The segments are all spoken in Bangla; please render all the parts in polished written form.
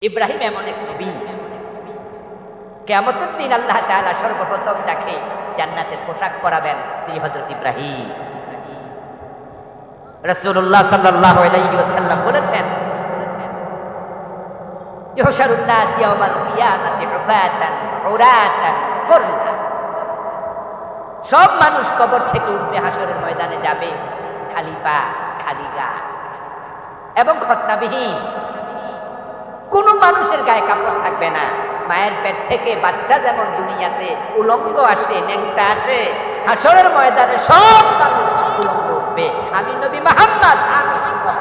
ইব্রাহিম এমন এক নবী, কিয়ামতের দিন আল্লাহ তাআলা সর্বপ্রথম যাকে জান্নাতের পোশাক পরাবেন তিনি হযরত ইব্রাহিম। রাসূলুল্লাহ সাল্লাল্লাহু আলাইহি ওয়াসাল্লাম বলেছেন, ইহশারুন নাস ইয়াওমাল কিয়ামাতি হুফাতান উরাতান গুরলা। সব মানুষ কবর থেকে উঠবে, হাসরের ময়দানে যাবে খালি পা খালি গা এবং খতনাবিহীন। কোন মানুষের গায়ে কাপড় থাকবে না। মায়ের পেট থেকে বাচ্চা যেমন দুনিয়াতে উলঙ্গ আসে, ন্যাংটা আসে, হাসরের ময়দানে সব মানুষ উলঙ্গ উঠবে। আমি নবী মুহাম্মদ আমি সহ।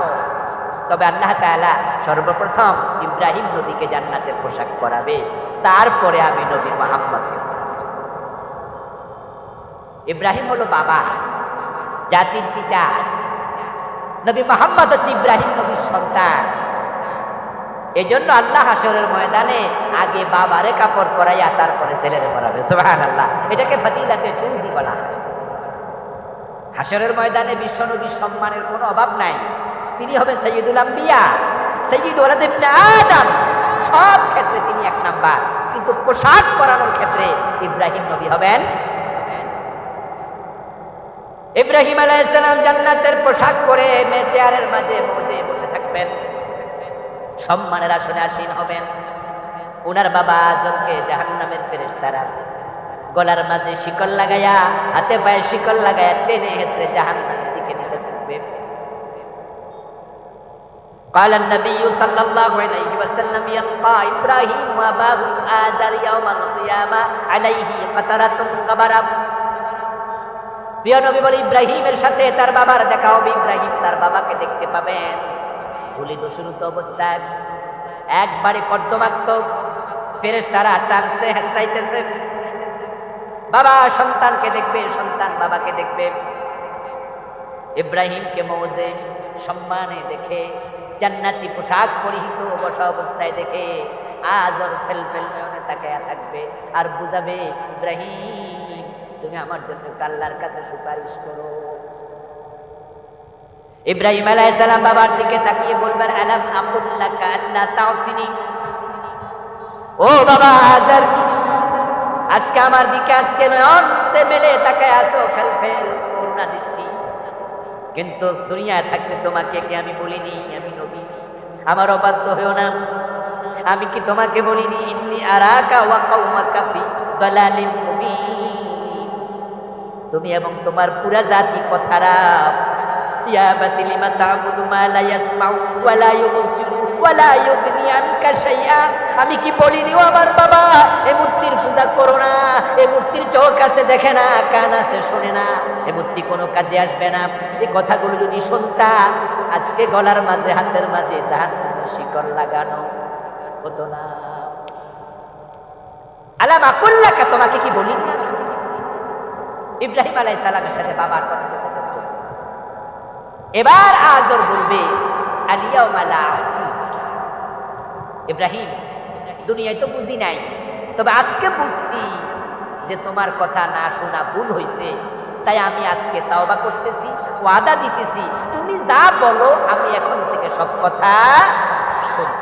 তবে আল্লাহ তাআলা সর্বপ্রথম ইব্রাহিম নবীকে জান্নাতের পোশাক পরাবে, তারপরে আমি নবী মুহাম্মদকে পরাবো। ইব্রাহিম হলো বাবা, জাতির পিতা। নবী মুহাম্মদ হচ্ছে ইব্রাহিম নবীর সন্তান। এজন্য আল্লাহ হাসরের ময়দানে আগে বাবারে কাপড় পরাইয়া তারপরে ছেলেরে পরাবে। সুবহানাল্লাহ। এটাকে ফাদিলাতে জুজি বলা হয়। হাসরের ময়দানে বিশ্বনবীর সম্মানের কোনো অভাব নাই। তিনি হবেন সাইয়্যিদুল আম্বিয়া, সাইয়্যিদ ওয়ালাদ ইবনে আদম। সব ক্ষেত্রে তিনি এক নাম্বার, কিন্তু পোশাক পরানোর ক্ষেত্রে ইব্রাহিম নবী হবেন। ইব্রাহিম আলাইহিস সালাম জান্নাতের পোশাক পরে চেয়ারের মাঝে বসে থাকবেন, সম্মানের আসনে আসীন হবেন। ওনার বাবা আজরকে জাহান্নামের ফেরেশতারা গলার মাঝে শিকল লাগাইয়া, হাতে পায়ে শিকল লাগাইয়া টেনে হেসে জাহান্নামের দিকে নিতে থাকবে। قال النبي صلى الله عليه وسلم يلقى إبراهيم وأباه آزر يوم القيامة عليه قطرة غبرة। প্রিয় নবী বলে, ইব্রাহিমের সাথে তার বাবার দেখা হবে। ইব্রাহিম তার বাবাকে দেখতে পাবেন ধুলি দূষিত অবস্থায়, একবারে কর্দমাক্ত, ফেরেশতারা টানছে, হেসরাইতেছে। বাবা সন্তানকে দেখবে, সন্তান বাবাকে দেখবে। ইব্রাহিমকে মৌজে সম্মানে দেখে, জান্নাতি পোশাক পরিহিত বসা অবস্থায় দেখে আজর ফেলফেল নয়নে তাকায়া থাকবে আর বুঝাবে, ইব্রাহিম তুমি আমার জন্য আল্লাহর কাছে সুপারিশ করো। ইব্রাহিম আলাইহিস সালাম বাবার দিকে তাকিয়ে বলবেন, আলাম আকুল লাকা আল্লা তাসিনি। ও বাবা আজর, আজকে আমার দিকে আজকে নয়ন সে মেলে তাকায় আসো, ফেলফেল করুণা দৃষ্টি। কিন্তু দুনিয়ায় থাকতে তোমাকে কি আমি বলিনি আমি নবী? আমার অবাধ্য হয়েও না। আমি কি তোমাকে বলিনি, ইন্নী আরাকা ওয়া কওমাকা ফি দালালিন মুবিন? তুমি এবং তোমার পুরা জাতি পথহারা। ইয়া বাতিলি মা তা'বুদু মা লা ইয়াসমাউ ওয়া লা ইউবসিরু ওয়া লা ইউগনি আনকা শাইআ। আমি কি বলিনি ও আমার বাবা, এই মূর্তির পূজা করো না, এই মূর্তির চোখ আছে দেখে না, কান আছে শোনে না, এই মূর্তি কোনো কাজে আসবে না। এই কথাগুলো যদি শুনতা, আজকে গলার মাঝে হাতের মাঝে জাহান্নামের শিকল লাগানো হতো না। আলাম আকুল লাকা, তোমাকে কি বলিনি? ইব্রাহিম আলাইহিস সালামের সাথে বাবার কথা বলতে। এবার আজর বলবে, আলিয়াউমা লা আসি। ইব্রাহিম, দুনিয়ায় তো বুঝি নাই, তবে আজকে বুঝছি যে তোমার কথা না শোনা ভুল হয়েছে। তাই আমি আজকে তাওবা করতেছি, ওয়াদা দিতেছি, তুমি যা বলো আমি এখন থেকে সব কথা শুনব।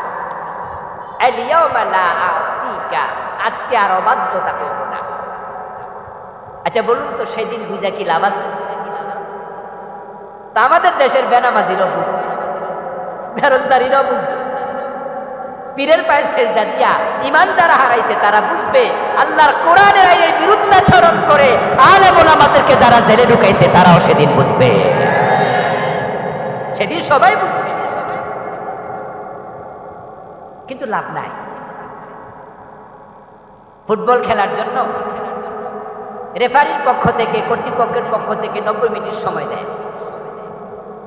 আলিয়াউমা লা আসিকা, আজকে আর অবাধ্যতা করব না। আচ্ছা বলুন তো, সেদিন বুঝা কি লাভ আছে? তা আমাদের দেশের বেনামাজিরাও বুঝবে, বেরোজগারিরাও বুঝবে, পীরের পায়ে সেজদা দিয়া ঈমান যারা হারাইছে তারা বুঝবে, আল্লাহর কোরআনের আইনের বিরুদ্ধাচরণ করে আলেম ওলামাদেরকে যারা জেলে ঢুকাইছে তারাও সেদিন বুঝবে। সেদিন সবাই বুঝবে, কিন্তু লাভ নাই। ফুটবল খেলার জন্য রেফারির পক্ষ থেকে, কর্তৃপক্ষের পক্ষ থেকে 90 মিনিট সময় দেয়।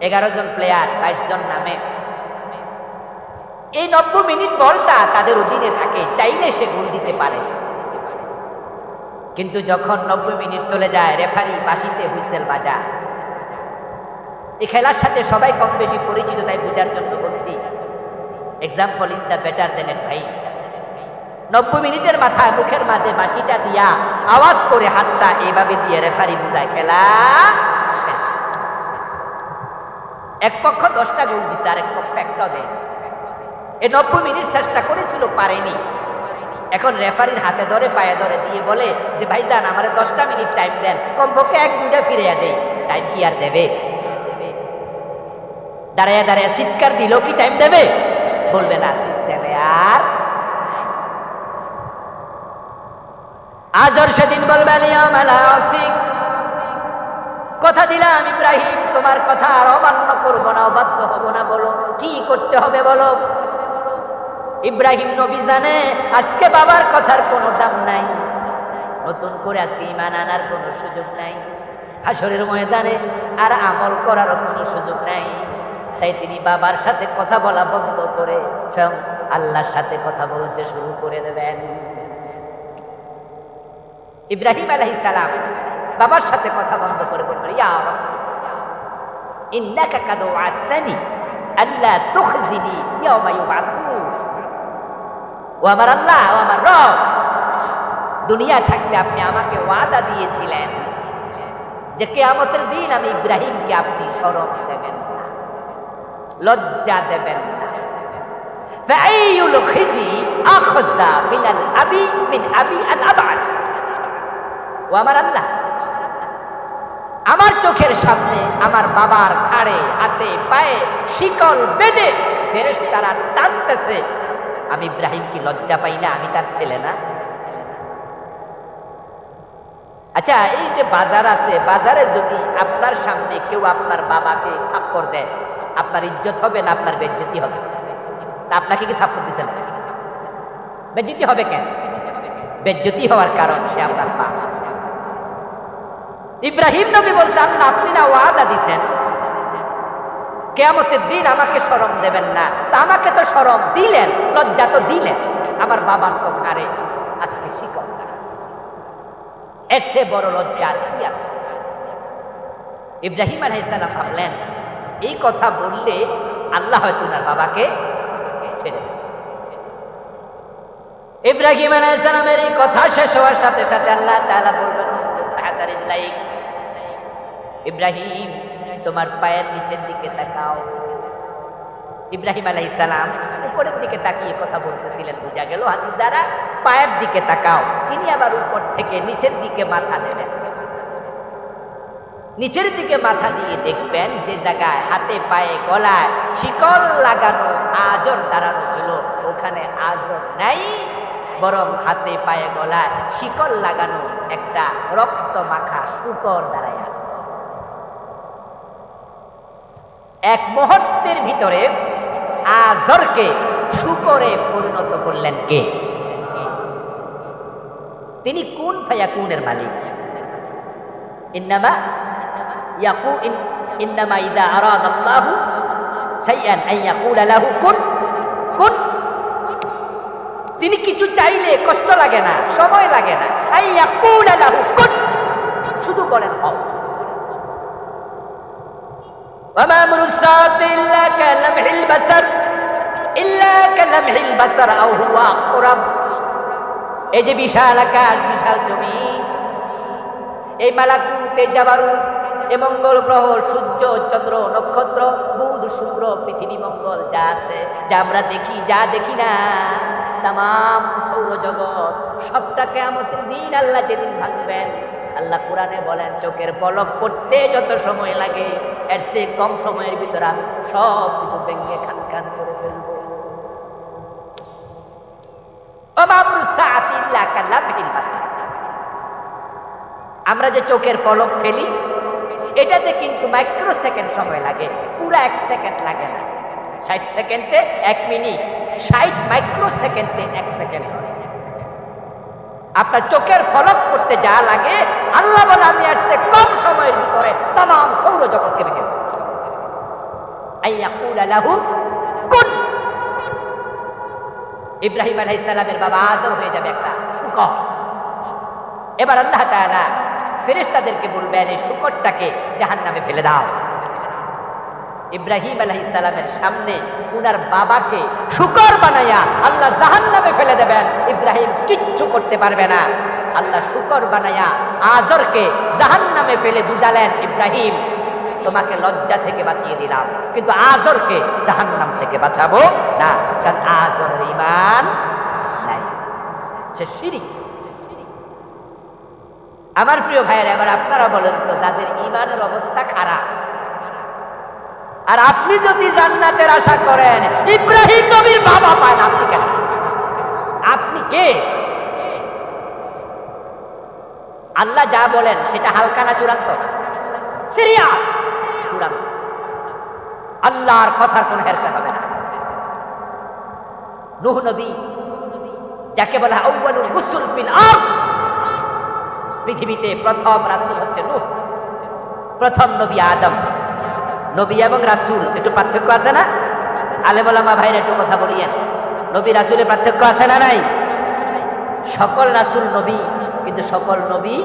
11 জন প্লেয়ার 22 জন নামে। এই 90 মিনিট বলটা তাদের অধীনে থাকে, চাইলে সে গোল দিতে পারে। কিন্তু যখন 90 মিনিট চলে যায়, রেফারি বাঁশিতে হুইসেল বাজায়। এই খেলার সাথে সবাই কম বেশি পরিচিত, তাই বোঝার জন্য বলছি, example is the better then advice. 90 মিনিটের মাথায় মুখের মাঝে বাঁশিটা দিয়া আওয়াজ করে হাতটা এভাবে দিয়ে রেফারি বুঝায়, খেলা শেষ। এক পক্ষ 10টা গোল দিছে, আরেক পক্ষ একটাও দেয়। এই 90 মিনিট চেষ্টা করেছিল, পারেনি। এখন রেফারির হাতে ধরে পায়ে ধরে দিয়ে বলে যে ভাইজান আমারে 10টা মিনিট টাইম দেন, কমপক্ষে 1-2টা ফিরিয়ে দেই। টাইম কি আর দেবে? দাঁড়ায় দাঁড়ায় চিৎকার দিল, কি টাইম দেবে? বলবে না, সিস্টেমে আর আজর সেদিন বলবে কথা দিলাম ইব্রাহিম তোমার কথা আর অমান্য করবো না, অবাধ্য হব না। বলো কি করতে হবে বলো। ইব্রাহিম নবী জানে আজকে বাবার কথার কোনো দাম নাই, নতুন করে আজকে ঈমান আনার কোনো সুযোগ নাই, হাসরের ময়দানে আর আমল করার কোনো সুযোগ নাই। তাই তিনি বাবার সাথে কথা বলা বন্ধ করে স্বয়ং আল্লাহর সাথে কথা বলতে শুরু করে দেবেন। ইব্রাহিম আলাইহিস সালাম বাবার সাথে কথা বন্ধ করে বলবেন, ইয়া ইন্নাকা কাদ ওয়া'আদতানি আল্লা তুখজিনি ইয়াওমা ইউবআসুন। ও আমার আল্লাহ, ও আমার রব, দুনিয়া থাকতে আপনি আমাকে ওয়াদা দিয়েছিলেন যে কিয়ামতের দিন আমি ইব্রাহিমকে আপনি শরম দেবেন না, লজ্জা দেবেন না। ফাআইয়ুল খিজি আখযা মিনাল আবি মিন আবি আল আবাদ। ও আমার আল্লাহ, আমার চোখের সামনে আমার বাবার ঘাড়ে হাতে পায়ে শিকল বেঁধে ফেরেশতারা টানতেছে, আমি ইব্রাহিম কি লজ্জা পাই না? আমি তার ছেলে না? আচ্ছা, এই যে বাজার আছে, বাজারে যদি আপনার সামনে কেউ আপনার বাবাকে থাপ্পড় দেয়, আপনার ইজ্জত হবে না আপনার বেজ্জতি হবে? তা আপনাকে কি থাপ্পড় দিচ্ছেন? বেজ্জতি হবে কেন? বেজ্জতি হওয়ার কারণ সে আপনার বাবা। ইব্রাহিম নবী বলছে, আল্লাহ আপনি না ওয়াদা দিছেন কিয়ামতের দিন আমাকে শরম দেবেন না, তা আমাকে তো শরম দিলেন, লজ্জা তো দিলেন। আমার বাবার তো ঘাড়ে আজকে শিকল, এর চেয়ে বড় লজ্জা কি আছে? ইব্রাহিম আলাইহিস সালাম ভাবলেন এই কথা বললে আল্লাহ হয়তো তার বাবাকে ছেড়ে দেবেন। ইব্রাহিম আলাইহিস সালামের এই কথা শেষ হওয়ার সাথে সাথে আল্লাহ তাআলা বলবেন, তাড়াতাড়ি লাইক ইব্রাহিম তোমার পায়ের নিচের দিকে তাকাও। ইব্রাহিম আলাইহিস সালাম উপরের দিকে তাকিয়ে কথা বলতেছিলেন, বোঝা গেল হাদিস দ্বারা পায়ের দিকে তাকাও। তিনি আবার উপর থেকে নিচের দিকে মাথা দেবেন। নিচের দিকে মাথা দিয়ে দেখবেন যে জায়গায় হাতে পায়ে গলায় শিকল লাগানো আজর দাঁড়ানো ছিল, ওখানে আজর নাই, বরং হাতে পায়ে গলায় শিকল লাগানো একটা রক্ত মাখা শূকর দাঁড়ায় আছে। এক মুহূর্তের ভিতরে আজরকে শূকরে পরিণত করলেন কে? তিনি কুন ফায়াকুনের মালিক। ইন্নামা ইযা আরাদাল্লাহু শাইআন আন ইয়াকুলা লাহু কুন কুন। তিনি কিছু চাইলে কষ্ট লাগে না, সময় লাগে না, আন ইয়াকুলা লাহু কুন, শুধু বলেন হও। ওয়ামা আমরুস সাআতি ইল্লা কালামহিল বাসার ইল্লা কালামহিল বাসার আও হুয়া আকরাব। এই যে বিশাল আকাশ, বিশাল জমিন, এই মালাকুত, এই জাবারুত, এ মঙ্গল গ্রহ, সূর্য, চন্দ্র, নক্ষত্র, বুধ, শুক্র, পৃথিবী, মঙ্গল যা আছে, যা আমরা দেখি, যা দেখি না, তামাম সৌরজগৎ সবটা কিয়ামতের দিন আল্লাহ যেদিন ভাঙবেন, আল্লাহ কোরআনে বলেন চোখের পলক পড়তে যত সময় লাগে এর চেয়ে কম সময়ের ভিতরে আমি সব কিছু ভেঙে খান খান করে ফেলবো। আমরা যে চোখের পলক ফেলি এটাতে কিন্তু মাইক্রো সেকেন্ড সময় লাগে, পুরো 1 সেকেন্ড লাগে না। 60 সেকেন্ডে 1 মিনিট, 60 মাইক্রো সেকেন্ডে 1 সেকেন্ড। আপনার চোখের পলক পড়তে যা লাগে আল্লাহ বলে আমি আর সে কম সময়ের ভিতরে तमाम সৌরজগৎকে ভেঙে দেব। আইয়াকুলা লাহু কুন। ইব্রাহিম আলাইহিস সালামের বাবা আজর হয়ে যাবে একটা শূকর। এবার আল্লাহ তাআলা ফেরেশতাদেরকে বলবেন এই শূকরটাকে জাহান্নামে ফেলে দাও। ইব্রাহিম আলাইহিস সালামের সামনে উনার বাবাকে শূকর বানায়া আল্লাহ জাহান্নামে ফেলে দেবেন। ইব্রাহিম কিচ্ছু করতে পারবে না। আল্লাহ শূকর বানায়া আজরকে জাহান্নামে ফেলে বুঝালেন, ইব্রাহিম তোমাকে লজ্জা থেকে বাঁচিয়ে দিলাম, কিন্তু আজরকে জাহান্নাম থেকে বাঁচাবো না, কারণ আজরের ঈমান নাই, সে শিরক। আমার প্রিয় ভাইয়েরা, এবার আপনারা বলেন তো, যাদের ঈমানের অবস্থা খারাপ, আর আপনি যদি জান্নাতের আশা করেন, ইব্রাহিম নবীর বাবা পান, আপনি কেন? আপনি কে? আল্লাহ যা বলেন সেটা হালকা না চূড়ান্ত? সিরিয়াস, চূড়ান্ত। আল্লাহর কথার কোনো হেরফের হবে না। নূহ নবী, যাকে বলা হয় আউয়ালুর রাসূল ফিল আরদ, পৃথিবীতে প্রথম রাসূল হচ্ছে নূহ, প্রথম নবী আদম। নবী এবং রাসূল একটু পার্থক্য আছে না? আলেম ওলামা ভাইরা একটু কথা বলিয়েন, নবী রাসূলের পার্থক্য আছে না নাই? সকল রাসূল নবী, কিন্তু সকল নবী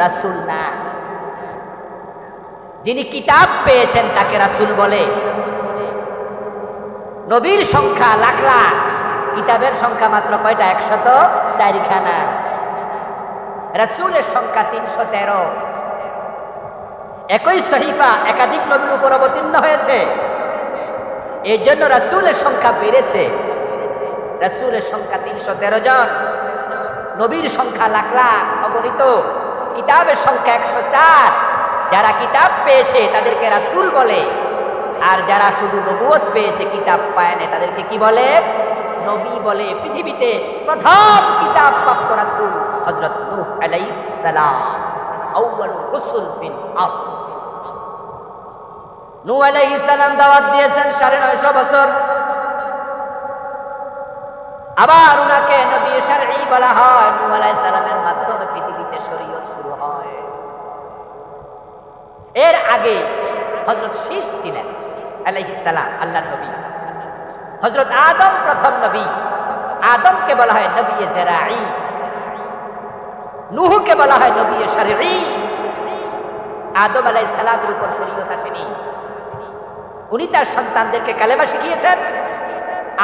রাসূল না। যিনি কিতাব পেয়েছেন তাকে রাসূল বলে। নবীর সংখ্যা লাখ লাখ, কিতাবের সংখ্যা মাত্র কয়টা? 104খানা। রাসূলের সংখ্যা 313। একই সহিফা একাধিক নবীর উপর অবতীর্ণ হয়েছে, এই জন্য রাসূলের সংখ্যা বেড়েছে। রাসূলের সংখ্যা 313 জন, নবীর সংখ্যা লাখ লাখ অগণিত, কিতাবের সংখ্যা 104। যারা কিতাব পেয়েছে তাদেরকে রাসূল বলে, আর যারা শুধু নবুয়ত পেয়েছে, কিতাব পায় না, তাদেরকে কি বলে? নবী বলে। পৃথিবীতে প্রথম কিতাব প্রাপ্ত রাসূল হযরত নূহ আলাইহিস সালাম, আউয়ালুর রাসূল ফিল আরদ। নূহ আলাইহিস সালাম দাওয়াত দিয়েছেন 950 বছর। আবার উনাকে নবী শরঈ বলা হয়। নূহ আলাইহিস সালামের মাধ্যমে পৃথিবীতে শরীয়ত শুরু হয়। এর আগে হযরত শীস ছিলেন আলাইহিস সালাম, আল্লাহর নবী। হযরত আদম প্রথম নবী, আদমকে বলা হয় নবী জরাঈ। নূহকে বলা হয় নবী শরঈ। আদম আলাইহিস সালামের উপর শরীয়ত আসেনি, উনি তার সন্তানদেরকে কালেমা শিখিয়েছেন,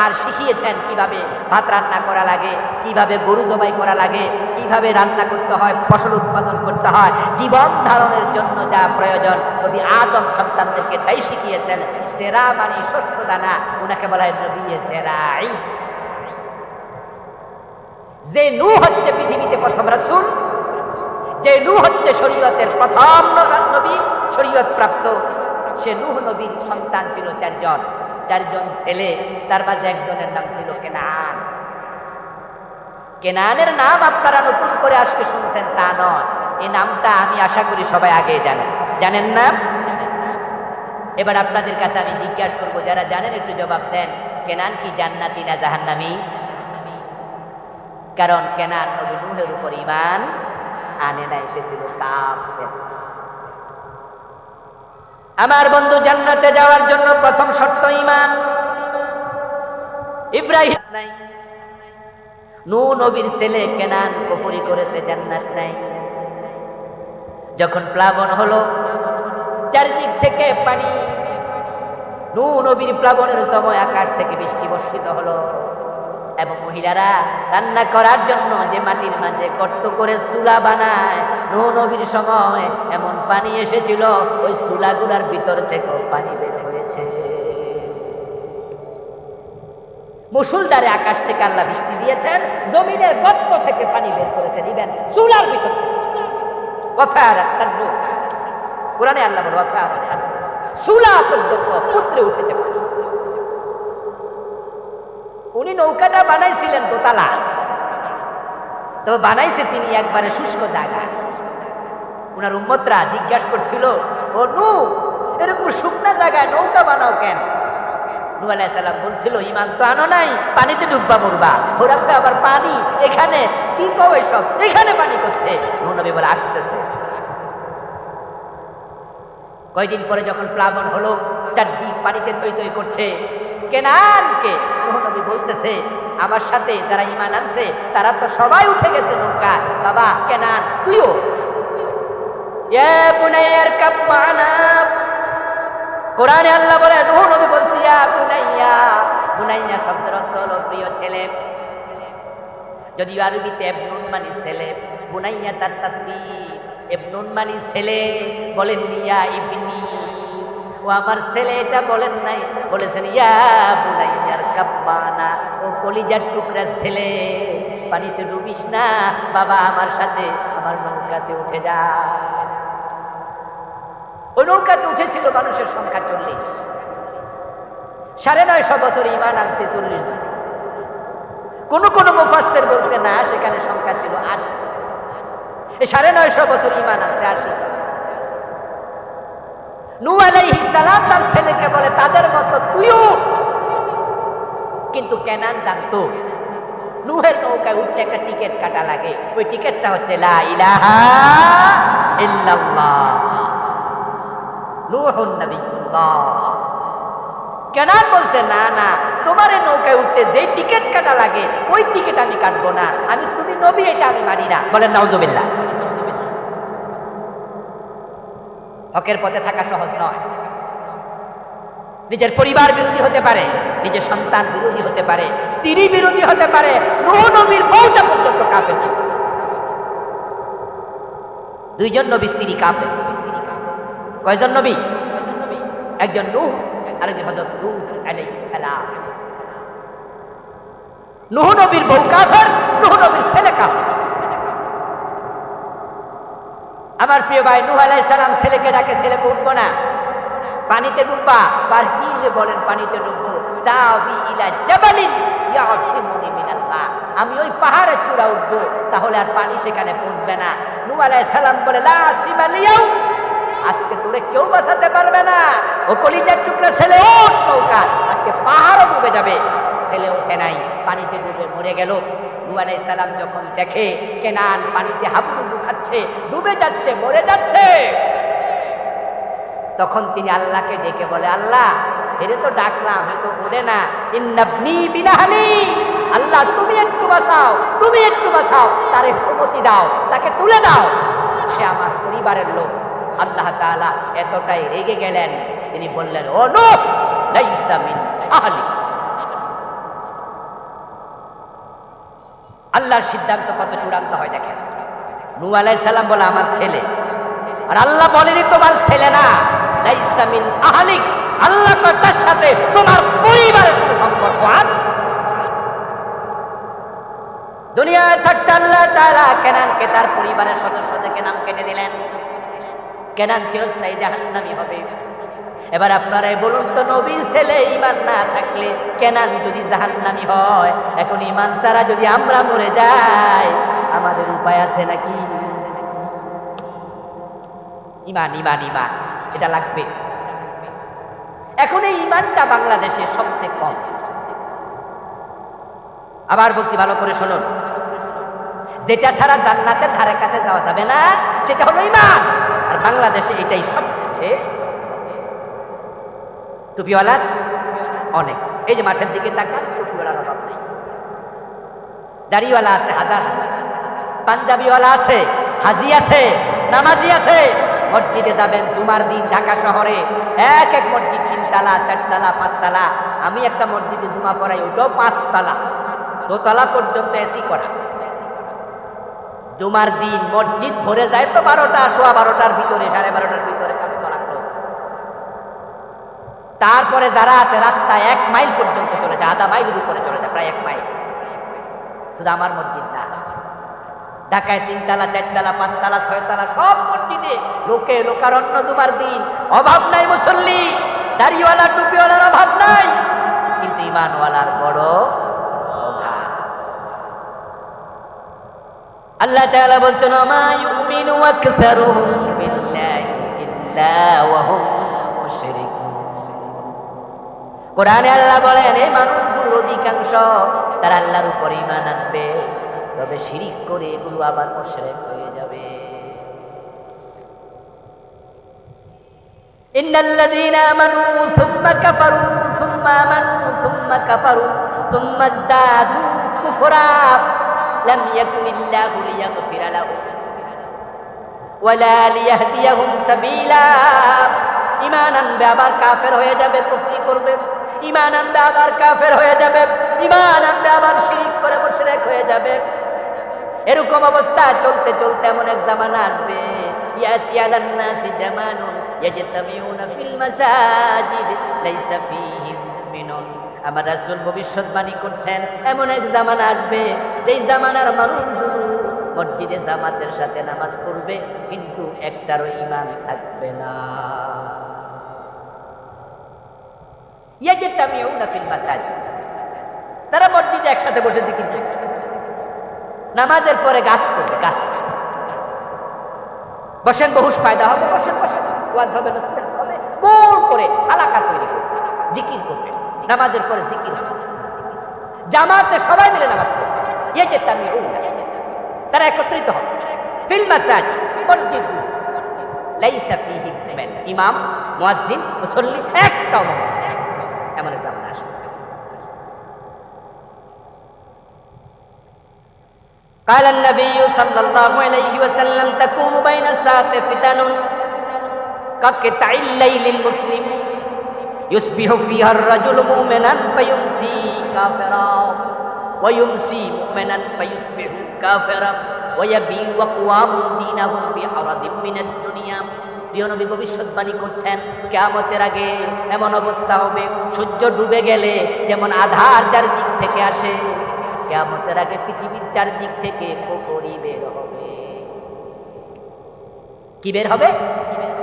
আর শিখিয়েছেন কিভাবে ভাত রান্না করা লাগে, কিভাবে গরু জবাই করা লাগে, কিভাবে রান্না করতে হয়, ফসল উৎপাদন করতে হয়, জীবন ধারণের জন্য যা প্রয়োজন নবী আদম সন্তানদেরকে তাই শিখিয়েছেন। জেরা মানে শস্য দানা, উনাকে বলা হয় নবী জেরাঈ। যে নূহ হচ্ছে পৃথিবীতে প্রথম রাসূল, যে নূহ হচ্ছে শরীয়তের প্রথম নবী, শরীয়ত প্রাপ্ত, সে নূহ নবীর সন্তান ছিল 4 জন, 4 জন ছেলে, তার মাঝে একজনের নাম ছিল কেনান। কেনানের নাম আপনারা নতুন করে আজকে শুনছেন তা নয়, এই নামটা আমি আশা করি সবাই আগে জানেন। জানেন না? এবার আপনাদের কাছে আমি জিজ্ঞাসা করবো, যারা জানেন একটু জবাব দেন, কেনান কি জান্নাতি না জাহান্নামী? কারণ কেনান নবী নূহের উপর ঈমান আনে নাই, সে ছিল কাফের। আমার বন্ধু, জান্নাতে যাওয়ার জন্য প্রথম শর্ত ঈমান। ইব্রাহিম নাই, নূহ নবীর ছেলে কেনান কুফরি করেছে, জান্নাত নাই। যখন প্লাবন হলো, চারিদিক থেকে পানি, নূহ নবীর প্লাবনের সময় আকাশ থেকে বৃষ্টি বর্ষিত হলো, এবং মহিলারা রান্না করার জন্য যে মাটির মাঝে গর্ত করে চুলা বানায়, নূহ নবীর সময় এমন পানি এসেছিল, ওই চুলাগুলার ভিতর থেকে পানি বের হয়েছে। মুষলধারে আকাশ থেকে আল্লাহ বৃষ্টি দিয়েছেন, জমিনের গর্ত থেকে পানি বের করেছেন, ইভেন চুলার ভিতর থেকে। কোরআনে আল্লাহ বলে চুলা পর্যন্ত পুত্রে উঠেছে। উনি নৌকাটা বানাইছিলেন দোতলা, তবে বানাইছে তিনি একবারে শুষ্ক জায়গায়। উনার উম্মতরা জিজ্ঞাসা করছিল, ও নূহ, এরকম শুকনা জায়গায় নৌকা বানাও কেন? নূহ আলাইহিস সালাম বলছিল, ঈমান তো আনো নাই, পানিতে ডুববা মরবা। ওরা আবার পানি এখানে কি কও এসব, এখানে পানি করতে? নূহ নবী বলে আসতেছে। কয়েকদিন পরে যখন প্লাবন হলো, চারদিক পানিতে থই থই করছে, কেনানকে নূহ নবী বলতেছে, আমার সাথে যারা ঈমান আনছে তারা তো সবাই উঠে গেছে নৌকা, বাবা কেনান তুইও। ইয়া বুনাইয়া ইরকাব মা'না, কোরআনে আল্লাহ বলে, নূহ নবী বলছে ইয়া বুনাইয়া। বুনাইয়া শব্দের অর্থ হলো প্রিয় ছেলে, যদিও আরবিতে ইবনুন মানে ছেলে, বুনাইয়া তার তাসবিহ, ইবনুন মানে ছেলে, বলেন ইয়া ইবনি। ও আমার ছেলে এটা বলেন নাই, বলেছেন ইয়া বুনাইয়ার কাব্বানা, ও কলিজার টুকরা ছেলে পানিতে ডুবিস না, বাবা আমার সাথে আমার নৌকাতে উঠে যা। ওই নৌকাতে উঠেছিল মানুষের সংখ্যা 40। 950 বছর ঈমান আনছে 40 জন। কোন কোন মুফাসসির বলছে না, সেখানে সংখ্যা ছিল 80। এই 950 বছর ঈমান আনছে 80 জন। নূহ আলাইহিস সালাম তার ছেলেকে বলে তাদের মতো তুইও উঠ। কিন্তু কেনান জানতো নূহের নৌকায় উঠলে একটা টিকিট কাটা লাগে, ওই টিকিটটা হচ্ছে লা ইলাহা ইল্লাল্লাহ নূহুন নবিয়্যুল্লাহ। কেনান বলছে না না, তোমার এই নৌকায় উঠতে যেই টিকিট কাটা লাগে ওই টিকিট আমি কাটবো না, তুমি নবী এটা আমি মানি না। বলেন নাউজুবিল্লাহ। হকের পথে থাকা সহজ নয়। নিজের পরিবার বিরোধী হতে পারে, নিজের সন্তান বিরোধী হতে পারে, স্ত্রী বিরোধী হতে পারে। নূহ নবীর বউটা পর্যন্ত কাফের ছিল। 2 জন নবী স্ত্রী কাফের। কয়জন নবী? একজন নূহ, আরেকজন হযরত লূত আলাইহিস সালাম। নূহ নবীর বউ কাফের, নূহ নবীর ছেলে কাফের। আমার প্রিয় ভাই, নূহ আলাইহিস সালাম ছেলেকে ডাকে, ছেলেকে উঠবো না, পানিতে ডুববা। আর কি যে বলেন পানিতে ডুববো, সাবি ইলা জাবালিন ইয়াসিমুনি মিনাল মা, আমি ওই পাহাড়ের চূড়া উঠবো, তাহলে আর পানি সেখানে পৌঁছবে না। নূহ আলাইহিস সালাম বলে লা আসিমালিয়াও, আজকে তোরে কেউ বাঁচাতে পারবে না। ও কলিজার টুকরা ছেলে, ওঠ নৌকা, আজকে পাহাড়ও ডুবে যাবে। ছেলে ওঠে নাই, পানিতে ডুবে মরে গেল। নূহ আলাইহিস সালাম যখন দেখে কেনান পানিতে হাবুডুবু খাচ্ছে, ডুবে যাচ্ছে, মরে যাচ্ছে, তখন তিনি আল্লাহকে ডেকে বলে, আল্লাহ এরে তো ডাকলাম, এ তো ওঠে না। ইন্নাবনি বিনাহালি, আল্লাহ তুমি একটু বাঁচাও, তুমি একটু বাঁচাও, তার সম্মতি দাও, তাকে তুলে দাও, সে আমার পরিবারের লোক। আল্লাহ তাআলা এতটাই রেগে গেলেন, তিনি বললেন, ও নূহ লাইসা মিন আহলি। আল্লাহর সিদ্ধান্ত কত চূড়ান্ত হয় দেখেন। নূহ আলাইহিস সালাম বলে আমার ছেলে, আর আল্লাহ বলেনি তোমার ছেলে না, লাইসা মিন আহলিক, আল্লাহ কয় তার সাথে তোমার পরিবারের কোনো সম্পর্ক আর। দুনিয়ায় থাকতে আল্লাহ তাআলা কেনানকে তার পরিবারের সদস্য থেকে নাম কেটে দিলেন। কেনান চিরস্থায়ী জাহান্নামী হবে। এবার আপনারাই বলুন তো, নবীর ছেলে ঈমান না থাকলে কেনান যদি জাহান্নামী হয়, এখন ঈমান ছাড়া যদি আমরা মরে যাই, আমাদের উপায় আছে নাকি? ঈমান ঈমান ঈমান এটা লাগবে। এখন এই ঈমানটা বাংলাদেশে সবচেয়ে কম। আবার বলছি, ভালো করে শুনুন, যেটা ছাড়া জান্নাতের ধারে কাছে যাওয়া যাবে না সেটা হলো ঈমান। আর বাংলাদেশে এটাই সবচেয়ে। টুপিওয়ালা অনেক, এই যে মাঠের দিকে তাকান, টুপিওয়ালার অভাব নেই। দাড়িওয়ালা আছে হাজার হাজার, পাঞ্জাবিওয়ালা আছে, হাজি আছে, নামাজি আছে। মসজিদে যাবেন জুমার দিন ঢাকা শহরে, এক এক মসজিদ 3 তলা 4 তলা 5 তলা। আমি একটা মসজিদে জুমা পড়াই, ওটাও 5 তলা, 2 তলা পর্যন্ত এসি করা। জুমার দিন মসজিদ ভরে যায় তো 12টা, সোয়া 12টার ভিতরে, 12:30টার ভিতরে 5 তলা ক্লোজ। তারপরে যারা আছে রাস্তায় 1 মাইল পর্যন্ত চলে যায়, আধা মাইলের উপরে চলে যায়, প্রায় 1 মাইল। শুধু আমার মসজিদ না, ঢাকায় 3 তলা 4 তলা 5 তলা 6 তলা সব মসজিদে লোকে লোকারণ্য। জুমার দিন অভাব নাই মুসল্লি, দাড়িওয়ালা টুপিওয়ালার অভাব নাই, কিন্তু ঈমানওয়ালার বড় অভাব। আল্লাহ তাআলা বলেন, মা ইউমিনু আকতারুহুম বিল্লাহি ইল্লা ওয়া হুম মুশরিকুন। কোরআনে আল্লাহ বলেন, এই মানুষগুলোর অধিকাংশ তারা আল্লাহর উপর ঈমান আনবে, তবে শিরিক করে এগুলো আবার মুশরিক হয়ে যাবে। ইন্নাল্লাযীনা আমানু সুম্মা কাফারু সুম্মা আমানু সুম্মা কাফারু সুম্মা ইজদাদু কুফরা লাম ইয়াকুনিল্লাহু লিয়াগফিরা লাহুম ওয়ালা লিয়াহদিয়াহুম সাবিলা। ঈমান আনবে আবার কাফের হয়ে যাবে, কুফরি করবে। ঈমান আনবে আবার কাফের হয়ে যাবে, ঈমান আনবে আবার শিরিক করে মুশরিক হয়ে যাবে। এরকম অবস্থা চলতে চলতে এমন এক জামানা আসবে, ইয়াতি আলান নাসি জামানুন ইয়াজতামিউনা ফিল মাসাজিদ লাইসা ফীহি মুমিনুন। আমার রাসূল ভবিষ্যৎবাণী করছেন এমন এক জামানা আসবে যেই জামানার মানুষগুলো মসজিদে জামাতের সাথে নামাজ পড়বে কিন্তু একটারও ঈমান থাকবে না। ইয়াজতামিউনা ফিল মাসাজিদ, তারা মসজিদে একসাথে বসে জিকির করছে, নামাজের পরে গাছ করবে, গাছ বসেন, বহুশ ফায়দা হবে, বসেন বসেন, ওয়াজ হবে, নসিহত হবে, গোল করে হালাকা তৈরি করবে, জিকির করবে, নামাজের পরে জিকির হবে, জামাতে সবাই মিলে নামাজ পড়বে। ইয়াজতামিউনা, তারা একত্রিত হবে ফিল মাসাজিদ, মসজিদ, লাইসা ফীহি মুমিন, ইমাম, মুয়াজ্জিন, মুসল্লি একটাও না, এমন জামানা আসবে। قال النبي صلى الله عليه وسلم تكون بين الساعة فتن كقطع الليل المسلم يصبح فيها الرجل مؤمنا فيمسي كافرا ويمسي مؤمنا فيصبح كافرا ويبيع أقوام دينهم بعرض من الدنيا। প্রিয় নবী ভবিষ্যৎবাণী করছেন কিয়ামতের আগে এমন অবস্থা হবে, সূর্য ডুবে গেলে যেমন আধার চারদিক থেকে আসে, কিয়ামতের আগে পৃথিবীর চারদিক থেকে কুফরি বের হবে। কি বের হবে?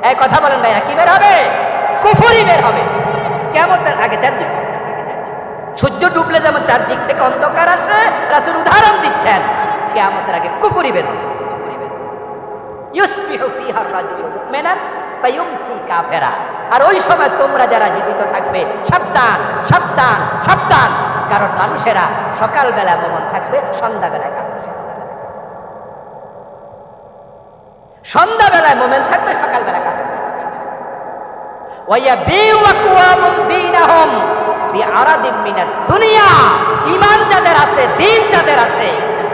এই কথা বলেন ভাইরা, কি বের হবে? কুফরি বের হবে কিয়ামতের আগে চারদিক থেকে। সূর্য ডুবলে যেমন চারদিক থেকে অন্ধকার আসে, রাসূল উদাহরণ দিচ্ছেন কিয়ামতের আগে কুফরি বের হবে। ইউসবিহু ফিহা রাজুলু মুমিনান ফায়ুমসি কাফিরা। আর ওই সময় তোমরা যারা জীবিত থাকবে সাবধান সাবধান সাবধান, কারণ মানুষেরা সকালবেলা মুমিন থাকবে, সন্ধ্যাবেলায় কাফের। সন্ধ্যাবেলায় মুমিন থাকবে, সকালবেলা কাফের। ওয়ায়াবিউ আকওয়ামুন দীনাহুম বিআরাদিন মিনাদ দুনিয়া। ঈমান যাদের আছে, দ্বীন যাদের আছে,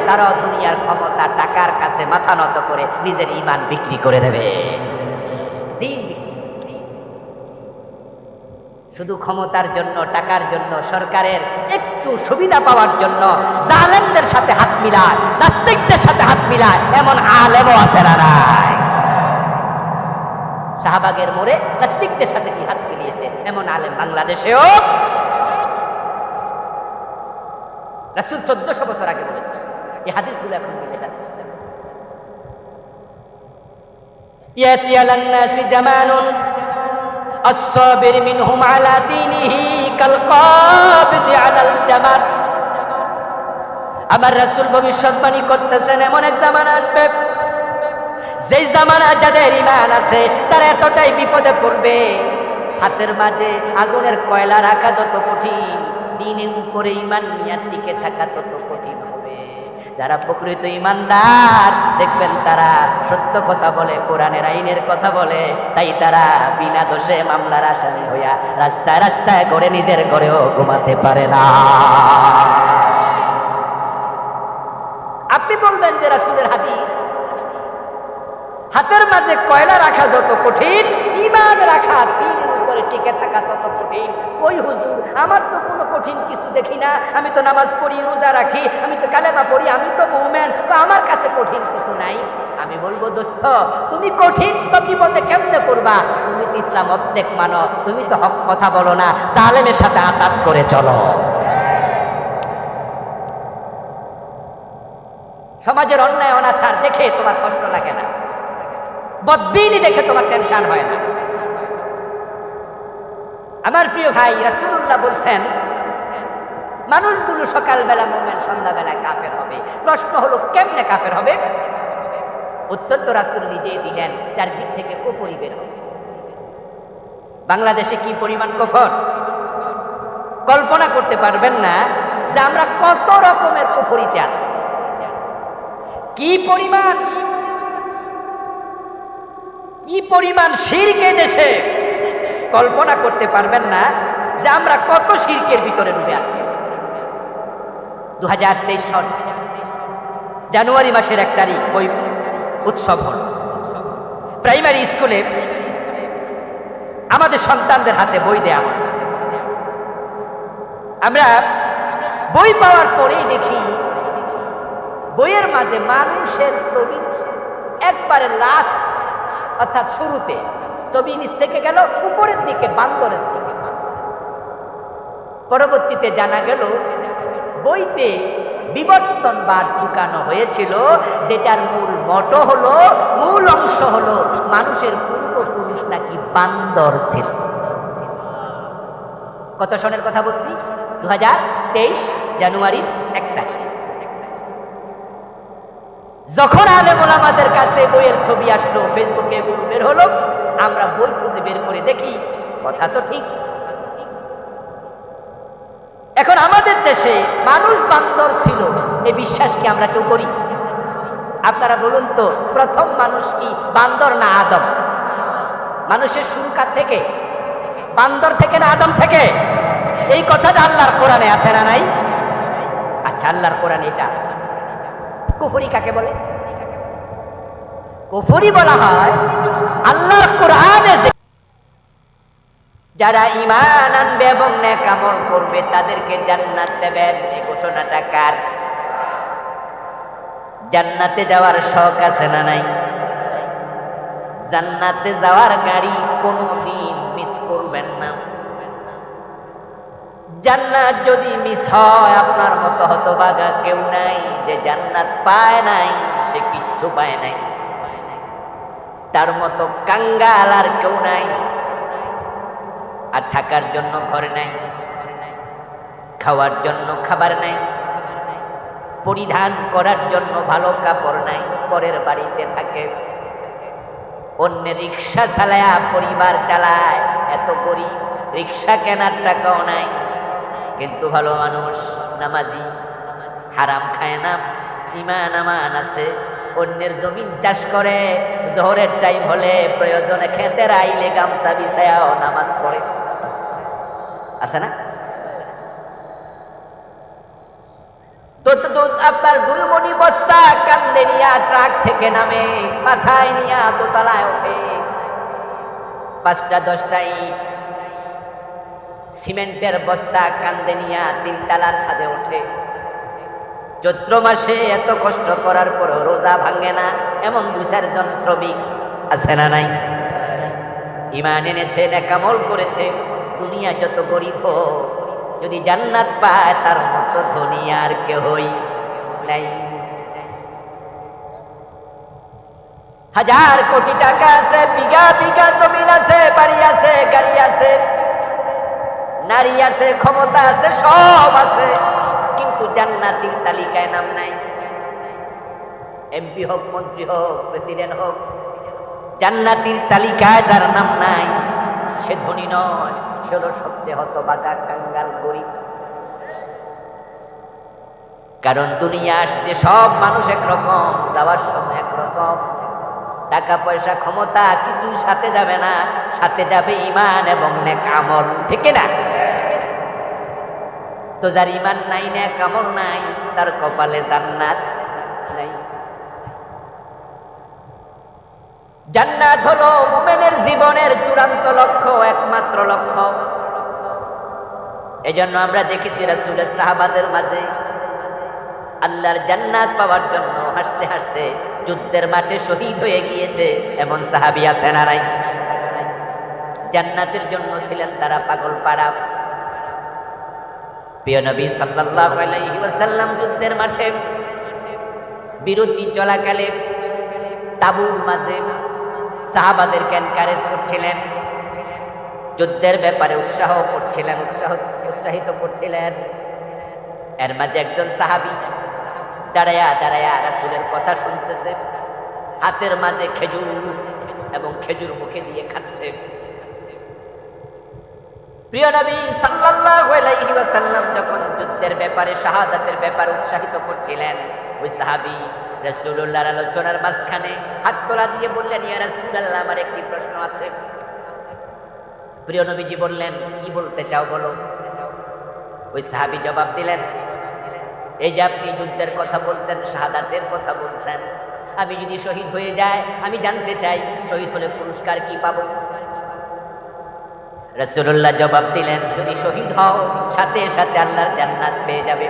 তারা দুনিয়ার ক্ষমতা, টাকার কাছে মাথা নত করে নিজের ঈমান বিক্রি করে দেবে। দ্বীন শুধু ক্ষমতার জন্য, টাকার জন্য, সরকারের একটু সুবিধা পাওয়ার জন্য জালেমদের সাথে হাত মিলায়, নাস্তিকদের সাথে হাত মিলায়, এমন আলেমও আছে না নাই? শাহবাগের মোড়ে নাস্তিকদের সাথে কি হাত মিলিয়েছে এমন আলেম বাংলাদেশেও। রাসূল 1400 বছর আগে বলেছে, এই হাদিসগুলো এখন মিলে যাচ্ছে। ইয়াতি আলান নাসি জামানুন الصابر منهم على دينه كالقابض على الجمر। আমার রাসূল ভবিষ্যৎবাণী করতেছেন এমন এক জামানা আসবে, যেই জামানা যাদের ঈমান আছে তারা এতটাই বিপদে পড়বে, হাতের মাঝে আগুনের কয়লা রাখা যত কঠিন, দিনের উপরে ঈমান নিয়ে টিকে থাকা তত কঠিন হবে। যারা প্রকৃত ঈমানদার দেখবেন তারা সত্য কথা বলে, কোরআনের আইনের কথা বলে, তাই তারা বিনা দোষে মামলার আসামি হইয়া রাস্তায় রাস্তায় ঘরে নিজের ঘরেও ঘুমাতে পারে না। আপনি বলবেন যে রাসূলের হাদিস, হাতের মাঝে কয়লা রাখা যত কঠিন, ঈমান রাখা, দিনের উপরে টিকে থাকা তত কঠিন। কই হুজুর, আমার তো কোনো কঠিন কিছু দেখি না, আমি তো নামাজ পড়ি, রোজা রাখি, আমি তো কালেমা পড়ি, আমি তো মুমিন, তো আমার কাছে কঠিন কিছু নাই। আমি বলবো দোস্ত, তুমি কঠিন বা বিপদে কেমনে পড়বা? তুমি তো ইসলাম অর্ধেক মানো, তুমি তো হক কথা বলো না, জালেমের সাথে আতাত করে চলো। সমাজের অন্যায় অনাচার দেখে তোমার কষ্ট লাগে না, বদ্দিনী দেখে তোমার টেনশন হয় না। আমার প্রিয় ভাই, রাসূলুল্লাহ বলছেন মানুষগুলো সকালবেলা মুমিন, সন্ধ্যাবেলা কাফের হবে। প্রশ্ন হলো কেমনে কাফের হবে? উত্তর তো রাসূল নিজেই দিলেন, চারদিক থেকে কুফরি বের হবে। বাংলাদেশে কি পরিমাণ কুফর কল্পনা করতে পারবেন না যে আমরা কত রকমের কুফরিতে আছি, কি পরিমাণ শিরকে দেশে, কল্পনা করতে পারবেন না যে আমরা কত শিরকের ভিতরে ডুবে আছি। 2023 সাল জানুয়ারি মাসের 1 তারিখ ওই উৎসব হল। প্রাইমারি স্কুলে আমাদের সন্তানদের হাতে বই দেয়া হয়। আমরা বই পাওয়ার পরেই দেখি বইয়ের মাঝে মানুষের ছবি একবারে লাস্ট, অর্থাৎ শুরুতে ছবি নিচ থেকে গেল উপরের দিকে বান্দরের ছবি। পরবর্তীতে জানা গেল বইতে বিবর্তনবাদ ঢুকানো হয়েছিল, যেটার মূল মটো হলো, মূল অংশ হলো মানুষের পূর্বপুরুষ নাকি বান্দর ছিল। কত সনের কথা বলছি? 2023 জানুয়ারির 1 তারিখ। যখন আলেম ওলামাদের কাছে বইয়ের ছবি আসলো, ফেসবুকে এগুলো বের হলো, আমরা বই খুঁজে বের করে দেখি কথা তো ঠিক। এখন আমাদের দেশে মানুষ বান্দর ছিল, এই বিশ্বাস কি আমরা কেউ করি? আপনারা বলুন তো, প্রথম মানুষ কি বান্দর না আদম? মানুষের শুরু কার থেকে? বান্দর থেকে না আদম থেকে? এই কথাটা আল্লাহর কোরআনে আছে না নাই? আচ্ছা, আল্লাহর কোরআনে এটা আছে। কুফরি কাকে বলে? কুফরি বলা হয় আল্লাহর কোরআনে যারা ঈমান আনবে এবং নেক আমল করবে তাদেরকে জান্নাত দেবেন। এই ঘোষণাটা কার? জান্নাতে যাওয়ার শখ আছে না নাই? জান্নাতে যাওয়ার গাড়ি কোনোদিন মিস করবেন না। জান্নাত যদি মিস হয়, আপনার মতো হতভাগা কেউ নাই যে জান্নাত পায় নাই, সে কিচ্ছু পায় নাই। তার মতো কাঙ্গাল আর কেউ নাই। আর থাকার জন্য ঘর নাই, খাওয়ার জন্য খাবার নাই, পরিধান করার জন্য ভালো কাপড় নাই, পরের বাড়িতে থাকে, অন্যের রিক্সা চালায়া পরিবার চালায়। এত গরিব, রিক্সা কেনার টাকাও নাই, কিন্তু ভালো মানুষ, নামাজি, হারাম খায় না, ঈমান আমান আছে। অন্যের জমিন চাষ করে, জোহরের টাইম হলে প্রয়োজনে খেতের আইলে গামছা বিছায়াও নামাজ পড়ে। আছে না? আপনার 2 মণি বস্তা কান্দে নিয়া ট্রাক থেকে নামে, মাথায় নিয়া দোতলায় ওঠে। 5টা 10টা ইট সিমেন্টের বস্তা কান্দে নিয়া 3 তলার ছাদে ওঠে। চৈত্র মাসে এত কষ্ট করার পরও রোজা ভাঙে না, এমন 2-4 জন শ্রমিক আছে না নাই? ঈমান এনেছে, নেক আমল করেছে। দুনিয়া যত গরিব হোক, যদি জান্নাত পায় তার মতো ধনী আর কেউই নাই। 1000 কোটি টাকা আছে, বিঘা বিঘা জমিন আছে, বাড়ি আছে, গাড়ি আছে, নারী আছে, ক্ষমতা আছে, সব আছে, কিন্তু জান্নাতীর তালিকায় নাম নাই। এমপি হোক, মন্ত্রী হোক, প্রেসিডেন্ট হোক, জান্নাতীর তালিকায় যার নাম নাই, সে ধনী নয়, সে হলো সবচেয়ে হতভাগা, কাঙ্গাল, গরিব। কারণ দুনিয়া আসতে সব মানুষ একরকম, যাওয়ার সময় একরকম। টাকা পয়সা ক্ষমতা কিছু সাথে যাবে না, সাথে যাবে ঈমান এবং নেক আমল, ঠিক না? তো যার ঈমান নাই, নেক আমল নাই, তার কপালে জান্নাত নাই। জান্নাত হলো মুমিনের জীবনের চূড়ান্ত লক্ষ্য, একমাত্র লক্ষ্য। এজন্য আমরা দেখেছি রাসূলের সাহাবাদের মাঝে আল্লাহর জান্নাত পাওয়ার জন্য হাসতে হাসতে যুদ্ধের মাঠে শহীদ হয়ে গিয়েছে এমন সাহাবী আছে না নাই? জান্নাতের জন্য ছিলেন তারা পাগল পাড়া। প্রিয় নবী সাল্লাল্লাহু আলাইহি ওয়াসাল্লাম যুদ্ধের মাঠে বিরতি চলাকালে তাবুর মাঝে সাহাবাদেরকে এনকারেজ করছিলেন, যুদ্ধের ব্যাপারে উৎসাহিত করছিলেন। এর মাঝে একজন সাহাবী দাঁড়ায়া দাঁড়ায়া রাসূলের কথা শুনতেছে, হাতের মাঝে খেজুর এবং খেজুর মুখে দিয়ে খাচ্ছে। প্রিয় নবী সাল্লাল্লাহু আলাইহি ওয়াসাল্লাম যখন যুদ্ধের ব্যাপারে, শাহাদাতের ব্যাপারে উৎসাহিত করছিলেন, ওই সাহাবী রাসূলুল্লাহর আলোচনার মাঝখানে হাত তোলা দিয়ে বললেন, ইয়া রাসূলুল্লাহ, আমার একটি প্রশ্ন আছে। প্রিয় নবীজি বললেন, কি বলতে চাও বলো। ওই সাহাবী জবাব দিলেন, এই যে আপনি যুদ্ধের কথা বলছেন, শাহাদাতের কথা বলছেন, আমি যদি শহীদ হয়ে যাই, আমি জানতে চাই শহীদ হলে পুরস্কার কি পাবো। রাসূলুল্লাহ জবাব দিলেন, যদি শহীদ হও সাথে সাথে আল্লাহর জান্নাত পেয়ে যাবে।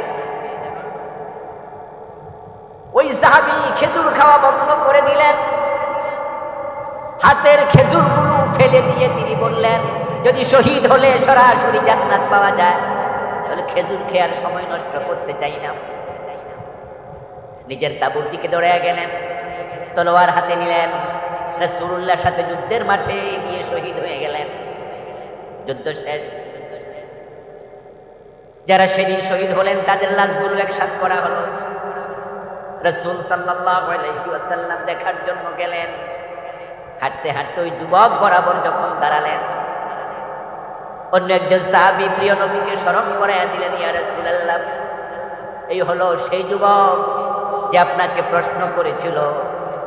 ওই সাহাবী খেজুর খাওয়া বন্ধ করে দিলেন, হাতের খেজুরগুলো ফেলে দিয়ে তিনি বললেন, যদি শহীদ হলে সরাসরি জান্নাত পাওয়া যায়, তাহলে খেজুর খেয়ে আর সময় নষ্ট করতে চাই না। নিজের তাঁবুর দিকে দৌড়ে গেলেন, তলোয়ার হাতে নিলেন, রাসূলুল্লাহর সাথে যুদ্ধের মাঠে গিয়ে শহীদ হয়ে গেলেন। যুদ্ধ শেষ। যারা সেদিন শহীদ হলেন তাদের লাশগুলো একসাথ করা হলো। রাসূল সাল্লাল্লাহু আলাইহি ওয়াসাল্লাম দেখার জন্য গেলেন। হাঁটতে হাঁটতে ওই যুবক বরাবর যখন দাঁড়ালেন, অন্য একজন সাহাবী প্রিয় নবীকে স্মরণ করে দিলেন, ইয়া রাসূলুল্লাহ, এই হলো সেই যুবক যে আপনাকে প্রশ্ন করেছিল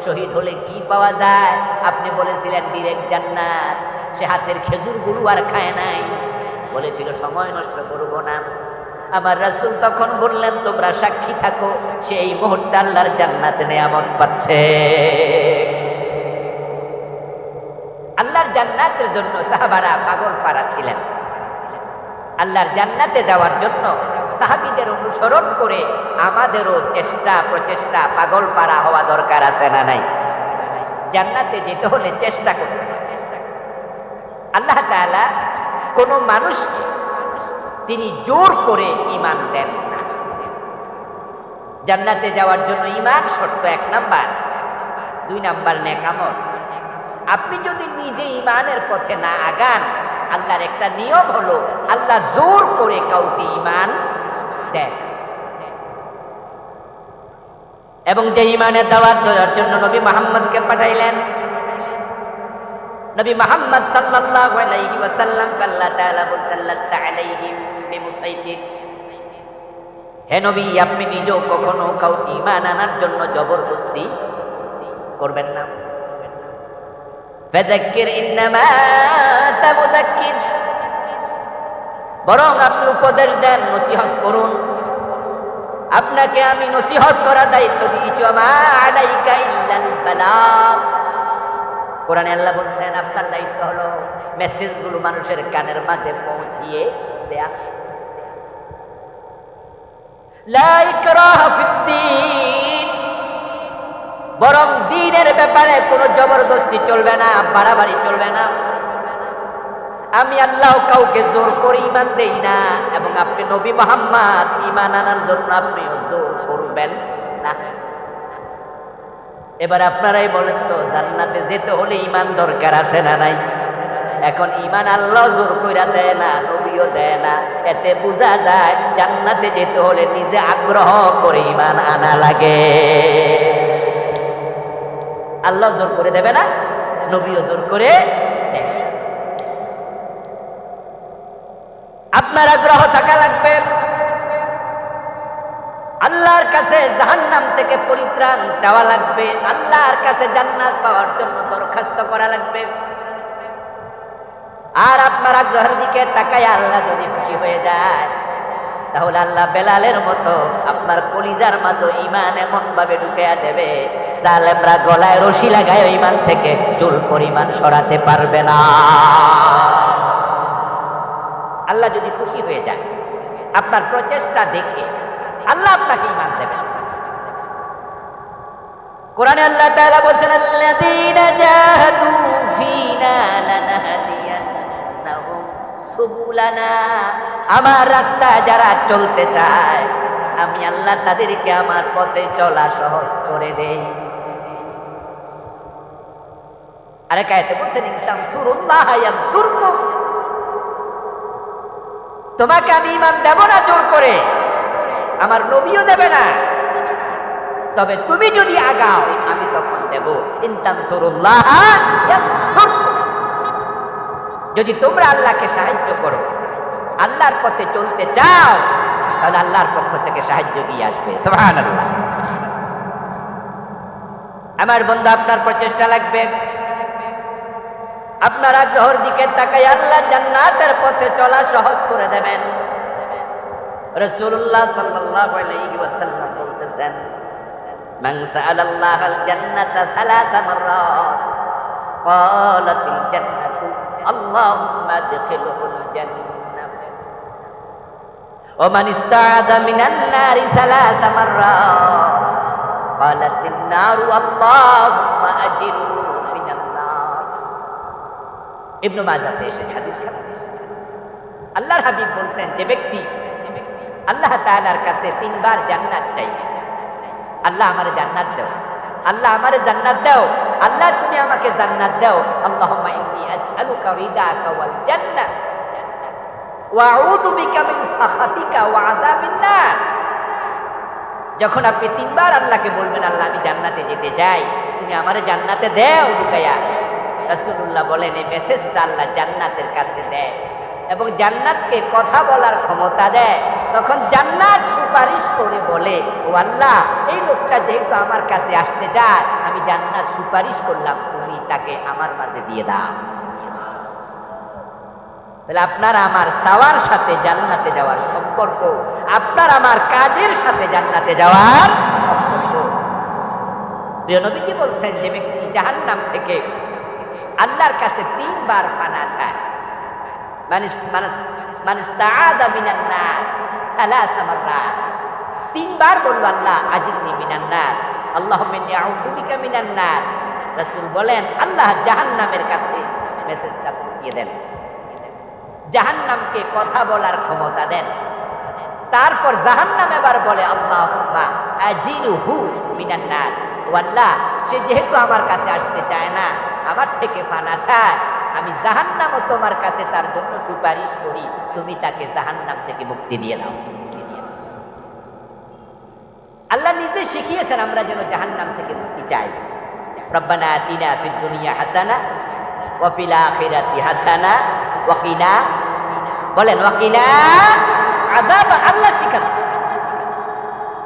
শহীদ হলে কি পাওয়া যায়। আপনি বলেছিলেন ডিরেক্ট জান্নাত। সে হাতের খেজুরগুলো আর খায় নাই, বলেছিল সময় নষ্ট করব না। আমার রাসূল তখন বললেন, তোমরা সাক্ষী থাকো, সে এই মুহূর্তে আল্লাহর জান্নাতে নেয়ামত পাচ্ছে। আল্লাহর জান্নাতের জন্য সাহাবারা পাগল পারা ছিলেন। আল্লাহর জান্নাতে যাওয়ার জন্য সাহাবীদের অনুসরণ করে আমাদেরও চেষ্টা প্রচেষ্টা পাগল পারা হওয়া দরকার আছে না নাই? জান্নাতে যেতে হলে চেষ্টা করতে হবে। আল্লাহ তাআলা কোন মানুষকে তিনি জোর করে ঈমান দেন না। জান্নাতে যাওয়ার জন্য ঈমান শর্ত 1 নাম্বার, 2 নাম্বার নেক আমল। আপনি যদি নিজে ঈমানের পথে না আগান, আল্লাহর একটা নিয়ম হলো আল্লাহ জোর করে কাউকে ঈমান দেন। এবং যে ঈমানের দাওয়াত দেওয়ার জন্য নবী মুহাম্মদকে পাঠাইলেন, নবী মুহাম্মদ সাল্লাল্লাহু আলাইহি ওয়াসাল্লাম আল্লাহ তাআলা বলেন, লাস্তা আলাইহিম বিমুসাইতির। হে নবী, আপনি নিজেও কখনো কাউকে ঈমান আনার জন্য জবরদস্তি করবেন না। ফাযাক্কির ইন্নামা আনতা মুযাক্কির, বরং আপনি উপদেশ দেন, নসিহত করুন। আপনাকে আমি নসিহত করার দায়িত্ব দিয়েছি, মা আলাইকা ইল্লাল বালাগ। কোরআনে আল্লাহ বলছেন আপনার দায়িত্ব হলো মেসেজগুলো মানুষের কানের মাঝে পৌঁছিয়ে দেয়া। লা ইকরাহা ফিদ্দীন, বরং দ্বীনের ব্যাপারে কোনো জবরদস্তি চলবে না, বাড়াবাড়ি চলবে না। আমি আল্লাহ কাউকে জোর করে ঈমান দেই না, এবং আপনি নবী মুহাম্মদ ঈমান আনার জন্য আপনিও জোর করবেন না। এবার আপনারাই বলেন তো, জান্নাতে যেতে হলে ঈমান দরকার আছে না নাই? এখন ঈমান আল্লাহ জোর কইরা দেয় না, নবীও দেয় না। এতে বোঝা যায় জান্নাতে যেতে হলে নিজে আগ্রহ করে ঈমান আনা লাগে। আল্লাহ জোর করে দেবে না, নবীও জোর করে দেয়। আপনার আগ্রহ থাকা লাগবে। আল্লাহর কাছে জাহান্নাম থেকে পরিত্রাণ চাওয়া লাগবে। আল্লাহর কাছে জান্নাত পাওয়ার জন্য দরখাস্ত করা লাগবে। আর আপনার আগ্রহের দিকে তাকায় আল্লাহ যদি খুশি হয়ে যায়, তাহলে আল্লাহ বেলালের মতো আপনার কলিজার মাঝে ঈমান এমন ভাবে ঢুকাইয়া দেবে, জালেমরা গলায় রশি লাগায় ঈমান থেকে চুল পরিমাণ সরাতে পারবে না। আল্লাহ যদি খুশি হয়ে যায় আপনার প্রচেষ্টা দেখে, আল্লাহ আপনাকে ঈমান দেবেন। কোরআনে আল্লাহ তাআলা বলেছেন, আল্লাযীনা জাহাদু ফীনা লানাহদিয়ান্নাহুম সুবুলানা। আমার রাস্তায় যারা চলতে চায়, আমি আল্লাহ তাদেরকে আমার পথে চলা সহজ করে দেই। আরেক আয়াতে বলেছেন, ইন তানসুরুল্লাহ ইয়ানসুরকুম। তোমাকে আমি ঈমান দেব না জোর করে, আমার নবীও দেবে না, তবে তুমি যদি আগাও আমি তখন দেব। ইন তানসুরুল্লাহ ইয়ানসুরকুম। যদি তোমরা আল্লাহকে সাহায্য করো, আল্লাহর পথে চলতে চাও, তাহলে আল্লাহর পক্ষ থেকে সাহায্য নিয়ে আসবে। সুবহানাল্লাহ। আমার বন্ধু, আপনার প্রচেষ্টা লাগবে। আপনার আগ্রহের দিকে তাকাই আল্লাহ জান্নাতের পথে চলা সহজ করে দেবেন। রাসূলুল্লাহ সাল্লাল্লাহু আলাইহি ওয়াসাল্লাম বলতেছেন, মান সাআলাল্লাহাল জান্নাতা সালাসা মাররাত ক্বালাতিল জান্নাতু আল্লাহুম্মা আদখিলহুল জান্নাহ ওয়া মান ইসতাআযা মিনান নারি সালাসা মাররাত ক্বালাতিন নারু আল্লাহুম্মা আজিরহু মিনান নার। ইবনে মাজাতে এসেছে হাদিস খানা। আল্লাহর হাবিব বলছেন, যে ব্যক্তি আল্লাহ তাআলার কাছে 3 বার জান্নাত চাইবে, আল্লাহ আমারে জান্নাত দাও, আল্লাহ আমারে জান্নাত দাও, আল্লাহ তুমি আমাকে জান্নাত দাও, আল্লাহুম্মা ইন্নী আসআলুকা রিদাকা ওয়াল জান্নাহ ওয়া আউযু বিকা মিন সাখাতিকা ওয়া আযাবিন নার। যখন আপনি 3 বার আল্লাহকে বলবেন, আল্লাহ আমি জান্নাতে যেতে চাই, তুমি আমারে জান্নাতে দাও ঢুকাইয়া, রাসূলুল্লাহ বলেন এই মেসেজটা আল্লাহ জান্নাতের কাছে দেয় এবং জান্নাতকে কথা বলার ক্ষমতা দেয়। তখন জান্নাত সুপারিশ করে বলে, ও আল্লাহ এই লোকটা যেহেতু আমার কাছে আসতে চায়, আমি জান্নাত সুপারিশ করলাম, তুমি তাকে আমার মাঝে দিয়ে দাও। তাহলে আপনার আমার চাওয়ার সাথে জান্নাতে যাওয়ার সম্পর্ক, আপনার আমার কাজের সাথে জান্নাতে যাওয়ার সম্পর্ক। প্রিয় নবীজি বলছেন, যে ব্যক্তি জাহান্নাম থেকে আল্লাহর কাছে 3 বার ফানা চায়, মানিস্তাআযা মিনান নার সালাসা মাররাত, 3 বার বলল আল্লাহ আজিরনি মিনান নার, আল্লাহুম্মা ইন্নী আউযু বিকা মিনান নার। রাসূল বলেন আল্লাহ জাহান্নামের কাছে মেসেজটা পৌঁছিয়ে দেন, জাহান্নামকে কথা বলার ক্ষমতা দেন। তারপর জাহান্নাম এবার বলে আল্লাহুম্মা আজিরহু মিনান নার, ও আল্লাহ সে যেহেতু আমার কাছে আসতে চায় না, আমার থেকে ফানা চায়, আমি জাহান্নামও তোমার কাছে তার জন্য সুপারিশ করি, তুমি তাকে জাহান্নাম থেকে মুক্তি দিয়ে দাও। আল্লাহ নিজে শিখিয়েছেন আমরা যেন জাহান্নাম থেকে মুক্তি চাই। রব্বানা আতিনা ফিদ দুনিয়া হাসানা ওয়া ফিল আখিরাতি হাসানা ওয়া কিনা, বলেন ওয়া কিনা আযাব। আল্লাহ শিখাচ্ছে,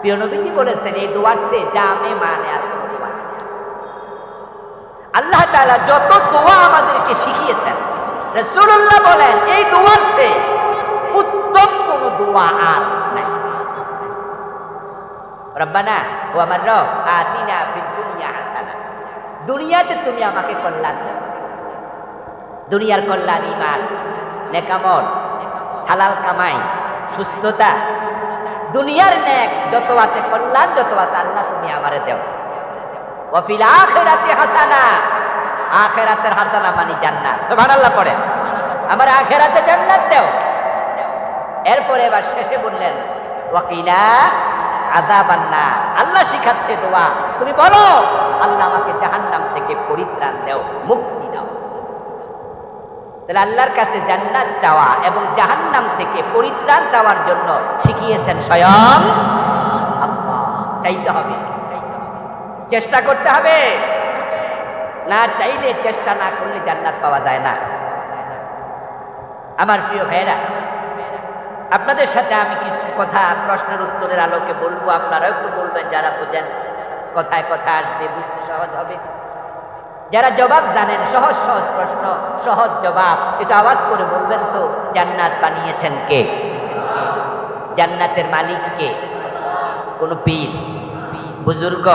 প্রিয় নবীজি বলেছেন এই দোয়ার সে জামে মানে আর কোনো দোয়া নেই। আল্লাহ তাআলা যত দোয়া আমাদেরকে শিখিয়েছেন, রাসূলুল্লাহ বলেন এই দোয়ার সে উত্তম কোনো দোয়া আর নাই। রব্বানা, ও আমার রব, আতিনা ফিদ দুনিয়া হাসানা, দুনিয়াতে তুমি আমাকে কল্যাণ দাও, দুনিয়ার কল্যাণ ঈমান, নেকামল, হালাল কামাই, সুস্থতা, দুনিয়ার নেক যত আছে কল্যাণ যত আছে আল্লাহ তুমি আমারে দাও। ওয়া ফিল আখিরাতি হাসানা, আখিরাতের হাসানা মানে জান্নাত। সুবহানাল্লাহ পড়েন, আমার আখিরাতে জান্নাত দাও। এরপরে এবার শেষে বললেন ওয়া কিনা আযাবান নার। আল্লাহ শিখাচ্ছে দোয়া, তুমি বলো আল্লাহ আমাকে জাহান্নাম থেকে পরিত্রাণ দাও, মুক্তি দাও। তাহলে আল্লাহর কাছে জান্নাত চাওয়া এবং জাহান্নাম থেকে পরিত্রাণ চাওয়ার জন্য শিখিয়েছেন স্বয়ং আল্লাহ। চাইতে হবে, চেষ্টা করতে হবে, না চাইলে, চেষ্টা না করলে জান্নাত পাওয়া যায় না। আমার প্রিয় ভাইয়েরা, আপনাদের সাথে আমি কিছু কথা প্রশ্নের উত্তরের আলোকে বলবো, আপনারাও একটু বলবেন, যারা বোঝেন কথায় কথা আসবে, বুঝতে সহজ হবে। যারা জবাব জানেন, সহজ সহজ প্রশ্ন, সহজ জবাব, এটা আওয়াজ করে বলবেন তো, জান্নাত বানিয়েছেন কে? জান্নাতের মালিক কে? কোন পীর, বুজুর্গ,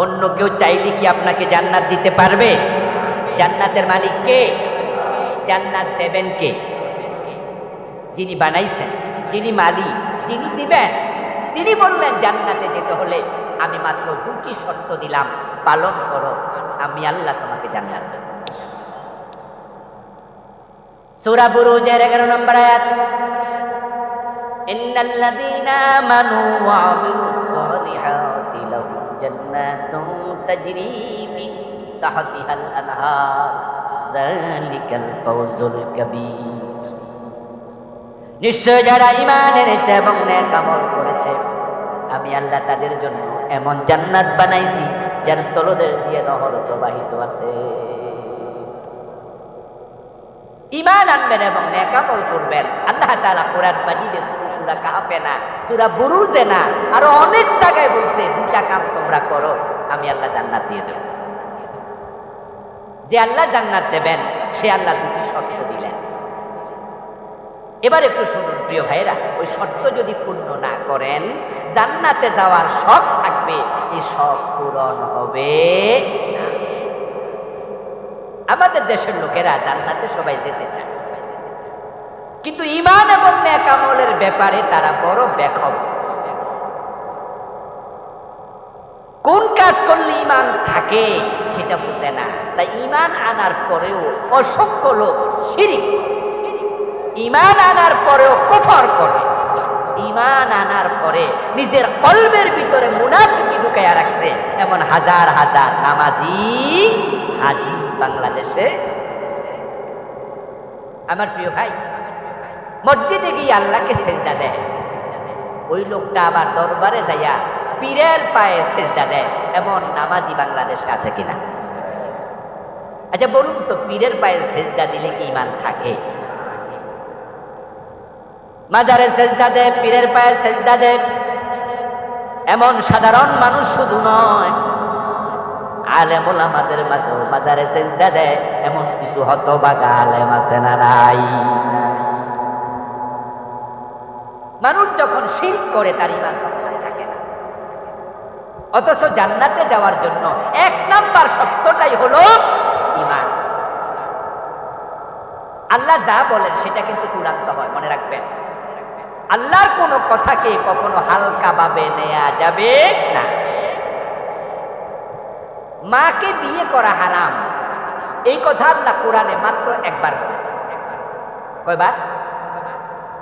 অন্য কেউ চাইলে কি আপনাকে জান্নাত দিতে পারবে? জান্নাতের মালিক কে? জান্নাত দেবেন কে? যিনি বানাইছেন, যিনি মালিক, যিনি দিবেন, তিনি বললেন জান্নাতে যেতে হলে আমি মাত্র 2টি শর্ত দিলাম, পালন করো, আমি আল্লাহ তোমাকে জান্নাত দেব। সূরা বুরুজের 11 নম্বর আয়াত, ইন্নাল্লাযীনা আমানু ওয়া আমিলুস সালিহাতি লাহুম জান্নাতুন তাজরি মিন তাহতিহাল আনহার যালিকাল ফাওজুল কাবীর। নিশ্চয় যারা ঈমান এনেছে এবং নেক আমল করেছে, আমি আল্লাহ তাদের জন্য এমন জান্নাত বানাইছি যার তলদেশ দিয়ে নহর প্রবাহিত আছে। ঈমান আনবেন এবং নেক আমল করবেন। আল্লাহ তাআলা কোরআন মাজিদে সূরা কাহফে না, সূরা বুরুজে না, আরো অনেক জায়গায় বলছে 2টা কাম তোমরা করো, আমি আল্লাহ জান্নাত দিয়ে দেব। যে আল্লাহ জান্নাত দেবেন সে আল্লাহ 2টি শর্ত দিলেন। এবার একটু শুনুন প্রিয় ভাইরা, ওই শর্ত যদি পূর্ণ না করেন, জান্নাতে যাওয়ার শখ থাকবে, এই শখ পূরণ হবে না। আমাদের দেশের লোকেরা জান্নাতে সবাই যেতে চায়, কিন্তু ঈমান এবং নেক আমলের ব্যাপারে তারা বড় বেখবর। কোন কাজ করলে ঈমান থাকে সেটা বুঝে না, তাই ঈমান আনার পরেও অসংখ্য লোক শিরক, ঈমান আনার পরেও কুফর করে, ঈমান আনার পরে নিজের কলবের ভিতরে মুনাফিকি ঢুকাইয়া রাখছে, এমন হাজার হাজার নামাজি হাজি বাংলাদেশে। আমার প্রিয় ভাই, মসজিদে গিয়ে আল্লাহকে সেজদা দেয়, ওই লোকটা আবার দরবারে যাইয়া পীরের পায়ে সেজদা দেয়, এমন নামাজি বাংলাদেশে আছে কিনা? আচ্ছা বলুন তো, পীরের পায়ে সেজদা দিলে কি ঈমান থাকে? মাজারে সেজদা দেয়, পীরের পায়ে সেজদা দেয়, এমন সাধারণ মানুষ শুধু নয়, আলেম ওলামাদের মাঝেও মাজারে সেজদা দেয় এমন কিছু হতভাগা আলেম আছে না নাই? মানুষ যখন শিরক করে তার ঈমান থাকে না। অথচ জান্নাতে যাওয়ার জন্য 1 নাম্বার শর্তটাই হলো ঈমান। আল্লাহ যা বলেন সেটা কিন্তু চূড়ান্ত হয়, মনে রাখবেন। আল্লাহর কোন কথাকে কখনো হালকা ভাবে নেওয়া যাবে না। মাকে বিয়ে করা হারাম, এই কথা আল্লাহ কোরআনে মাত্র একবার বলেছেন। কয়বার?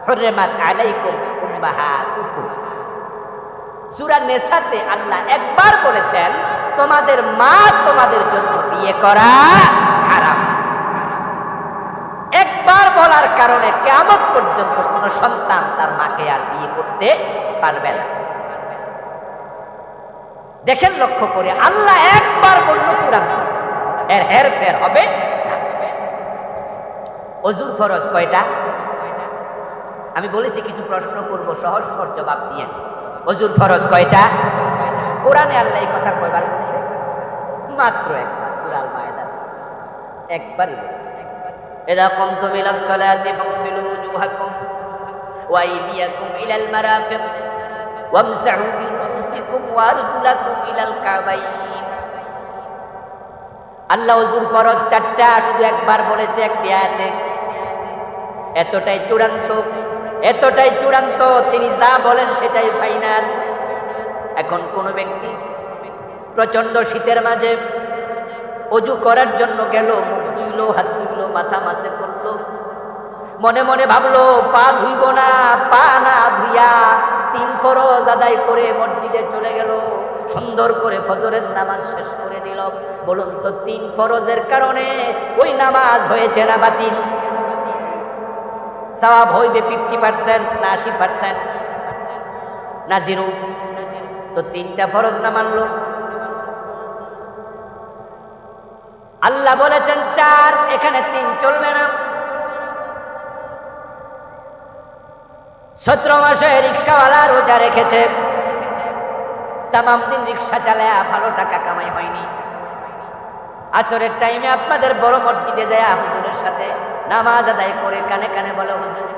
হুররিমাত আলাইকুম উম্মাহাতুকুম। সূরা নিসাতে আল্লাহ একবার বলেছেন তোমাদের মা তোমাদের জন্য বিয়ে করা হারাম। একবার বলার কারণে কিয়ামত পর্যন্ত কোন সন্তান তার মাকে আর বিয়ে করতে পারবে না। দেখেন লক্ষ্য করে, আল্লাহ একবার বলল চূড়ান্ত, এর হেরফের হবে না। ওযুর ফরজ কয়টা? আমি বলেছি কিছু প্রশ্ন করব, সহজ সহজ জবাব দিয়ে। ওযুর ফরজ কয়টা? কোরআনে আল্লাহ এই কথা কয়বার বলেছে? মাত্র একবার, সূরা আল মায়েদা একবারই বলেছে। ইযা কুমতুম ইলাস সালাতি ফাগসিলু ওজুহাকুম ওয়া আইদিয়াকুম ইলাল মারাফিক ওয়ামসাহু বিরুসিকুম ওয়া আরজুলাকুম ইলাল কাবাইন। আল্লাহ ওযুর ফরজ 4টা শুধু একবার বলেছে একটি আয়াতে। এতটাই চূড়ান্ত, এতটাই চূড়ান্ত, তিনি যা বলেন সেটাই ফাইনাল। এখন কোন ব্যক্তি প্রচন্ড শীতের মাঝে ওযু করার জন্য গেল, মুখ ধুইলো, হাত ধুইলো, মাথা মাসে করলো, মনে মনে ভাবলো পা ধুইব না, পা না ধুইয়া 3 ফরজ আদায় করে মসজিদে চলে গেল, সুন্দর করে ফজরের নামাজ শেষ করে দিল। বলুন তো 3 ফরজের কারণে ওই নামাজ হয়েছে না বাতিল? সওয়াব হইবে 50% না 80% না 0? তো 3টা ফরজ না মানলো। আল্লাহ বলেছেন 4, এখানে 3 চলবে না। 17 মাসে রিকশাওয়ালা রোজা রেখেছে, তামাম দিন রিকশা চালায়া ভালো টাকা কামাই হয়নি। আসরের টাইমে আপনাদের বড় মসজিদে যায় হুজুরের সাথে নামাজ আদায় করে কানে কানে বলে, হুজুর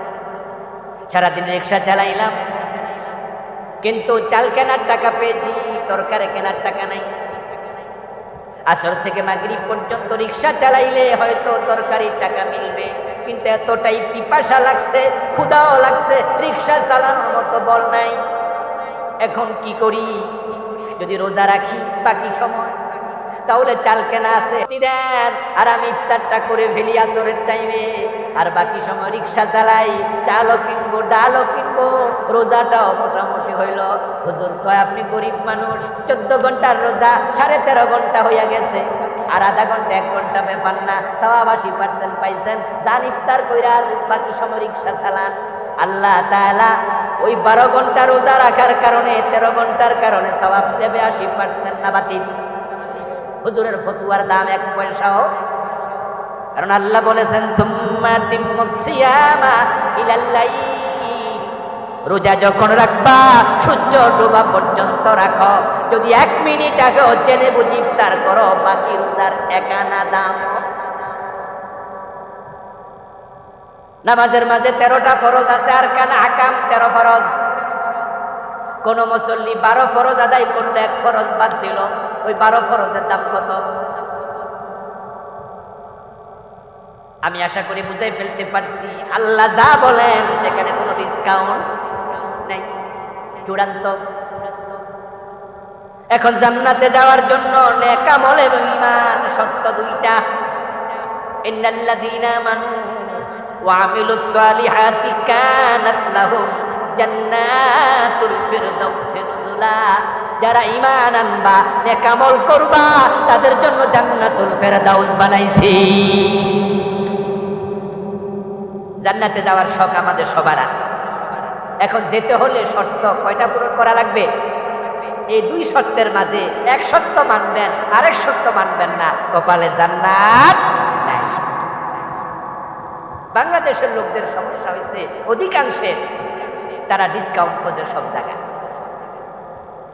সারাদিন রিকশা চালাইলাম, কিন্তু চাল কেনার টাকা পেয়েছি, তরকারি কেনার টাকা নাই। আসর থেকে মাগরিব পর্যন্ত রিকশা চালাইলে হয়তো তরকারির টাকা মিলবে, কিন্তু এতটাই পিপাসা লাগছে, ক্ষুধাও লাগছে, রিকশা চালানোর মতো বল নাই। এখন কি করি? যদি রোজা রাখি বাকি সময়, তাহলে চাল কেনা আছে দেন, আর আমি ইফতারটা করে ফেলি আসরের টাইমে, আর বাকি সময় রিকশা চালাই, চালও কিনবো, ডালও কিনবো, রোজাটাও মোটামুটি হইল। হুজুর কয় আপনি গরিব মানুষ, 14 ঘন্টার রোজা 13.5 ঘন্টা হইয়া গেছে, আর আধা ঘন্টা 1 ঘন্টা ব্যাপার না, 80% পাইছেন, যান ইফতার কইরা আর বাকি সময় রিকশা চালান। আল্লাহ তাআলা ওই 12 ঘন্টা রোজা রাখার কারণে 13 ঘন্টার কারণে সওয়াব দেবে 80% না বাতিল? হুজুরের ফতুয়ার দাম 1 পয়সাও, কারণ আল্লাহ বলেছেন সুম্মা তিম্মুস সিয়ামা ইলাল লাইল। রোজা যখন রাখবা সূর্য ডোবা পর্যন্ত রাখো, যদি 1 মিনিট আগে জেনে বুঝি ইফতার করো, বাকি রোজার 1 আনা দাম। নামাজের মাঝে 13টা ফরজ আছে, আর কান আকাম 13 ফরজ। কোন মুসল্লি 12 ফরজ আদায় করলে 1 ফরজ বাদ দিল, ওই 12 ফরজের দাম কত? আমি আশা করি বুঝাই ফেলতে পারছি। আল্লাহ যা বলেন সেখানে কোনো ডিসকাউন্ট নাই, চূড়ান্ত। এখন জান্নাতে যাওয়ার জন্য নেক আমল এবং ঈমান সত্য দুইটা। ইন্নাল্লাযীনা আমানু ওয়া আমিলুস সালিহাতি কানাত লাহুম জান্নাতুল ফিরদাউসি নুজুলা। যারা ঈমান আনবা, নেক আমল করবা, তাদের জন্য জান্নাতুল ফিরদাউস বানাইছি। জান্নাতে যাওয়ার শখ আমাদের সবার আছে। এখন যেতে হলে শর্ত কয়টা পূরণ করা লাগবে? এই দুই শর্তের মাঝে এক শর্ত মানবেন, আরেক শর্ত মানবেন না, কপালে জান্নাত নাই। বাংলাদেশের লোকদের সমস্যা হয়েছে অধিকাংশের, তারা ডিসকাউন্ট খোঁজে সব জায়গায়।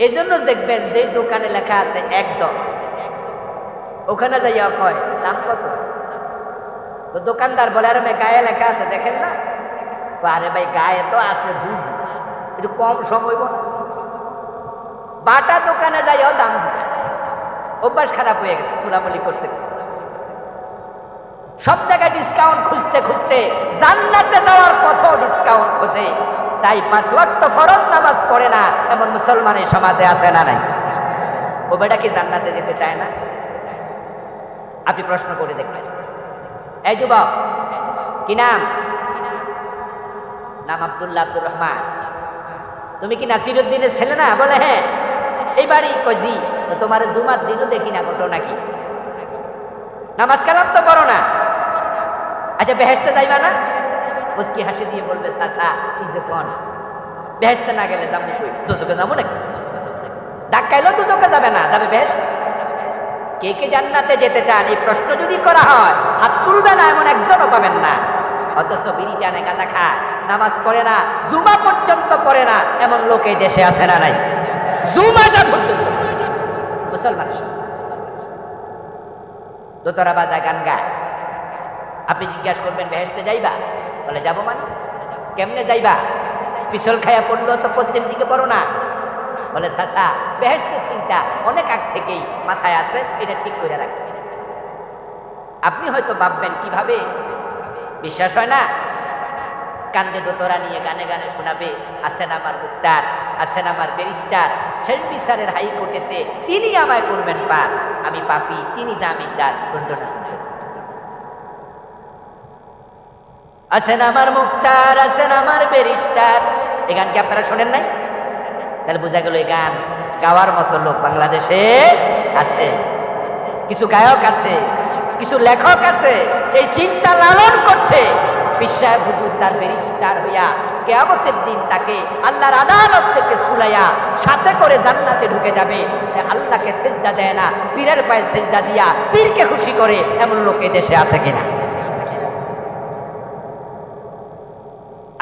এই জন্য দেখবেন যে দোকানে লেখা আছে একদম, ওখানে যাইয়া কয় দাম কত? তো দোকানদার বলে আরে ভাই গায়ে লেখা আছে দেখেন না। আরে ভাই গায়ে তো আছে বুঝি, একটু কম সময় বল। বাটা দোকানে যাইও দাম দিবে, অভ্যাস খারাপ হয়ে গেছে গোলামলি করতে। সব জায়গায় ডিসকাউন্ট খুঁজতে খুঁজতে জান্নাতে যাওয়ার পথও ডিসকাউন্ট খোঁজে। তাই 5 ওয়াক্ত ফরজ নামাজ পড়ে না এমন মুসলমানের সমাজে আছে না নাই? ও বেটা কি জান্নাতে যেতে চায় না? আপনি প্রশ্ন করে দেখবেন। এই যুবক, কি নাম? নাম আব্দুল্লাহ আব্দুর রহমান। তুমি কি নাসিরউদ্দিনের ছেলে না? বলে হ্যাঁ। এই বাড়ি কজি। তো তোমার জুমার দিনও দেখি না, ঘটনা কি? নামাজ কালাম তো পড়ো না। আচ্ছা বেহেশতে যাইবা না? মুস্কি হাসি দিয়ে বলবে চাচা কি যে কোন, বেহেশতে না গেলে যাবো কই? দুজকে যাবো নাকি? ধাক্কাইলেও দুজকে যাবে না, যাবে বেহেশত। কে কে জান্নাতে যেতে চান এই প্রশ্ন যদি করা হয়, হাত তুলবে না এমন একজনও পাবেন না। অথচ বিড়ি টানে, গাঁজা খায়, নামাজ পড়ে না, জুমা পর্যন্ত পড়ে না এমন লোক এই দেশে আছে না নাই? জুমাটা পর্যন্ত মুসলমান দোতরা বাজায় গান গায়। আপনি জিজ্ঞাসা করবেন বেহেশতে যাইবা? বলে যাবো। মানে কেমনে যাইবা? পিছল খায়া পড়লো তো পশ্চিম দিকে পড়ো না। বলে চাচা বেহেশতের চিন্তা অনেক আগ থেকেই মাথায় আছে, এটা ঠিক করে রাখছি। আপনি হয়তো ভাববেন কিভাবে, বিশ্বাস হয় না? কান্দে দোতরা নিয়ে গানে গানে শোনাবে, আছেন আমার মুক্তার, আছেন আমার ব্যারিস্টার, শেষ বিচারের হাইকোর্টেতে তিনি আমায় করবেন পার, আমি পাপী তিনি জামিনদার। আছেন আমার মুক্তার, আছেন আমার ব্যারিস্টার। এই গান কি আপনারা শোনেন নাই? তাহলে বোঝা গেল এই গান গাওয়ার মতো লোক বাংলাদেশে আছে। কিছু গায়ক আছে, কিছু লেখক আছে, এই চিন্তা লালন করছে। বিশ্বাস হুজুর তার ব্যারিস্টার হইয়া কিয়ামতের দিন তাকে আল্লাহর আদালত থেকে সুলাইয়া সাথে করে জান্নাতে ঢুকে যাবে। আল্লাহকে সেজদা দেয় না, পীরের পায়ে সেজদা দিয়া পীরকে খুশি করে এমন লোক এই দেশে আছে কিনা?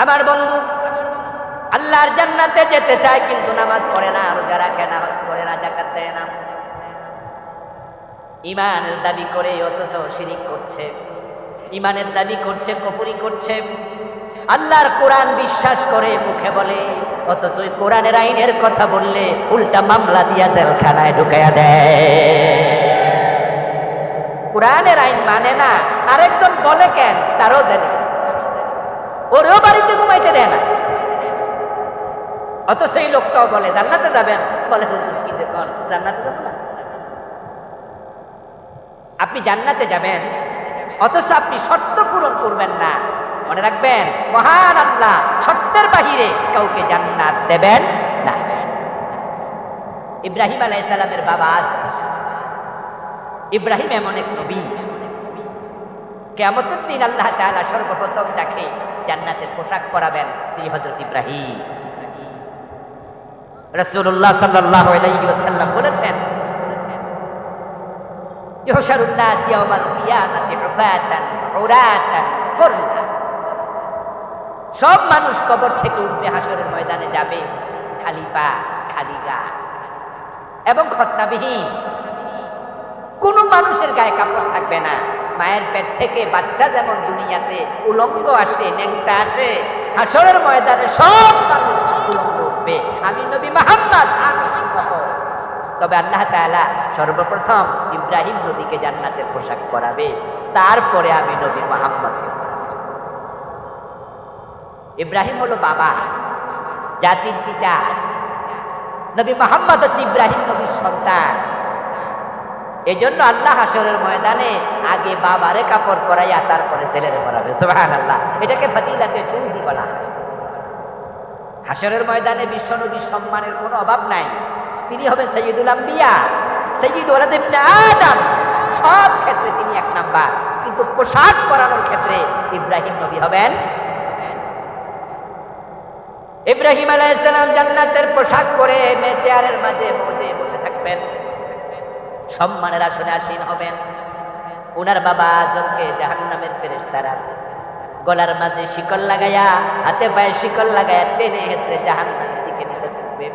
আমার বন্ধু আল্লাহর জান্নাতে যেতে চায় কিন্তু নামাজ পড়ে না, রোজা রাখে না, হজ করে না, যাকাত দেয় না, ঈমানের দাবি করে অথচ শিরিক করছে, ঈমানের দাবি করছে, কুফরি করছে। আল্লাহর কোরআন বিশ্বাস করে মুখে বলে, অথচ ওই কোরআনের আইনের কথা বললে উল্টা মামলা দিয়া জেলখানায় ঢুকাইয়া দেয়। কোরআনের আইন মানে না, আরেকজন বলে কেন তারও জানে, ওরেও বাড়িতে ঘুমাইতে দেয় না। অত সেই লোকটাও বলে জান্নাতে যাবেন, বলে হুজুর কি যে কোন জান্নাতে যাব না। আপনি জান্নাতে যাবেন অথচ আপনি শর্ত পূরণ করবেন না। মনে রাখবেন মহান আল্লাহ শর্তের বাহিরে কাউকে জান্নাত দেবেন না। ইব্রাহিম আলাইহিস সালামের বাবা আজর, ইব্রাহিম এমন এক নবী, কিয়ামতের দিন আল্লাহ তাআলা সর্বপ্রথম যাকে জান্নাতের পোশাক পরাবেন তিনি হযরত ইব্রাহিম। রাসূলুল্লাহ সাল্লাল্লাহু আলাইহি ওয়াসাল্লাম বলেছেন, ইহশারুন নাস ইয়াওমাল কিয়ামাতি হুফাতান উরাতান গুরলা। সব মানুষ কবর থেকে উঠবে, হাসরের ময়দানে যাবে খালি পা, খালি গা এবং খতনাবিহীন। কোন মানুষের গায়ে কাপড় থাকবে না। মায়ের পেট থেকে বাচ্চা যেমন দুনিয়াতে উলঙ্গ আসে, ন্যাংটা আসে, হাসরের ময়দানে সব মানুষ উলঙ্গ উঠবে। আমি নবী মুহাম্মদ, আমি সহ। তবে আল্লাহ তাআলা সর্বপ্রথম ইব্রাহিম নবীকে জান্নাতের পোশাক পরাবে, তারপরে আমি নবী মুহাম্মদকে পরাবো। ইব্রাহিম হলো বাবা, জাতির পিতা। নবী মুহাম্মদ হচ্ছে ইব্রাহিম নবীর সন্তান। এই জন্য আল্লাহ হাসরের ময়দানে আগে বাবারে কাপড় পরাইয়া তারপরে ছেলেরে পরাবে। সুবহানাল্লাহ। এটাকে ফাদিলাতে জুজি বলা হয়। হাসরের ময়দানে বিশ্ব নবীর সম্মানের কোনো অভাব নাই। তিনি হবেন সাইয়্যিদুল আম্বিয়া, সাইয়্যিদ ওয়ালাদ ইবনে আদম। সব ক্ষেত্রে তিনি এক নাম্বার, কিন্তু পোশাক পরানোর ক্ষেত্রে ইব্রাহিম নবী হবেন। ইব্রাহিম আলাইহিস সালাম জান্নাতের পোশাক পরে চেয়ারের মাঝে বসে থাকবেন, সম্মানের আসনে আসীন হবেন। ওনার বাবা আজরকে জাহান্নামের ফেরেশতারা গলার মাঝে শিকল লাগাইয়া, হাতে পায়ে শিকল লাগাইয়া টেনে হেসে জাহান্নামের দিকে নিতে থাকবে।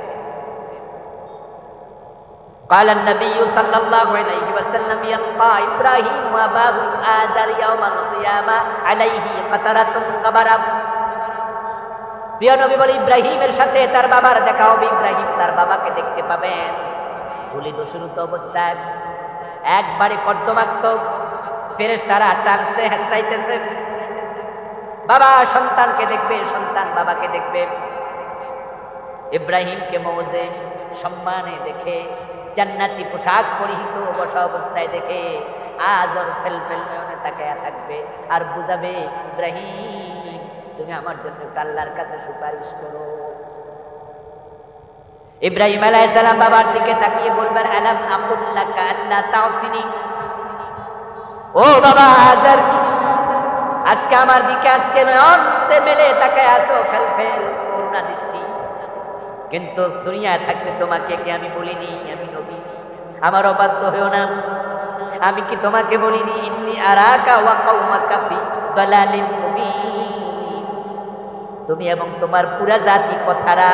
قال النبي صلى الله عليه وسلم يلقى إبراهيم وأباه آزر يوم القيامة عليه قطرة غبرة। প্রিয় নবী বলে ইব্রাহিমের সাথে তার বাবার দেখা হবে। ইব্রাহিম তার বাবাকে দেখতে পাবেন ধুলি দূষিত অবস্থায়, একবারে কর্দমাক্ত, ফেরেশতারা টানছে, হেসরাইতেছে। বাবা সন্তানকে দেখবে, সন্তান বাবাকে দেখবে। ইব্রাহিমকে মৌজে সম্মানে দেখে, জান্নাতি পোশাক পরিহিত বসা অবস্থায় দেখে আজর ফেলফেল নয়নে তাকায়া থাকবে আর বুঝাবে, ইব্রাহিম তুমি আমার জন্য আল্লাহর কাছে সুপারিশ করো। ইব্রাহিম আলাইহিস সালাম বাবার দিকে তাকিয়ে বলবেন, আলাম আকুল লাকা আল্লা তাসিনি। ও বাবা আজর, আজকে আমার দিকে আজকে নয়ন সে মেলে তাকায় আসো, ফেলফেল করুণা দৃষ্টি। কিন্তু দুনিয়ায় থাকতে তোমাকে কি আমি বলিনি আমি নবী? আমার অবাধ্য হয়েও না। আমি কি তোমাকে বলিনি ইন্নী আরাকা ওয়া কওমাকা ফি দালালিন মুবিন? তুমি এবং তোমার পুরা জাতি পথহারা।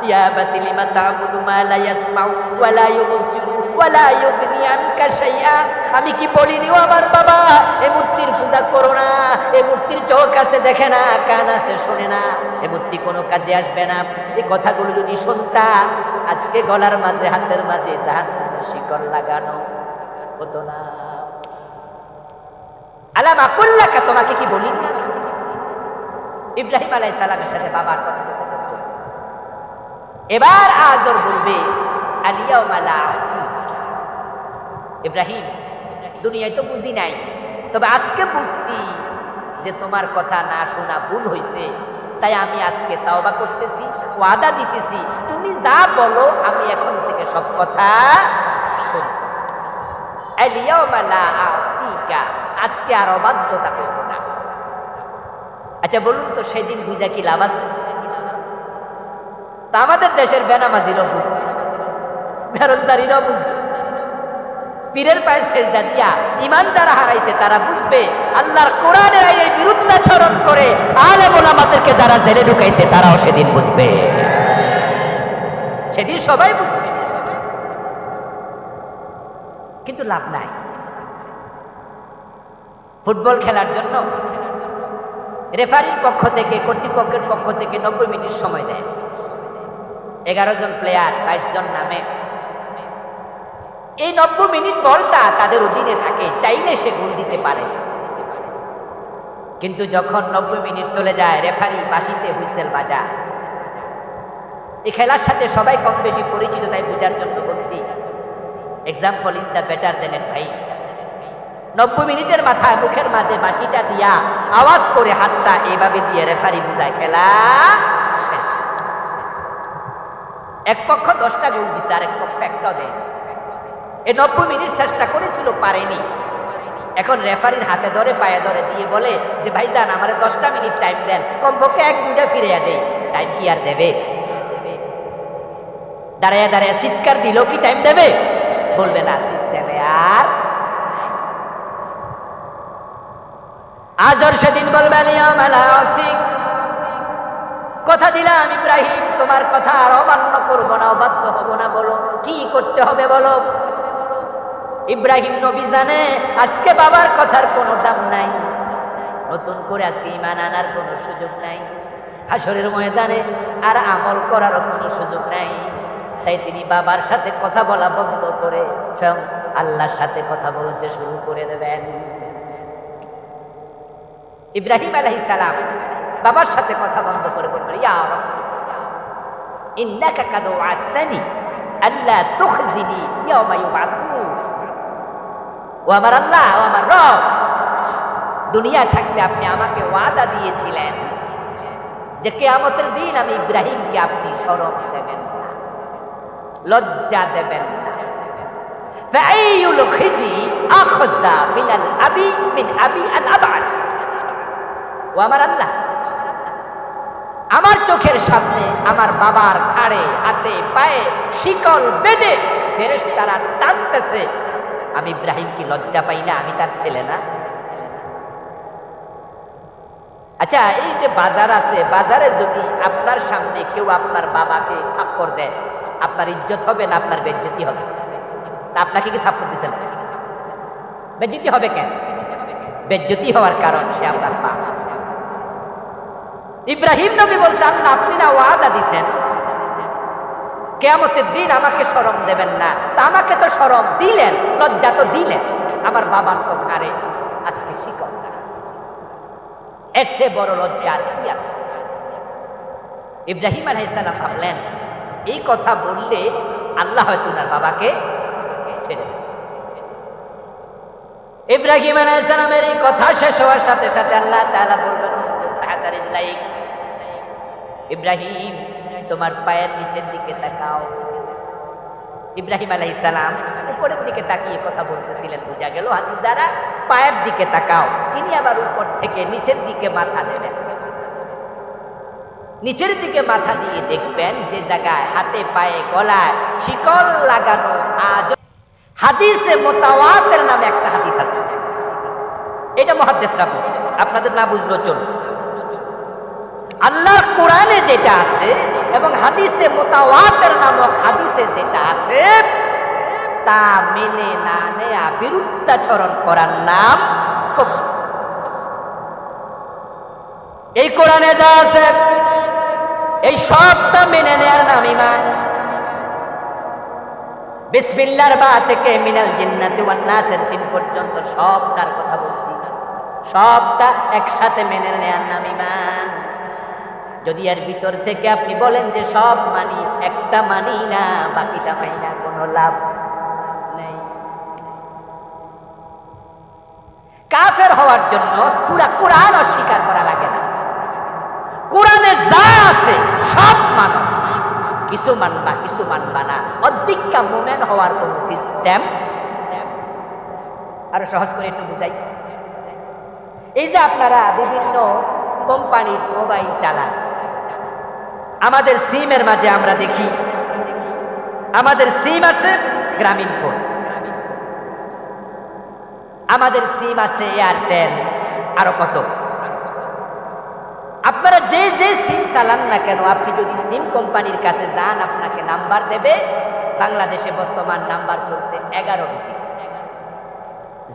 ইয়া বাতিলি মা তা'বুদু মা লা ইয়াসমাউ ওয়া লা ইউবসিরু ওয়া লা ইউগনি আনকা শাইআ। আমি কি বলিনি ও আমার বাবা, এই মূর্তির পূজা করো না, এই মূর্তির চোখ আছে দেখে না, কান আছে শোনে না, এই মূর্তি কোনো কাজে আসবে না। এই কথাগুলো যদি শুনতা আজকে গলার মাঝে হাতের মাঝে জাহান্নামের শিকল লাগানো হতো না। আলাম আকুল লাকা, তোমাকে কি বলিনি? ইব্রাহিম আলাইহিস সালামের সাথে বাবার কথা বলতে। এবার আজর বলবে, আলিয়াউমা লা আসি। ইব্রাহিম, দুনিয়ায় তো বুঝি নাই, তবে আজকে বুঝছি যে তোমার কথা না শোনা ভুল হয়েছে। তাই আমি আজকে তাওবা করতেছি, ওয়াদা দিতেছি, তুমি যা বলো আমি এখন থেকে সব কথা শুনব। আলিয়াউমা লা আসিকা, আজকে আর অবাধ্যতা করব না। আচ্ছা বলুন তো, সেদিন বুঝা কি লাভ আছে? তা আমাদের দেশের বেনামাজিরাও বুঝবে, বেরোজগারিরাও বুঝবে, পীরের পায়ে সেজদা দিয়া ঈমান যারা হারাইছে তারা বুঝবে, আল্লাহর কোরআনের আইনের বিরুদ্ধাচরণ করে আলেম ওলামাদেরকে যারা জেলে ঢুকাইছে তারাও সেদিন বুঝবে। সেদিন সবাই বুঝবে, কিন্তু লাভ নাই। ফুটবল খেলার জন্য রেফারির পক্ষ থেকে, কর্তৃপক্ষের পক্ষ থেকে 90 মিনিট সময় দেয়। 11 জন প্লেয়ার 22 জন নামে। এই 90 মিনিট বলটা তাদের অধীনে থাকে, চাইলে সে গোল দিতে পারে। কিন্তু যখন 90 মিনিট চলে যায়, রেফারি বাঁশিতে হুইসেল বাজায়। এই খেলার সাথে সবাই কম বেশি পরিচিত, তাই বোঝার জন্য বলছি, example is the better then advice. 90 মিনিটের মাথায় মুখের মাঝে বাঁশিটা দিয়া আওয়াজ করে হাতটা এইভাবে দিয়ে রেফারি বুঝায়, খেলা শেষ। এক পক্ষ 10টা গোল দিছে, আর এক পক্ষ একটাও দেয়। এই 90 মিনিট চেষ্টা করেছিল, পারেনি। এখন রেফারির হাতে ধরে পায়ে ধরে দিয়ে বলে যে ভাইজান আমারে 10টা মিনিট টাইম দেন, কমপক্ষে 1-2টা ফিরিয়ে দেই। টাইম কি আর দেবে? দাঁড়ায় দাঁড়ায় চিৎকার দিলেও কি টাইম দেবে? বলবে না, সিস্টেমে আর। আজর সেদিন বলবে, আলিয়াউমা লা আসিক, কথা দিলাম ইব্রাহিম তোমার কথা আর অমান্য করবো না, অবাধ্য হব না। বলো কি করতে হবে বলো। ইব্রাহিম নবী জানে আজকে বাবার কথার কোনো দাম নাই, নতুন করে আজকে ঈমান আনার কোনো সুযোগ নাই, হাসরের ময়দানে আর আমল করার কোনো সুযোগ নাই। তাই তিনি বাবার সাথে কথা বলা বন্ধ করে স্বয়ং আল্লাহর সাথে কথা বলতে শুরু করে দেবেন। ইব্রাহিম আলাইহিস সালাম বাবার সাথে কথা বন্ধ করে বলবেন, ইয়া রাব্বি, ইন্নাকা কাদ ওয়া'আদতানি আল্লা তুখজিনি ইয়াওমা ইউবআসুন। ও আমার আল্লাহ, ও আমার রব, দুনিয়ায় থাকতে আপনি আমাকে ওয়াদা দিয়েছিলেন যে কিয়ামতের দিন আমি ইব্রাহিমকে আপনি শরম দেবেন না, লজ্জা দেবেন না। ফাআইয়ুল খিজি আখযা মিনাল আবি মিন আবি আল আবাদ। ও আমার আল্লাহ, আমার চোখের সামনে আমার বাবার ঘাড়ে হাতে পায়ে শিকল বেঁধে ফেরেশতারা টানতেছে, আমি ইব্রাহিম কি লজ্জা পাই না? আমি তার ছেলে না? আচ্ছা, এই যে বাজার আছে, বাজারে যদি আপনার সামনে কেউ আপনার বাবাকে থাপ্পড় দেয়, আপনার ইজ্জত হবে না আপনার বেজ্জতি হবে? তা আপনাকে কি থাপ্পড় দিয়েছেন? বেজ্জতি হবে কেন? বেজ্জতি হওয়ার কারণ সে আপনার বাবা। ইব্রাহিম নবী বলছে, আল্লাহ আপনি না ওয়াদা দিছেন কিয়ামতের দিন আমাকে শরম দেবেন না, তা আমাকে তো শরম দিলেন, লজ্জা তো দিলেন। আমার বাবার তো ঘাড়ে আজকে শিকল, এসে বড় লজ্জা কি আছে? ইব্রাহিম আলাইহিস সালাম ভাবলেন এই কথা বললে আল্লাহ হয়তো তার বাবাকে ছেড়ে দেন। ইব্রাহিম আলাইহিস সালামের এই কথা শেষ হওয়ার সাথে সাথে আল্লাহ তাআলা বললেন, তাড়াতাড়ি লাইক ইব্রাহিম তোমার পায়ের নিচের দিকে তাকাও। ইব্রাহিম আলাইহিস সালাম উপরের দিকে তাকিয়ে কথা বলতেছিলেন, বোঝা গেল হাদিস দ্বারা পায়ের দিকে তাকাও। তিনি আবার উপর থেকে নিচের দিকে মাথা দেবেন। নিচের দিকে মাথা দিয়ে দেখবেন যে জায়গায় হাতে পায়ে গলায় শিকল লাগানো। আজ হাদিসে মুতাওয়াতির নামে একটা হাদিস আছে, এটা মুহাদ্দিসরা বুঝবে, আপনাদের না বুঝলো চলবে। আল্লাহর কোরআনে যেটা আছে এবং হাদিসে মুতাওয়াতির নামক হাদিসে যেটা আছে তা মেনে না নেয়া, বিরুদ্ধাচরণ করার নাম কুফর। এই কোরআনে যা আছে এই সবটা মেনে নেয়ার নাম ঈমান। বিসমিল্লাহর বা থেকে মিনাল জিন্নাতি ওয়ান নাসের জিন পর্যন্ত সবটার কথা বলছি, সবটা একসাথে মেনে নেয়ার নাম ঈমান। যদি এর ভিতর থেকে আপনি বলেন যে সব মানি, একটা মানি না, বাকিটা মানি না, কোনো লাভ নেই। কাফের হওয়ার জন্য পুরা কোরআন অস্বীকার করা লাগে না। কোরআনে যা আছে সব মানো, কিছু মানবা কিছু মানবা না। অধিকা মুমিন হওয়ার কোন সিস্টেম। আরো সহজ করে একটু বুঝাই। এই যে আপনারা বিভিন্ন কোম্পানির মোবাইল চালান, আমাদের সিমের মাঝে আমরা দেখি আমাদের সিম আছে গ্রামীণ ফোন, আমাদের সিম আছে এয়ারটেল, আরো কত। আপনারা যে যে সিম চালান না কেন, আপনি যদি সিম কোম্পানির কাছে যান আপনাকে নাম্বার দেবে। বাংলাদেশে বর্তমান নাম্বার চলছে 11 ডিজিট,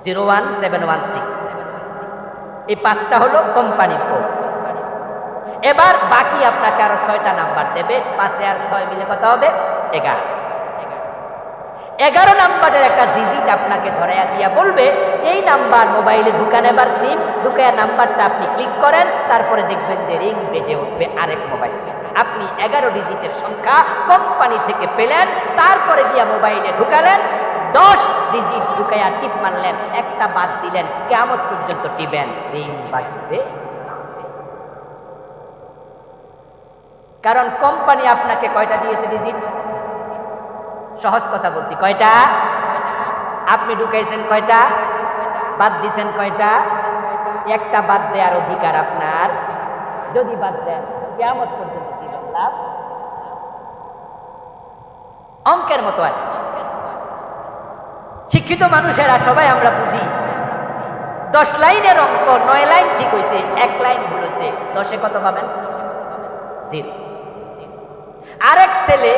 01716। এই 5টা হলো কোম্পানির কোড। এবার বাকি আপনাকে আরো 6টা নাম্বার দেবে, 5 আর 6 মিলে কত হবে? 11। 11 নাম্বারের একটা ডিজিট আপনাকে ধরাইয়া দিয়া বলবে এই নাম্বার মোবাইলে ঢুকান। এবার সিম ঢুকাইয়া নাম্বারটা আপনি ক্লিক করেন, তারপরে দেখবেন যে রিং বেজে উঠবে আরেক মোবাইল। আপনি 11 ডিজিটের সংখ্যা কোম্পানি থেকে পেলেন, তারপরে গিয়া মোবাইলে ঢুকালেন, 10 ডিজিট ঢুকাইয়া টিপ মারলেন, একটা বাদ দিলেন, কিয়ামত পর্যন্ত টিপেন, রিং বাজবে। কারণ কোম্পানি আপনাকে কয়টা দিয়েছে ডিজিট? সহজ কথা বলছি, কয়টা? আপনি ঢুকাইছেন কয়টা? বাদ দিছেন কয়টা? একটা বাদ দেওয়ার অধিকার আপনার। যদি বাদ দেন কিয়ামত পর্যন্ত কি লাভ? অঙ্কের মতো আর শিক্ষিত মানুষেরা সবাই আমরা বুঝি 10 লাইনের অঙ্ক 9 লাইন ঠিক হয়েছে, 1 লাইন ভুল হয়েছে, 10-এ কত পাবেন? 0। আরেক ছেলে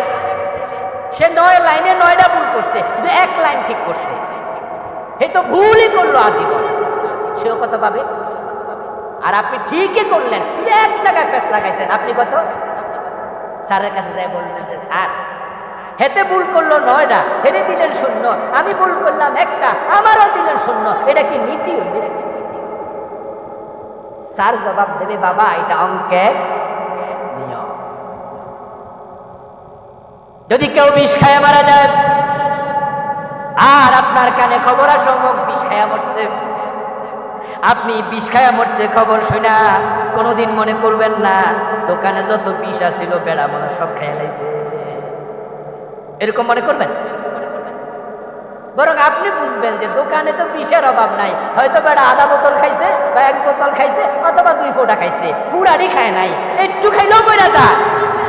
সে 9 লাইনে 9টা ভুল করছে, কিন্তু 1 লাইন ঠিক করছে, হে তো ভুলই করলো আজীবন, সেও কত পাবে? আর আপনি ঠিকই করলেন কিন্তু এক জায়গায় পেঁচ লাগাইছেন, আপনি কত? স্যারের কাছে যাই বললেন যে স্যার হেতে ভুল করলো 9টা, হেতে দিলেন 0, আমি ভুল করলাম 1টা, আমারও দিলেন 0, এটা কি নীতি? স্যার জবাব দেবে বাবা এটা অঙ্কের নিয়ম। যদি কেউ বিষ খায় মারা যায় আর আপনার কানে খবর আসে অমুক বিষ খায়া মরছে, আপনি বিষ খায়া মরছে খবর শুনা কোনোদিন মনে করবেন না দোকানে যত বিষ আছিল বেড়া মনে সব খেয়ে লাইছে, এরকম মনে করবেন? বরং আপনি বুঝবেন যে দোকানে তো বিষের অভাব নাই, হয়তো বেড়া আধা বোতল খাইছে বা 1 বোতল খাইছে অথবা 2 ফোঁটা খাইছে, পুরারি খায় নাই, একটু খাইলেও মরে যায়।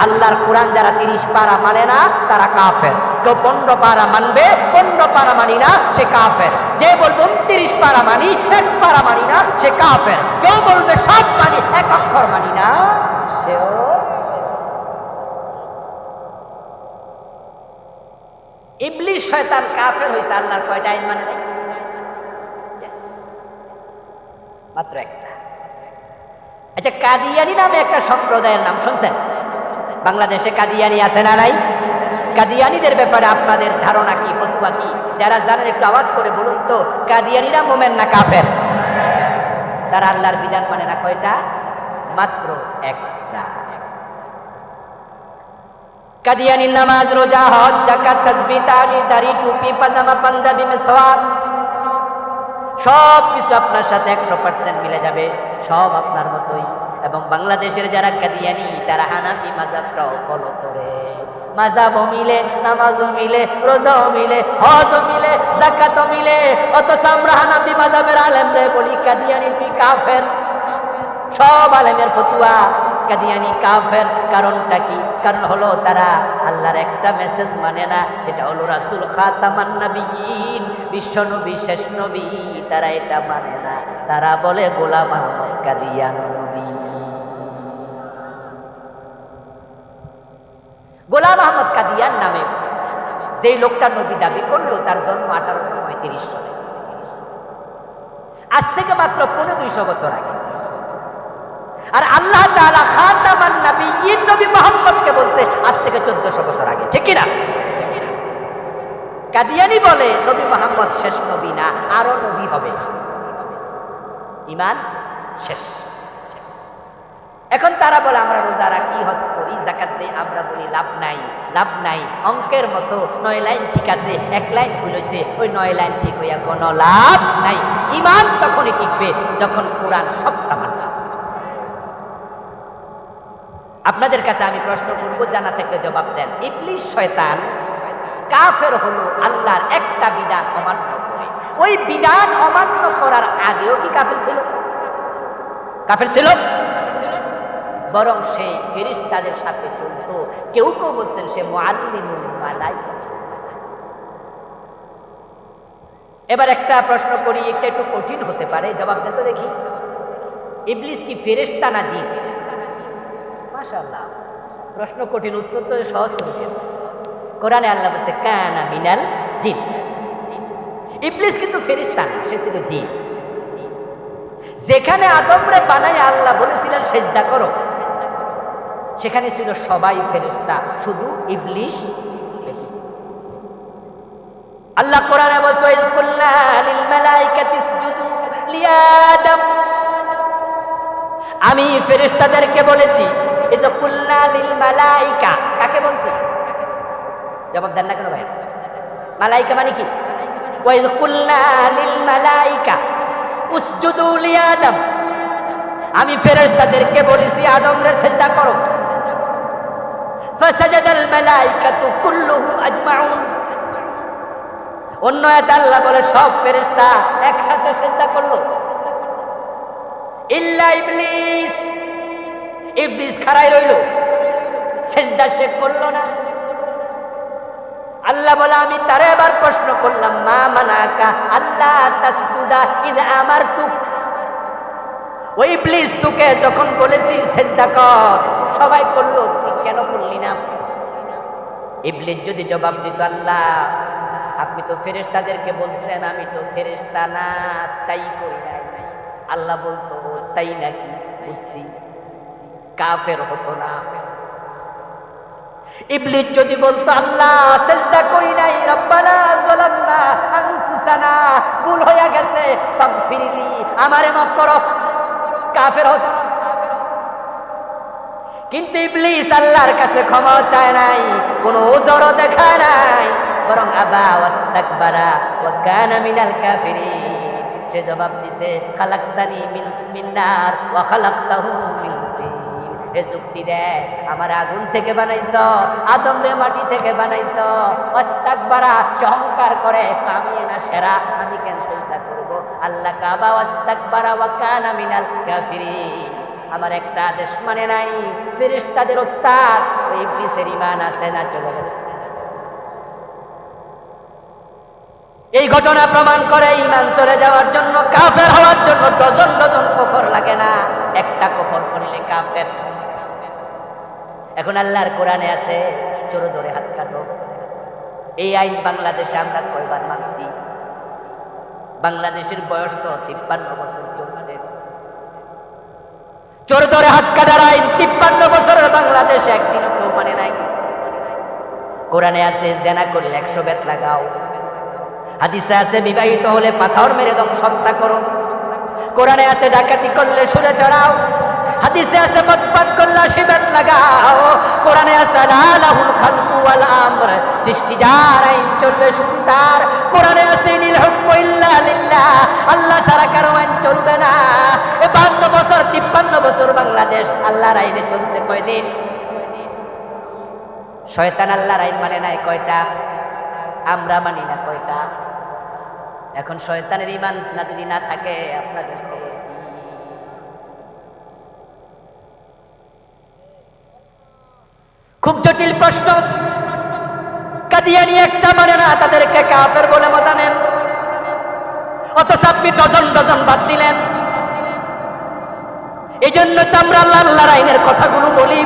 আল্লাহর কোরআন যারা 30 পারা মানে না তারা কাফের। কেউ 15 পারা মানবে, 15 পারা মানি না সে কাফের। যে বলবে 29 পারা মানি, 1 পারা মানি না সে কাফের। কেউ বলবে সব মানি 1 অক্ষর মানি না সেও। ইবলিস শয়তান কাফের হইছে, আল্লাহর কয়টা আইন মানে নাই? মাত্র একটা। আচ্ছা, কাদিয়ানি নামে একটা সম্প্রদায়ের নাম শুনছেন? বাংলাদেশে কাদিয়ানি আছে না নাই? কাদিয়ানিদের ব্যাপারে আপনাদের ধারণা কি, ফতোয়া কি? যারা জানেন একটু আওয়াজ করে বলুন তো, কাদিয়ানিরা মোমেন না কাফের? তারা আল্লাহর বিধান মানে না কয়টা? মাত্র একটা। কাদিয়ানির নামাজ, রোজা, হজ, যাকাত, তাসবিহ, তাহলিল, দাড়ি, টুপি, পাজামা, পাঞ্জাবি, মেসওয়াক সব কিছু আপনার সাথে 100% মিলে যাবে, সব আপনার মতোই। এবং বাংলাদেশের যারা কাদিয়ানি তারা হানাফি মাযহাবটাও ফলো করে। মাযহাবও মিলে, নামাজও মিলে, রোজাও মিলে, হজও মিলে, যাকাতও মিলে। অথচ আমরা হানাফি মাযহাবের আলেমরে বলি কাদিয়ানি তুই কাফের। সব আলেমের ফতোয়া কাদিয়ানি কাফের। কারণটা কি? কারণ হলো তারা আল্লাহর একটা মেসেজ মানে না, সেটা হলো রাসূল খাতামান নবিয়্যিন, বিশ্ব নবী, শেষ নবী, তারা এটা মানে না। তারা বলে গোলাম আহমদ কাদিয়ান নবী। গোলাম আহমদ কাদিয়ান নামে যেই লোকটা নবী দাবি করলো তার জন্ম 1835 সালে, আজ থেকে মাত্র 250 বছর আগে। আর আল্লাহ তাআলা খাতামান নবিয়্যিন নবী মুহাম্মদকে বলছে আজ থেকে 1400 বছর আগে, ঠিক কি না? কাদিয়ানি বলে নবী মুহাম্মদ শেষ নবী না, আরো নবী হবে, ঈমান শেষ। এখন তারা বলে আমরা রোজা রাখি, হজ করি, যাকাত দেই, আমরা বলি লাভ নাই, লাভ নাই। অঙ্কের মতো 9 লাইন ঠিক আছে, 1 লাইন ভুল হইছে, ওই 9 লাইন ঠিক হইয়া কোনো লাভ নাই। ঈমান তখনই টিকবে যখন কোরআন সবটা মানবে। আপনাদের কাছে আমি প্রশ্ন করব, জানা থাকলে জবাব দেন। ইবলিস শয়তান কাফের হলো আল্লাহর একটা বিধান অমান্য করে। ওই বিধান অমান্য করার আগেও কি কাফের ছিল? কাফের ছিল? বরং সে ফেরেশতাদের সাথে চলতো। কেউ কেউ বলছেন সে মুআল্লিমুল মালাইকা ছিল। এবার একটা প্রশ্ন করি, এটা একটু কঠিন হতে পারে, জবাব দেন তো দেখি। ইবলিস কি ফেরেশতা না জিন? মাশাআল্লাহ, প্রশ্ন কঠিন, উত্তর তো সহজ করে। কোরআনে আল্লাহ বলেছে কানা মিনাল জিন। ইবলিস কিন্তু ফেরেশতা না, সে ছিল জিন। যেখানে আদমরে বানায় আল্লাহ বলেছিলেন সিজদা করো, সেখানে ছিল সবাই ফেরেশতা, শুধু ইবলিস। আল্লাহ কোরআনে বলেছে ইসকুল্লা লিল মালাইকাতি ইসজুদু লিআদম। আমি ফেরেশতাদেরকে বলেছি, ইদ কুল্লা লিল মালাইকা, কাকে বলছি? জবাব দেন না কেন ভাই? মালাইকা মানে কি? ওয়া ইদ কুল্লা লিল মালাইকা উসজুদু লিআদম। আমি ফেরেশতাদেরকে বলেছি আদমরে সিজদা করো। ফাসাজাদাল মালাইকাতু কুল্লুহুম আজমাউন। অন্য আয়াতে আল্লাহ বলে সব ফেরেশতা একসাথে সিজদা করলো, ইল্লা ইবলিস। ইবলিস খাড়াই রইল, সিজদা সে করলো না। আল্লাহ বলে আমি তারে এবার প্রশ্ন করলাম, মা মানাকা আল্লাহ তাসজুদা ইদ আমারতুক। ওই ইবলিস তোকে যখন বলেছি সিজদা কর, সবাই করলো, তুই কেন করলি না? ইবলিস যদি জবাব দিত, আল্লাহ আপনি তো ফেরেশতাদেরকে বলছেন আমি তো ফেরেশতা না, তাই করি নাই, আল্লাহ বলতো তাই নাকি, বুঝছি, কাফের হতো না। ইবলিস যদি বলতো আল্লাহ সিজদা করি নাই, রব্বানা যালামনা আনফুসানা, ভুল হয়ে গেছে, ফাগফিরলি, আমারে মাফ করো, কাফের হতো। কিন্তু ইবলিস আল্লাহর কাছে ক্ষমা চায় নাই, কোনো ওজরও দেখায় নাই, বরং আবা ওয়াস্তাকবারা ওয়া কানা মিনাল কাফিরিন। সে জবাব দিছে খালাকতানি মিন নার ওয়া খালাকতাহু মিন তিন। এ যুক্তি দেয়, আমার আগুন থেকে বানাইছ, আদম রে মাটি থেকে বানাইছ। ওয়াস্তাকবারা, অহংকার করে আমি না সেরা, আমি ক্যান্সেলটা করব। আল্লাহ কাবা ওয়াস্তাকবারা ওয়া কানা মিনাল কাফিরিন। আমার একটা আদেশ মানে নাই। ফেরেশতাদের ওস্তাদ ওই ইবলিসের ঈমান আছে না চলে গেছে। এই ঘটনা প্রমাণ করে ঈমান চলে যাওয়ার জন্য, কাফের হওয়ার জন্য ডজন ডজন কুফর লাগে না, একটা কুফর করলে কাফের। এখন আল্লাহর কোরআনে আছে চোর ধরে হাত কাটো। এই আইন বাংলাদেশে আমরা কয়বার মানছি? বাংলাদেশের বয়স তো 53 বছর চলছে। চোর ধরে হাত কাটার আইন 53 বছরের বাংলাদেশে একদিনও কেউ মানে নাই। কোরআনে আছে জেনা করলে 100 বেত লাগাও। হাদিসে আছে বিবাহিত হলে পাথর মেরে ধ্বংস হত্যা করো। কোরআনে আছে ডাকাতি করলে সুরে চড়াও। হাদিসে আছে বদপাত করলে 80 বেত লাগাও। কোরআনে আছে লাহুল খালকু ওয়াল আমর, সৃষ্টি যার, আইন চলবে শুধু তার। কোরআনে আছে ইনিল হুকমু ইল্লা লিল্লাহ, আল্লাহ ছাড়া কারো আইন চলবে না। 52 বছর 53 বছর বাংলাদেশ আল্লাহর আইনে চলছে কয়দিন? শয়তান আল্লাহর আইন মানে নাই কয়টা? আমরা মানি না কয়টা? এখন শয়তানের ঈমান না যদি না থাকে আপনাদের খবর কি? খুব জটিল প্রশ্ন। কাদিয়ানী একটা মানে না, তাদেরকে কাফের বলে মজা নেন, অথচ আপনি ডজন ডজন বাদ দিলেন। এই জন্য তো আমরা আল্লাহর আইনের কথাগুলো বলি।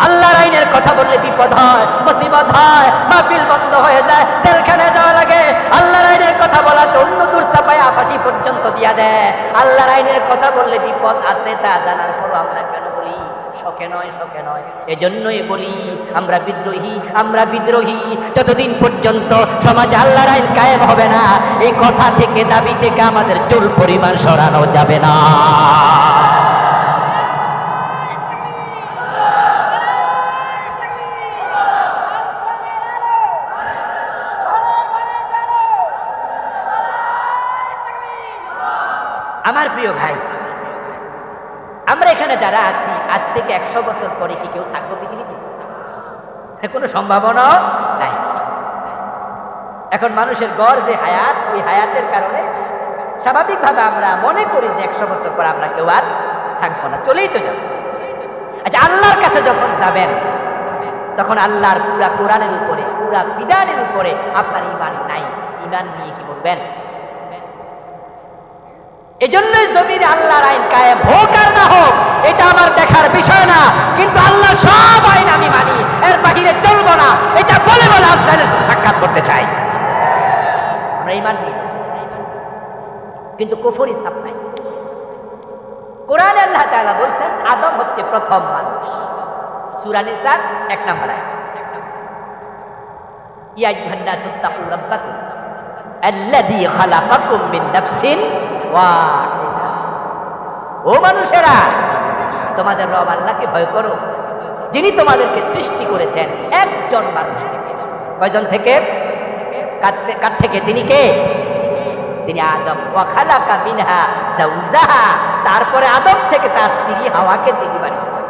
আল্লাহর আইনের কথা বললে বিপদ হয়, মুসিবত হয়, মাহফিল বন্ধ হয়ে যায়, জেলখানায় যাওয়া লাগে। আল্লাহর আইনের কথা বলাতে অন্য দূর চাপায় ফাঁসি পর্যন্ত দিয়া দেয়। আল্লাহর আইনের কথা বললে বিপদ আছে তা জানার পরও আমরা কেন বলি? শখে নয়, শখে নয়। এজন্যই বলি আমরা বিদ্রোহী, আমরা বিদ্রোহী। যতদিন পর্যন্ত সমাজে আল্লাহর আইন কায়েম হবে না, এই কথা থেকে, দাবি থেকে আমাদের চুল পরিমাণ সরানো যাবে না। আমার প্রিয় ভাই, আমরা এখানে যারা আছি, আজ থেকে 100 বছর পরে কি কেউ থাকবো পৃথিবীতে? কোনো সম্ভাবনা নাই। এখন মানুষের গড় যে হায়াত, ওই হায়াতের কারণে স্বাভাবিকভাবে আমরা মনে করি যে 100 বছর পর আমরা কেউ আর থাকবো না, চলেই তো যাবো। আচ্ছা, আল্লাহর কাছে যখন যাবেন তখন আল্লাহর পুরা কোরআনের উপরে, পুরা বিধানের উপরে আপনার ঈমান নাই। ঈমান নিয়ে কি বলবেন? এজন্যই জমিনে আল্লাহর আইন কায়েম হোক আর না হোক এটা আমার দেখার বিষয় না, কিন্তু আল্লাহ সব আইন আমি মানি, এর বাহিরে চলবো না, এটা বলে বলে আজরাইলের সাথে সাক্ষাৎ করতে চাই। আমরা ঈমান নিই, কিন্তু কুফরি ছাপ নাই। কোরআনে আল্লাহ তাআলা বলছেন আদম হচ্ছে প্রথম মানুষ। সূরা নিসার 1 নম্বর আয়াত, ইয়া আইয়ুহান নাসু তাকু রাব্বাকুম আল্লাযী খালাকাকুম মিন নাফসিন ওয়াহিদা। ও মানুষেরা, তোমাদের রব আল্লাহকে ভয় করো, যিনি তোমাদেরকে সৃষ্টি করেছেন একজন মানুষ থেকে। কয়জন থেকে? কার থেকে? তিনি কে? তিনি আদম। ওয়া খালাকা মিনহা যাওজাহা, তারপরে আদম থেকে তার স্ত্রী হাওয়াকে তিনি বানিয়েছেন।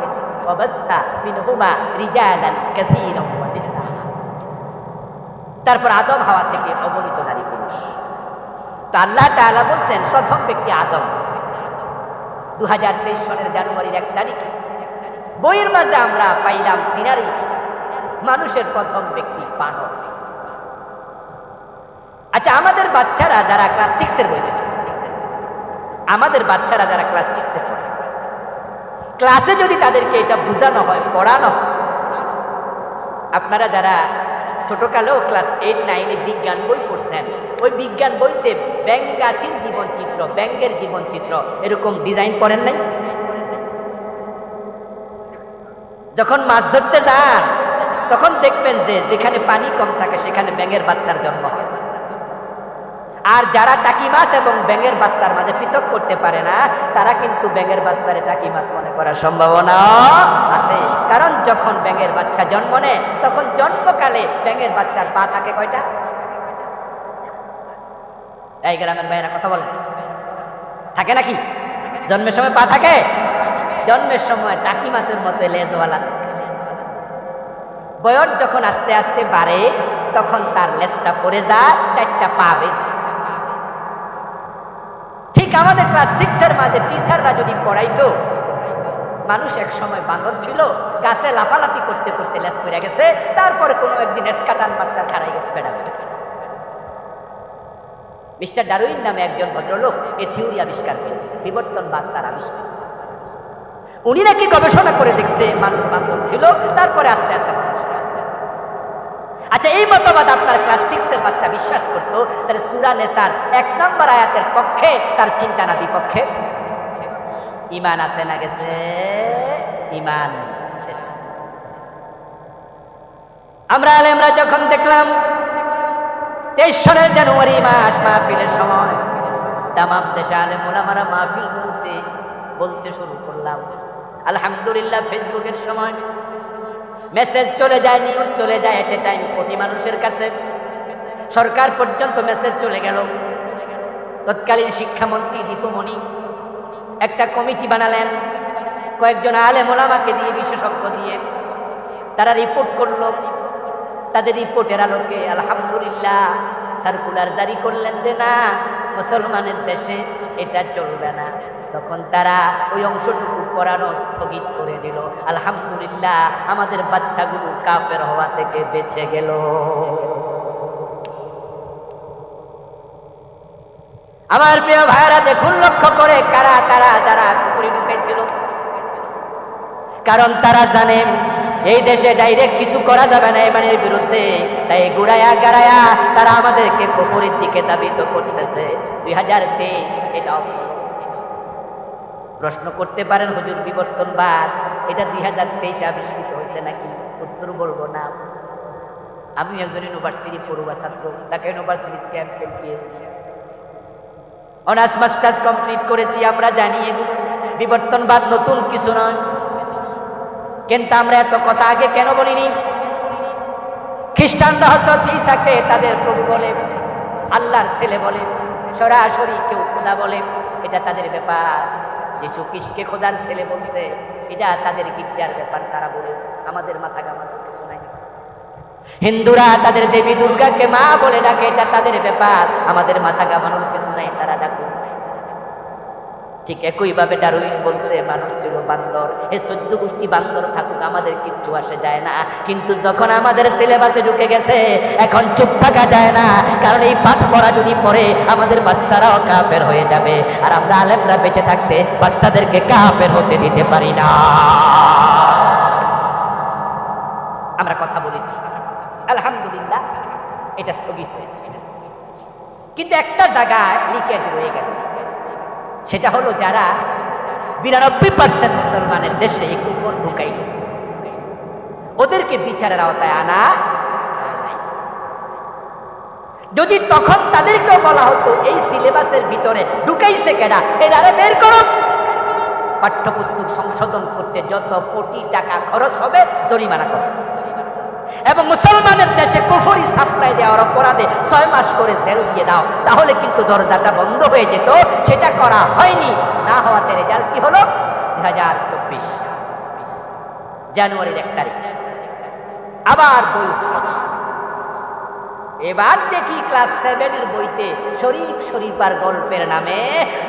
ওয়া বাসসা মিনহুমা রিজালান কাসীরান ওয়া নিসা, তারপর আদম হাওয়া থেকে অগণিত নারী পুরুষ। তো আল্লাহ তাআলা বলছেন প্রথম ব্যক্তি আদম। 2023 সনের জানুয়ারির 1 তারিখে বইয়ের মাঝে আমরা পাইলাম সিনারি, মানুষের প্রথম ব্যক্তি বানর। আচ্ছা, আমাদের বাচ্চারা যারা ক্লাস 6 এর বই পড়ে, আমাদের বাচ্চারা যারা ক্লাস 6 এ পড়ে, ক্লাসে যদি তাদেরকে এটা বোঝানো হয়, পড়ানো হয়, আপনারা যারা ছোটকালেও ক্লাস 8, 9 এ বিজ্ঞান বই পড়ছেন, ওই বিজ্ঞান বইতে ব্যাঙাচির জীবনচিত্র, ব্যাঙের জীবনচিত্র এরকম ডিজাইন করেন নাই? যখন মাছ ধরতে যান তখন দেখবেন যে যেখানে পানি কম থাকে সেখানে ব্যাঙের বাচ্চার জন্ম হয়, আর যারা টাকি মাছ এবং ব্যাঙের বাচ্চার মাঝে পৃথক করতে পারে না, তারা কিন্তু ব্যাঙের বাচ্চারে টাকি মাছ মনে করার সম্ভাবনা আছে। কারণ যখন ব্যাঙের বাচ্চা জন্ম নেয়, তখন জন্মকালে ব্যাঙের বাচ্চার পা থাকে কয়টা? এই গ্রামের ভাইয়েরা কথা বলেন, থাকে নাকি? জন্মের সময় পা থাকে, জন্মের সময় টাকি মাছের মতো লেজওয়ালা। বয়স যখন আস্তে আস্তে বাড়ে, তখন তার লেজটা পড়ে যায়, চারটা পা বের। ঠিক আমাদের ক্লাস 6 এর মাঝে টিচাররা যদি পড়াইতো, মানুষ এক সময় বান্দর ছিল, গাছে লাফালাফি করতে করতে লেজ পড়ে গেছে, তারপরে কোনো একদিন এসকাটান মার্চার খারাই গেছে, পেড়া গেছে। মিস্টার ডারউইন নামে একজন ভদ্রলোক এই থিওরি আবিষ্কার করেছে, বিবর্তনবাদ তার আবিষ্কার। উনি নাকি গবেষণা করে দেখছে মানুষ বান্দর ছিল, তারপরে আস্তে আস্তে। আচ্ছা, এই মতবাদ আপনার ক্লাস 6 এর বাচ্চা বিশ্বাস করতো, তাহলে সূরা নিসার 1 নম্বর আয়াতের পক্ষে তার চিন্তা না বিপক্ষে? ঈমান আছে না গেছে? ঈমান শেষ। আমরা আলেমরা যখন দেখলাম 23 সালের জানুয়ারি মাস মাহফিলের সময় তামাম দেশে আলেম ওলামারা মাহফিল বলতে শুরু করলাম, আলহামদুলিল্লাহ ফেসবুকের সময় মেসেজ চলে যায়, নিউজ চলে যায়, এট এ টাইম কোটি মানুষের কাছে। সরকার পর্যন্ত মেসেজ চলে গেল। তৎকালীন শিক্ষামন্ত্রী দীপুমণি একটা কমিটি বানালেন, কয়েকজন আলেম ওলামাকে দিয়ে, বিশেষজ্ঞ দিয়ে, তারা রিপোর্ট করলো। তাদের রিপোর্টের আলোকে আলহামদুলিল্লাহ সার্কুলার জারি করলেন যে না, মুসলমানের দেশে এটা চলবে না। তখন তারা ওই অংশটুকু পড়ানো স্থগিত করে দিল। আলহামদুলিল্লাহ আমাদের বাচ্চাগুলো কাফের হওয়া থেকে বেঁচে গেল। আমার প্রিয় ভাইরা দেখুন, লক্ষ্য করে কারা তারা যারা কুপুরি ঢুকাইছিল। কারণ তারা জানেন এই দেশে ডাইরেক্ট কিছু করা যাবে না ইমানের বিরুদ্ধে, তাই গুড়ায়া গাড়ায়া তারা আমাদেরকে কুপুরির দিকে দাবিত করতেছে। 2023 এটা প্রশ্ন করতে পারেন, হুজুর বিবর্তনবাদ এটা 2023 আবিষ্কৃত হয়েছে নাকি? উত্তর বলবো না। আমি একজন ইউনিভার্সিটি পড়ুয়া ছাত্র, ঢাকা ইউনিভার্সিটি ক্যাম্পের পিএইচডি, অনার্স মাস্টার্স কমপ্লিট করেছি। আমরা জানি এগুলো বিবর্তনবাদ নতুন কিছু নয়, কিন্তু আমরা এত কথা আগে কেন বলিনি? খ্রিস্টানরা হযরত ঈসাকে তাদের প্রভু বলে, আল্লাহর ছেলে বলে, সরাসরি কেউ খোদা বলে, এটা তাদের ব্যাপার। যিশু খ্রিস্টকে খোদার ছেলে বলছে, এটা তাদের গির্জার ব্যাপার, তারা বলে, আমাদের মাথা ঘামানোর কিছু নাই। হিন্দুরা তাদের দেবী দুর্গাকে মা বলে ডাকে, এটা তাদের ব্যাপার, আমাদের মাথা ঘামানোর কিছু নাই, তারা ডাকুক। ঠিক একইভাবে ডারউইন বলছে মানুষ ছিল বান্দর, এই 14 গোষ্ঠী বান্দর থাকুক, আমাদের কিচ্ছু আসে যায় না। কিন্তু যখন আমাদের সিলেবাসে ঢুকে গেছে, এখন চুপ থাকা যায় না, কারণ এই পাঠ পড়া যদি পড়ে আমাদের বাচ্চারাও কাফের হয়ে যাবে, আর আমরা আলেমরা বেঁচে থাকতে বাচ্চাদেরকে কাফের হতে দিতে পারি না। আমরা কথা বলেছি, আলহামদুলিল্লাহ এটা স্থগিত হয়েছে। কিন্তু একটা জায়গায় লিকেজ রয়ে গেল, সেটা হলো যারা 92% মুসলমানের দেশে এই কুফর ঢুকাইল, ওদেরকে বিচারের আওতায় আনা। যদি তখন তাদেরকেও বলা হতো এই সিলেবাসের ভিতরে ঢুকাইছে কেডা, এরা বের করো, পাঠ্যপুস্তক সংশোধন করতে যত কোটি টাকা খরচ হবে জরিমানা করো, এবং মুসলমানের দেশে কুফরি সাপ্লাই দেওয়ার অপরাধে 6 মাস করে জেল দিয়ে দাও, তাহলে কিন্তু দরজাটা বন্ধ হয়ে যেত। সেটা করা হয়নি। না হওয়াতে রেজাল্ট কি হলো? 2024 জানুয়ারির 1 তারিখ আবার বই। এবার দেখি ক্লাস 7 এর বইতে শরীফ শরীফার গল্পের নামে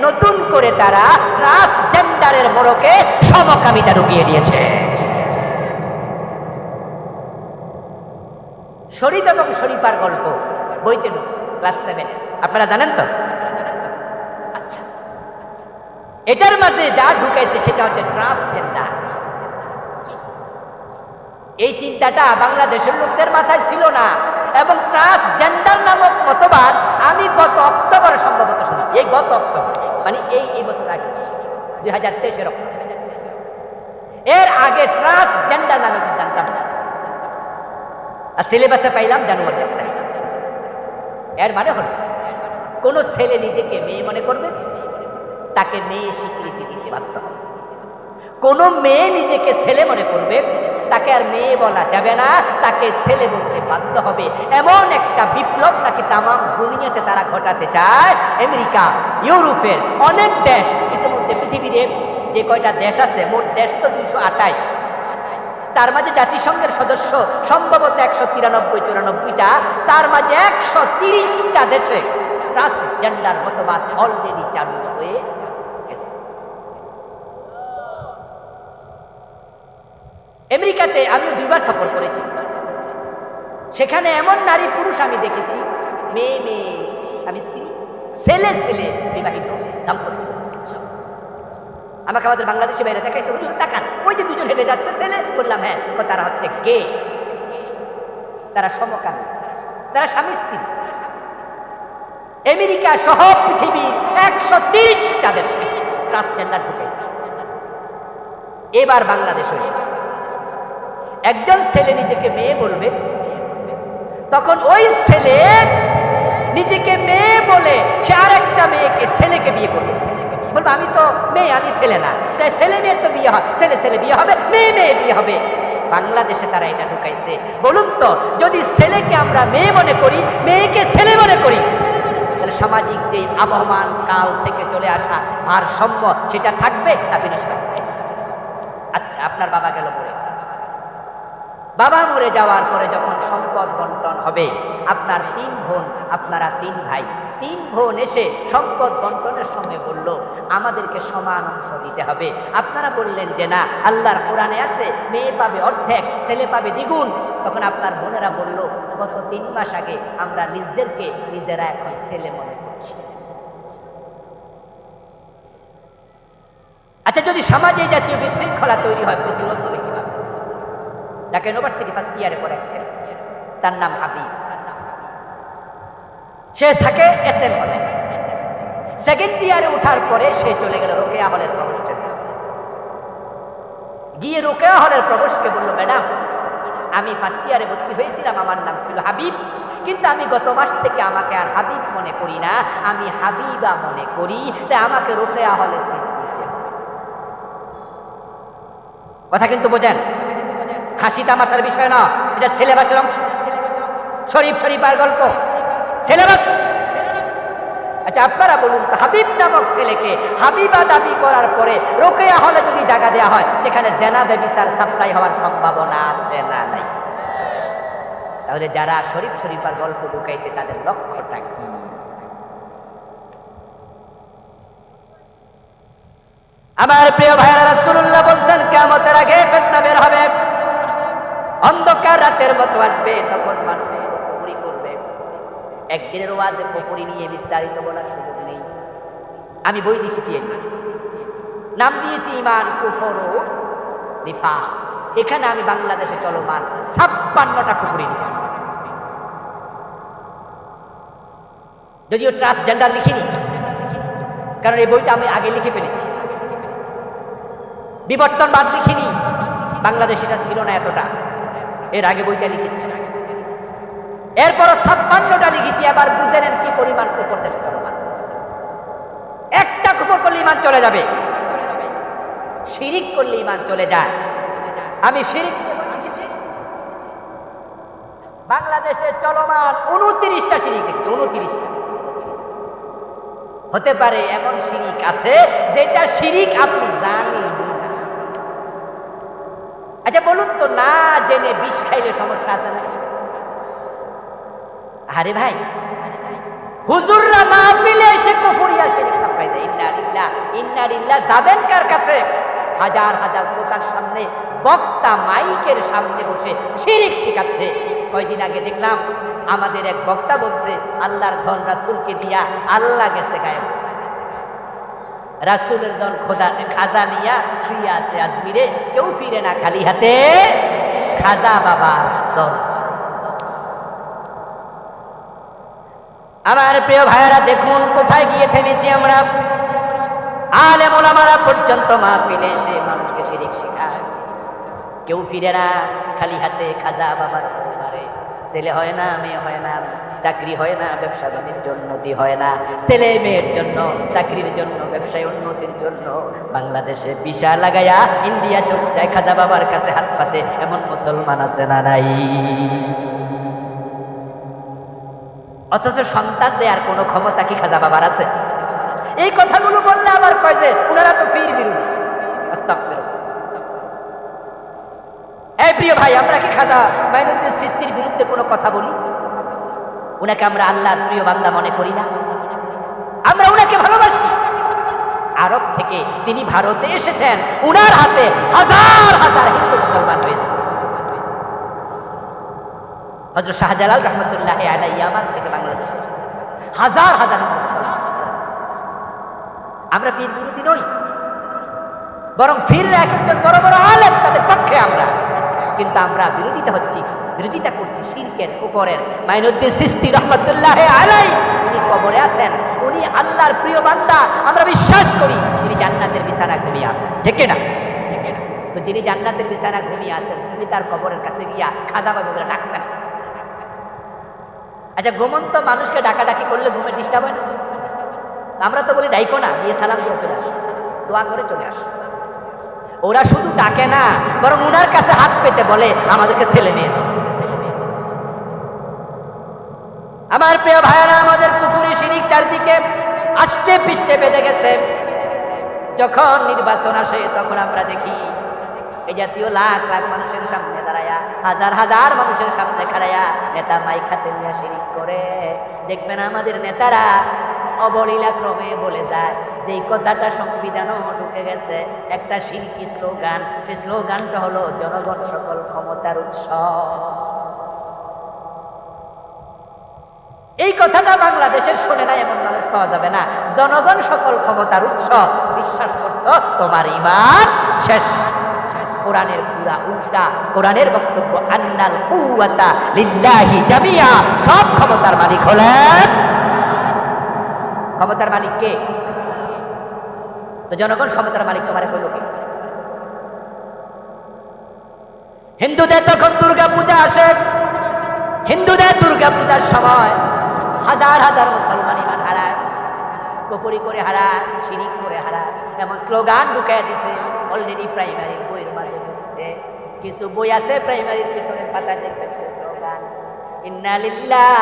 নতুন করে তারা ট্রান্সজেন্ডারের মোড়কে সমকামিতা ঢুকিয়ে দিয়েছে। শরীফ এবং শরীফার গল্প বইতে ঢুকছে ক্লাস 7। আপনারা জানেন তো? আচ্ছা, এটার মাঝে যা ঢুকাইছে সেটা হচ্ছে ট্রান্সজেন্ডার। এই চিন্তাটা বাংলাদেশের লোকদের মাথায় ছিল না, এবং ট্রান্সজেন্ডার নামক মতবাদ আমি গত অক্টোবরে সম্ভবত শুনেছি। এই গত অক্টোবর মানে এই বছর আগে, 2023 অক্টোবর। এর আগে ট্রান্সজেন্ডার নামে কি জানতাম না, আর সিলেবাসে পাইলাম জানুয়ারি 1 তারিখ। এর মানে হলো কোন ছেলে নিজেকে মেয়ে মনে করবে, তাকে মেয়ে স্বীকৃতি দিতে বাধ্য হবে। কোন মেয়ে নিজেকে ছেলে মনে করবে, তাকে আর মেয়ে বলা যাবে না, তাকে ছেলে বলতে বাধ্য হবে। এমন একটা বিপ্লব নাকি তামাম দুনিয়াতে তারা ঘটাতে চায়। আমেরিকা, ইউরোপের অনেক দেশ, ইতিমধ্যে পৃথিবীতে যে কয়টা দেশ আছে, মোট দেশ তো 228, তার মাঝে জাতিসংঘের সদস্য সম্ভবত 193-94টা, তার মাঝে 130টা দেশে ট্রান্সজেন্ডার মতবাদ অলরেডি চালু হয়ে গেছে। আমেরিকাতে আমিও 2বার সফর করেছি। সেখানে এমন নারী পুরুষ আমি দেখেছি, মেয়ে মেয়ে স্বামী স্ত্রী, ছেলে ছেলে বিবাহিত দাম্পত্য। আমাকে আমাদের বাংলাদেশে বাইরে দেখাইছে, হুজুর তাকান, ওই যে দুজন হেঁটে যাচ্ছে ছেলে। বললাম হ্যাঁ, তারা হচ্ছে গে, তারা সমকামী, তারা স্বামী স্ত্রী। আমেরিকা সহ পৃথিবীর 130টা দেশে ট্রান্সজেন্ডার ঢুকেছে। এবার বাংলাদেশ এসেছে। একজন ছেলে নিজেকে মেয়ে বলবে, তখন ওই ছেলে নিজেকে মেয়ে বলে সে আর একটা মেয়েকে ছেলেকে বিয়ে করবে। বলবো আমি তো মেয়ে, আমি ছেলে না, তাই ছেলে মেয়ের তো বিয়ে হয়, ছেলে ছেলে বিয়ে হবে, মেয়ে মেয়ে বিয়ে হবে। বাংলাদেশে তারা এটা ঢুকাইছে। বলুন তো, যদি ছেলেকে আমরা মেয়ে মনে করি, মেয়েকে ছেলে মনে করি, তাহলে সামাজিক যে আবহমান কাল থেকে চলে আসা ভারসাম্য, সেটা থাকবে না বিনষ্ট থাকবে? আচ্ছা, আপনার বাবা গেল মরে, বাবা মরে যাওয়ার পরে যখন সম্পদ বন্টন হবে, আপনার 3 বোন, আপনারা 3 ভাই, 3 বোন এসে সম্পদ বন্টনের সময় বলল আমাদেরকে সমান অংশ দিতে হবে। আপনারা বললেন যে না, আল্লাহর কোরআনে আছে মেয়ে পাবে অর্ধেক, ছেলে পাবে দ্বিগুণ। তখন আপনার বোনেরা বলল গত 3 মাস আগে আমরা নিজেদেরকে নিজেরা এখন ছেলে মনে করছি। আচ্ছা, যদি সমাজে জাতীয় বিশৃঙ্খলা তৈরি হয়, প্রতিরোধ হবে কিভাবে? ঢাকা ইউনিভার্সিটি ফার্স্ট ইয়ারে পড়েছে, তার নাম হাবিব, সে থাকে SM হলে। সেকেন্ড ইয়ারে ওঠার পরে সে চলে গেল রোকেয়া হলের প্রভোস্টের কাছে। গিয়ে রোকেয়া হলের প্রভোস্টকে বলল, ম্যাডাম আমি ফার্স্ট ইয়ারে ভর্তি হয়েছিলাম, আমার নাম ছিল হাবিব, কিন্তু আমি গত মাস থেকে আমাকে আর হাবিব মনে করি না, আমি হাবিবা মনে করি, তাই আমাকে রোকেয়া হলে সিট দিতে হবে। কথা কিন্তু বোঝেন, হাসি তামাশার বিষয় না, এটা সিলেবাসের অংশ। শরীফ শরীফার গল্প, সিলেবাস। আচ্ছা, আপনারা বলুন তো, হাবিব নামক ছেলেকে হাবিবা দাবি করার পরে রোকেয়া হলে যদি জায়গা দেওয়া হয়, সেখানে জেনা ব্যভিচার সাপ্লাই হওয়ার সম্ভাবনা আছে না নাই? তাহলে যারা শরীফ শরীফার গল্প ঢুকাইছে তাদের লক্ষ্যটা কি? আমার প্রিয় ভাইরা, রাসূলুল্লাহ বলছেন কিয়ামতের আগে ফিতনা বের হবে, অন্ধকার রাতের মতো আসবে, তখন মানুষ কুফরি করবে। একদিনের ওয়াজে কুফরি নিয়ে বিস্তারিত বলার সুযোগ নেই। আমি বই লিখেছি, নাম দিয়েছি ঈমান, কুফর ও নিফাক। এখানে আমি বাংলাদেশে চলমান 56টা কুফরি লিখেছি। যদিও ট্রান্সজেন্ডার লিখিনি, কারণ এই বইটা আমি আগে লিখে ফেলেছি। বিবর্তনবাদ লিখিনি, বাংলাদেশ এটা ছিল না এতটা, এর আগে বইটা লিখেছি। এরপরও 56টা লিখেছি। আবার বুঝে নেন কি পরিমাণ কুফর দেশ চলমান। একটা কুফর করলে ঈমান চলে যাবে, শিরিক করলে ঈমান চলে যায়। আমি শিরিক, বাংলাদেশে চলমান 29টা শিরিক লিখেছি, 29টা। হতে পারে এমন শিরিক আছে যেটা শিরিক আপনি জানেন না। আচ্ছা বলুন তো, না জেনে বিষ খাইলে সমস্যা আছে না? আরে ভাই, হুজুররা মাহফিলে এসে কুফরিয়া শিরিক সাপ্লাই দেয়। ইন্না লিল্লাহ ইন্না লিল্লাহ। যাবেন কার কাছে? হাজার হাজার শ্রোতার সামনে, বক্তা মাইকের সামনে বসে শিরিক শিখাচ্ছে। কয়দিন আগে দেখলাম আমাদের এক বক্তা বলছে আল্লাহর ধন রাসূলকে দিয়া আল্লাহ গেছে গায়েব। রাসূলের ধন খোদা খাজা নিয়া শুইয়া আছে আজমিরে, কেউ ফিরে না খালি হাতে, খাজা বাবার ধন। আমার প্রিয় ভাইয়েরা, দেখুন কোথায় গিয়ে থেমেছি আমরা। আলেম ওলামারা পর্যন্ত মাহফিলে এসে মানুষকে শিরিক শেখায়, কেউ ফিরে না খালি হাতে, খাজা বাবার দরবারে। ছেলে হয় না, মেয়ে হয় না, চাকরি হয় না, ব্যবসা বাণিজ্য উন্নতি হয় না, ছেলে মেয়ের জন্য, চাকরির জন্য, ব্যবসায় উন্নতির জন্য বাংলাদেশে ভিসা লাগাইয়া ইন্ডিয়া চলে যায় খাজা বাবার কাছে হাত পাতে, এমন মুসলমান আছে না নাই? অথচ সন্তান দেওয়ার কোনো ক্ষমতা কি খাজা বাবার আছে? এই কথাগুলো বললে আবার কয় যে ওনারা তো পীর বিরোধী। আস্তাগফিরুল্লাহ। এই প্রিয় ভাই, আমরা কি খাজা মাইনুদ্দিন চিশতির বিরুদ্ধে কোনো কথা বলি? উনাকে আমরা আল্লাহর প্রিয় বান্দা মনে করি না? আমরা উনাকে ভালোবাসি। আরব থেকে তিনি ভারতে এসেছেন, উনার হাতে হাজার হাজার হিন্দু মুসলমান হয়েছে। হযরত শাহজালাল রহমতুল্লাহি আলাইহি ইয়ামান থেকে বাংলাদেশে হাজার হাজার হিন্দু মুসলমান। আমরা পীর বিরোধী নই, বরং পীররা এক একজন বড় বড় আলেম, তাদের পক্ষে আমরা। কিন্তু আমরা বিরোধিতা করছি শিরকের, কুফরের। মাইনুদ্দিন চিশতি রহমতুল্লাহি আলাইহি উনি কবরে আছেন, উনি আল্লাহর প্রিয় বান্দা। আমরা বিশ্বাস করি তিনি জান্নাতের বিছানা ঘুমিয়ে আছেন, ঠিক না? তো যিনি জান্নাতের বিছানা ঘুমিয়ে আছেন, তুমি তার কবরের কাছে গিয়া খাজা বাবা বলে ডাকবেন? আচ্ছা, ঘুমন্ত মানুষকে ডাকাডাকি করলে ঘুমে ডিস্টার্ব হয় না? আমরা তো বলি ডাইকো না, গিয়ে সালাম দিয়ে চলে আসো, দোয়া করে চলে আসো। ওরা শুধু ডাকে না, বরং উনার কাছে হাত পেতে বলে আমাদেরকে ছেলে মেয়ে। আমার প্রিয় ভাইয়েরা, আমাদের পুকুরে শিরিক চারদিকে আষ্টে পৃষ্ঠে বেঁধে গেছে। যখন নির্বাচন আসে তখন আমরা দেখি এই জাতীয় লাখ লাখ মানুষের সামনে দাঁড়ায়া, হাজার হাজার মানুষের সামনে খাড়াইয়া নেতা মাইক হাতে নিয়ে শিরিক করে। দেখবেন আমাদের নেতারা অবলীলা ক্রমে বলে যায় যেই কথাটা সংবিধানও ঢুকে গেছে, একটা শিরকি স্লোগান। সেই স্লোগানটা হলো জনগণ সকল ক্ষমতার উৎস। এই কথাটা বাংলাদেশের শোনে না এমন মানুষ পাওয়া যাবে না। জনগণ সকল ক্ষমতার উৎস বিশ্বাস করছো, তোমার ঈমান শেষ। কোরআনের পুরা উল্টা। কোরআনের বক্তব্য আন্নাল কুওয়াতা লিল্লাহি জামিয়া, সব ক্ষমতার মালিক হলেন। ক্ষমতার মালিক কে? তো জনগণ ক্ষমতার মালিক তোমারে কইল কে? হিন্দুদের তখন দুর্গা পূজা আসে, হিন্দুদের দুর্গা পূজার সময় হাজার হাজার মুসলমান ইমান হারায়, কুফরি করে হারায়, শিরিক করে হারায়, এমন স্লোগান ঢুকায় দিছে। অলরেডি প্রাইমারির বইয়ের মাঝে ঢুকছে। কিছু বই আছে প্রাইমারির পিছনের পাতায় দেখবেন সে স্লোগান। ইন্না লিল্লাহ,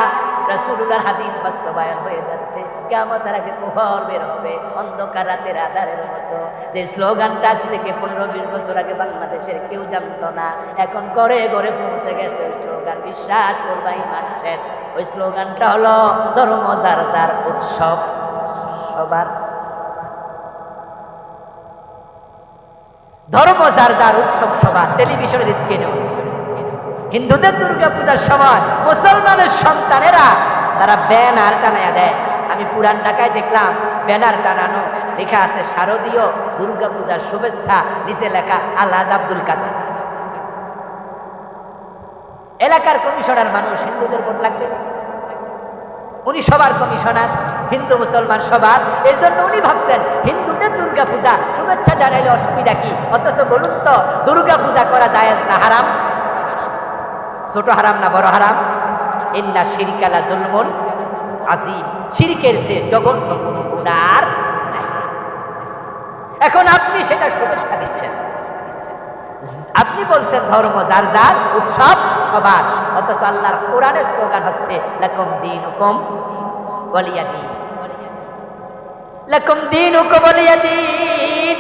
রাসূলুল্লাহর হাদিস বাস্তবায়ন হয়ে যাচ্ছে। কিয়ামতের আগে কুফর বের হবে অন্ধকার রাতের আঁধারের মতো। যে স্লোগানটা আজ থেকে 15-20 বছর আগে বাংলাদেশের কেউ জানতো না, এখন ঘরে ঘরে পৌঁছে গেছে ওই স্লোগান। বিশ্বাস করবা ঈমান শেষ। ওই স্লোগানটা হলো ধর্ম যার যার, উৎসব সবার। ধর্ম যার যার, উৎসব সবার। টেলিভিশনের স্ক্রিনে হিন্দুদের দুর্গা পূজার সময় মুসলমানের সন্তানেরা তারা ব্যানার টানায়া দেয়। আমি পুরান ঢাকায় দেখলাম ব্যানার টানানো, লেখা আছে শারদীয় দুর্গা পূজার শুভেচ্ছা, নিচে লেখা আলহাজ আব্দুল কাদের। এলাকার কমিশনার মানুষ, হিন্দুদের ভোট লাগবে, উনি সবার কমিশনার, হিন্দু মুসলমান সবার। এই জন্য উনি ভাবছেন হিন্দুদের দুর্গা পূজা শুভেচ্ছা জানাইলে অসুবিধা কি? অথচ বলুন তো, দুর্গা পূজা করা জায়েজ না হারাম? ছোট হারাম না বড় হারাম? ইন্না শিরকা লা যুলমুন আযীম, শিরকের চেয়ে জঘন্য কোনো গুনাহ আর নাই। এখন আপনি সেটা শুভেচ্ছা দিচ্ছেন, আপনি বলছেন ধর্ম যার যার, উৎসব সবার। অথচ আল্লাহর কোরআনের স্লোগান হচ্ছে লাকুম দীনুকুম ওয়ালিয়া দীন, লাকুম দীনুকুম ওয়ালিয়া দীন।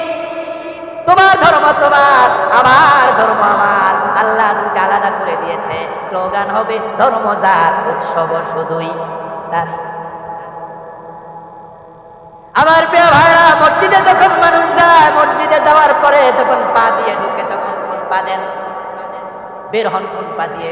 তোমার ধর্ম তোমার, আমার ধর্ম আমার। আল্লাহ দুটো আলাদা করে দিয়েছে। স্লোগান হবে ধর্ম যার, উৎসব শুধুই তার। আমার প্রিয় ভাইরা, মসজিদে যখন মানুষ যায়, মসজিদে যাওয়ার পরে তখন পা দিয়ে ঢুকে, তখন কোন পা দেন? বের হন কোন পা দিয়ে?